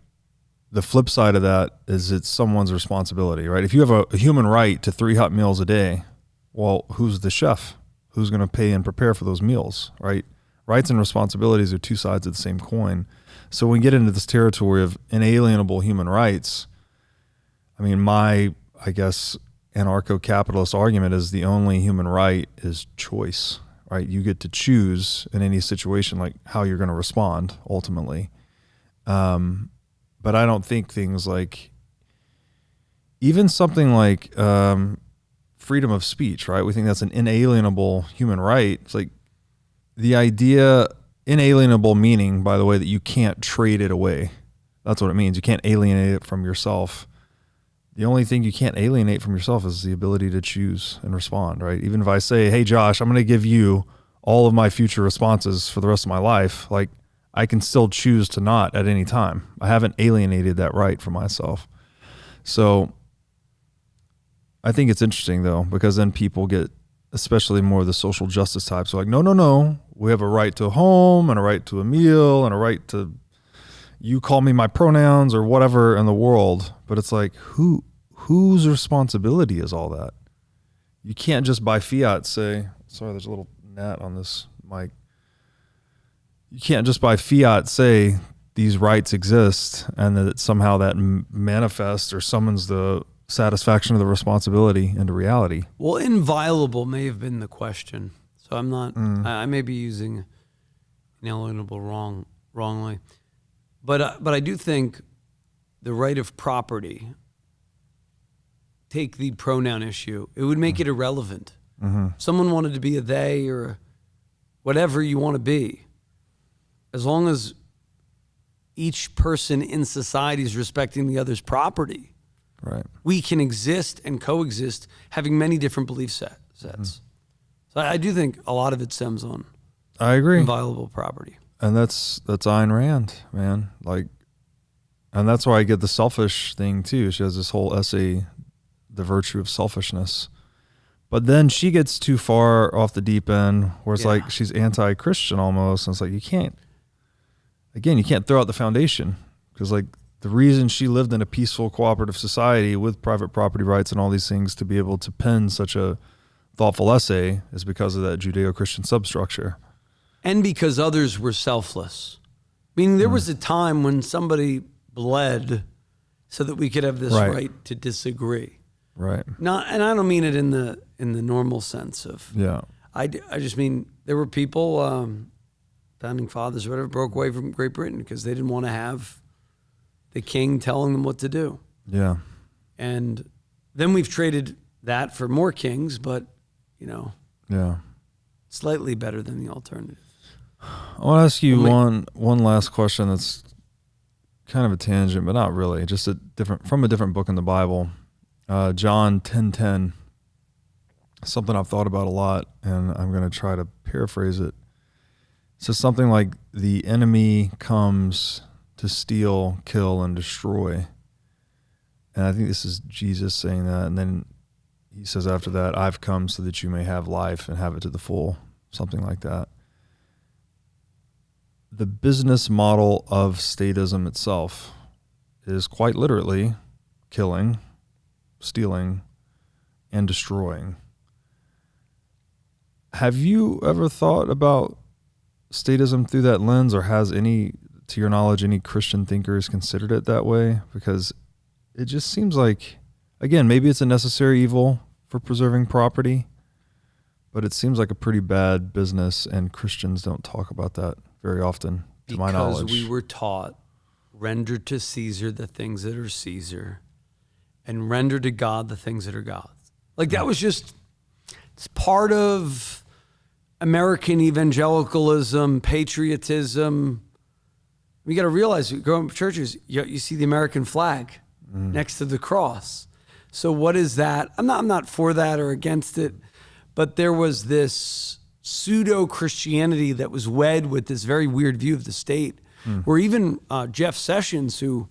the flip side of that is it's someone's responsibility, right? If you have a human right to 3 hot meals a day, well, who's the chef? Who's going to pay and prepare for those meals, right? Rights and responsibilities are two sides of the same coin. So when we get into this territory of inalienable human rights, I mean, I guess, anarcho-capitalist argument is the only human right is choice, right? You get to choose in any situation, like how you're going to respond ultimately. But I don't think things like, even something like freedom of speech, right? We think that's an inalienable human right. It's like the idea, inalienable meaning, by the way, that you can't trade it away. That's what it means. You can't alienate it from yourself. The only thing you can't alienate from yourself is the ability to choose and respond, right? Even if I say, hey, Josh, I'm going to give you all of my future responses for the rest of my life, like, I can still choose to not at any time. I haven't alienated that right for myself. So I think it's interesting, though, because then people get, especially more of the social justice types, are like, no, we have a right to a home and a right to a meal and a right to, you call me my pronouns or whatever in the world. But it's like, whose responsibility is all that? you can't just by fiat say, sorry, there's a little gnat on this mic. You can't just by fiat say these rights exist and that somehow that manifests or summons the satisfaction of the responsibility into reality. Well, inviolable may have been the question. So I'm not, I may be using inalienable wrongly. But I do think the right of property, take the pronoun issue, it would make it irrelevant. Someone wanted to be a they or whatever you want to be. As long as each person in society is respecting the other's property, right, we can exist and coexist having many different belief sets. So I do think a lot of it stems on I agree. inviolable property. And that's Ayn Rand, man. Like, and that's why I get the selfish thing too. She has this whole essay, The Virtue of Selfishness. But then she gets too far off the deep end where it's like she's anti-Christian almost. And it's like, you can't throw out the foundation, because like the reason she lived in a peaceful cooperative society with private property rights and all these things to be able to pen such a thoughtful essay is because of that Judeo-Christian substructure. And because others were selfless. Meaning there was a time when somebody bled so that we could have this right to disagree. Right. Not, and I don't mean it in the normal sense of. Yeah. I just mean there were people, founding fathers or whatever, broke away from Great Britain because they didn't want to have the king telling them what to do. Yeah. And then we've traded that for more kings, but slightly better than the alternative. I want to ask you one last question that's kind of a tangent, but not really. Just from a different book in the Bible, John 10:10. Something I've thought about a lot, and I'm going to try to paraphrase it. It says something like, "The enemy comes to steal, kill, and destroy." And I think this is Jesus saying that. And then he says after that, "I've come so that you may have life and have it to the full," something like that. The business model of statism itself is quite literally killing, stealing, and destroying. Have you ever thought about statism through that lens, or has to your knowledge, any Christian thinkers considered it that way? Because it just seems like, again, maybe it's a necessary evil for preserving property, but it seems like a pretty bad business, and Christians don't talk about that very often, to my knowledge. Because we were taught, render to Caesar the things that are Caesar, and render to God the things that are God's. Like that was just, it's part of American evangelicalism, patriotism. You got to realize, growing up in churches, you see the American flag next to the cross. So what is that? I'm not for that or against it, but there was this pseudo-Christianity that was wed with this very weird view of the state, where even Jeff Sessions, who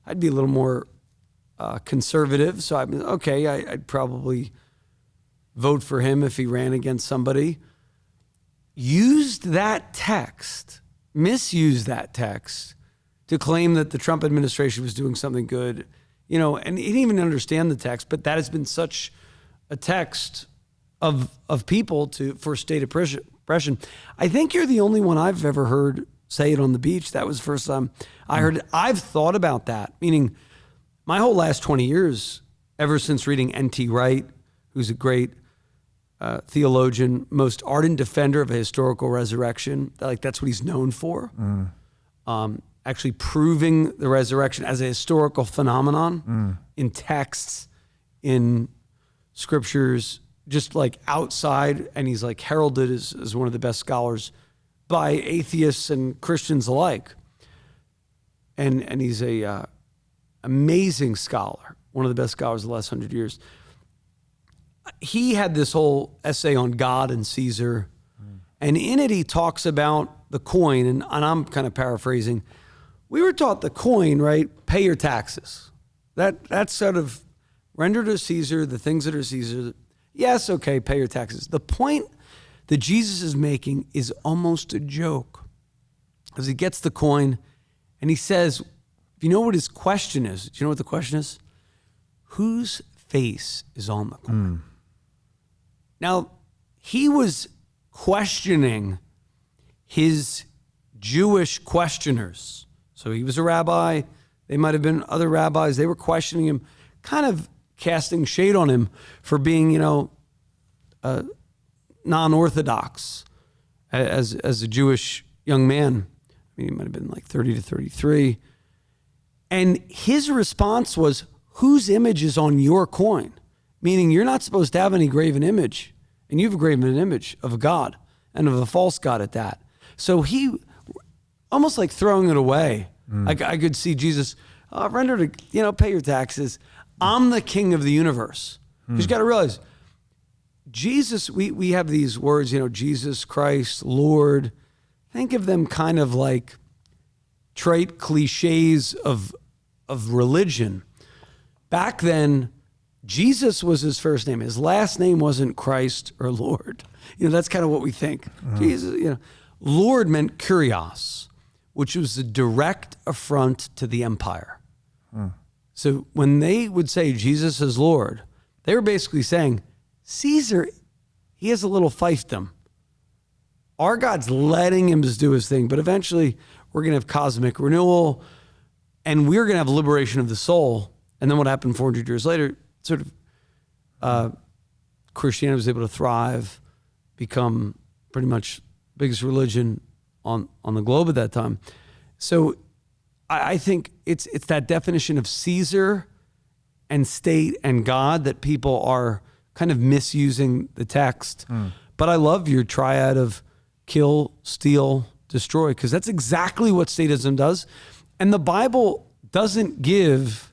I'd be a little more conservative, so I'd probably vote for him if he ran against somebody, misused that text to claim that the Trump administration was doing something good, and he didn't even understand the text, but that has been such a text of people for state oppression. I think you're the only one I've ever heard say it on the beach. That was the first time I heard it. I've thought about that, meaning my whole last 20 years, ever since reading N.T. Wright, who's a great theologian, most ardent defender of a historical resurrection. Like that's what he's known for. Actually proving the resurrection as a historical phenomenon in texts, in scriptures, just like outside. And he's like heralded as one of the best scholars by atheists and Christians alike. And he's a amazing scholar, one of the best scholars of the last 100 years. He had this whole essay on God and Caesar, and in it he talks about the coin, and I'm kind of paraphrasing. We were taught the coin, right? Pay your taxes. That's sort of render to Caesar the things that are Caesar. Yes, okay, pay your taxes. The point that Jesus is making is almost a joke, because he gets the coin and he says, if you know what his question is, do you know what the question is? Whose face is on the coin? Now, he was questioning his Jewish questioners. So he was a rabbi. They might have been other rabbis. They were questioning him, kind of casting shade on him for being, non-Orthodox as a Jewish young man. I mean, he might have been like 30 to 33. And his response was, whose image is on your coin? Meaning you're not supposed to have any graven image. And you've graven an image of a God and of a false God at that. So he, almost like throwing it away. I could see Jesus, render to, pay your taxes. I'm the king of the universe. Because you got to realize, Jesus, we have these words, Jesus Christ, Lord. Think of them kind of like trite cliches of religion. Back then, Jesus was his first name. His last name wasn't Christ or Lord. That's kind of what we think. Jesus, Lord meant kurios, which was a direct affront to the empire. So when they would say Jesus is Lord, they were basically saying, Caesar, he has a little fiefdom. Our God's letting him just do his thing, but eventually we're going to have cosmic renewal and we're going to have liberation of the soul. And then what happened 400 years later, sort of Christianity was able to thrive, become pretty much biggest religion on the globe at that time. So I think it's that definition of Caesar and state and God that people are kind of misusing the text. But I love your triad of kill, steal, destroy, because that's exactly what statism does. And the Bible doesn't give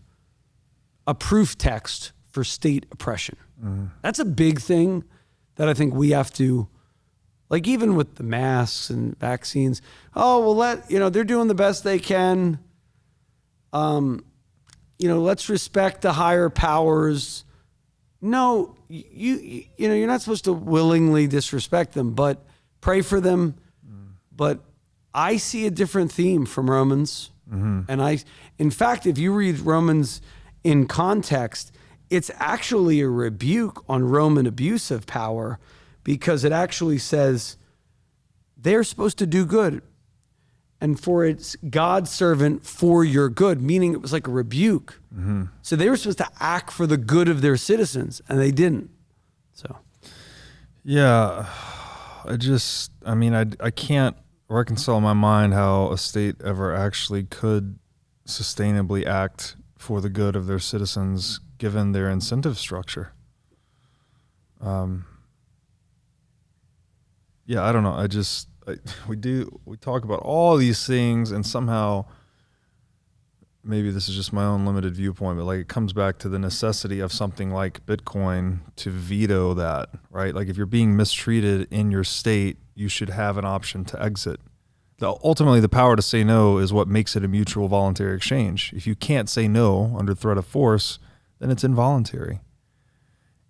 a proof text for state oppression. That's a big thing that I think we have to, like even with the masks and vaccines, they're doing the best they can. Let's respect the higher powers. No, you're not supposed to willingly disrespect them, but pray for them. But I see a different theme from Romans. And in fact, if you read Romans in context, it's actually a rebuke on Roman abuse of power, because it actually says they're supposed to do good. And for it's God's servant for your good, meaning it was like a rebuke. So they were supposed to act for the good of their citizens, and they didn't. So, yeah, I can't reconcile in my mind how a state ever actually could sustainably act for the good of their citizens, given their incentive structure. I don't know. We talk about all these things, and somehow, maybe this is just my own limited viewpoint, but like it comes back to the necessity of something like Bitcoin to veto that, right? Like if you're being mistreated in your state, you should have an option to exit. Ultimately, the power to say no is what makes it a mutual voluntary exchange. If you can't say no under threat of force, then it's involuntary.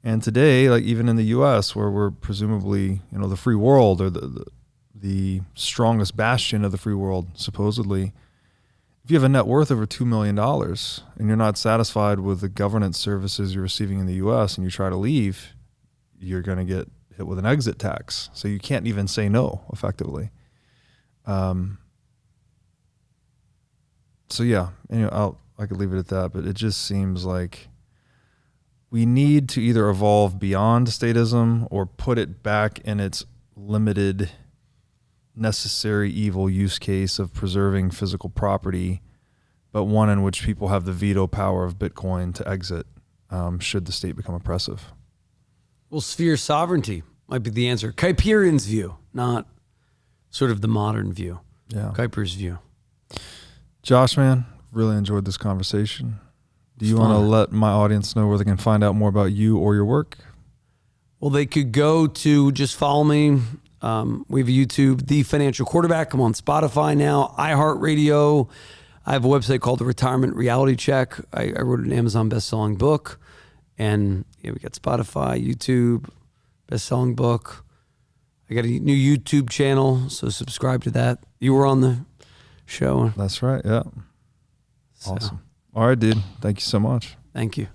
And today, like even in the U.S., where we're presumably, the free world, or the strongest bastion of the free world, supposedly, if you have a net worth over $2 million and you're not satisfied with the governance services you're receiving in the U.S. and you try to leave, you're going to get hit with an exit tax. So you can't even say no effectively. I could leave it at that, but it just seems like we need to either evolve beyond statism or put it back in its limited, necessary evil use case of preserving physical property, but one in which people have the veto power of Bitcoin to exit should the state become oppressive. Well, sphere sovereignty might be the answer. Kuiperian's view, not sort of the modern view. Yeah. Kuiper's view. Josh, man, really enjoyed this conversation. Do you want to let my audience know where they can find out more about you or your work? Well, they could go to, just follow me. We have a YouTube, The Financial Quarterback. I'm on Spotify now, iHeartRadio. I have a website called The Retirement Reality Check. I wrote an Amazon best-selling book. And we got Spotify, YouTube, best-selling book. I got a new YouTube channel, so subscribe to that. You were on the show. That's right, yeah. Awesome. All right, dude. Thank you so much. Thank you.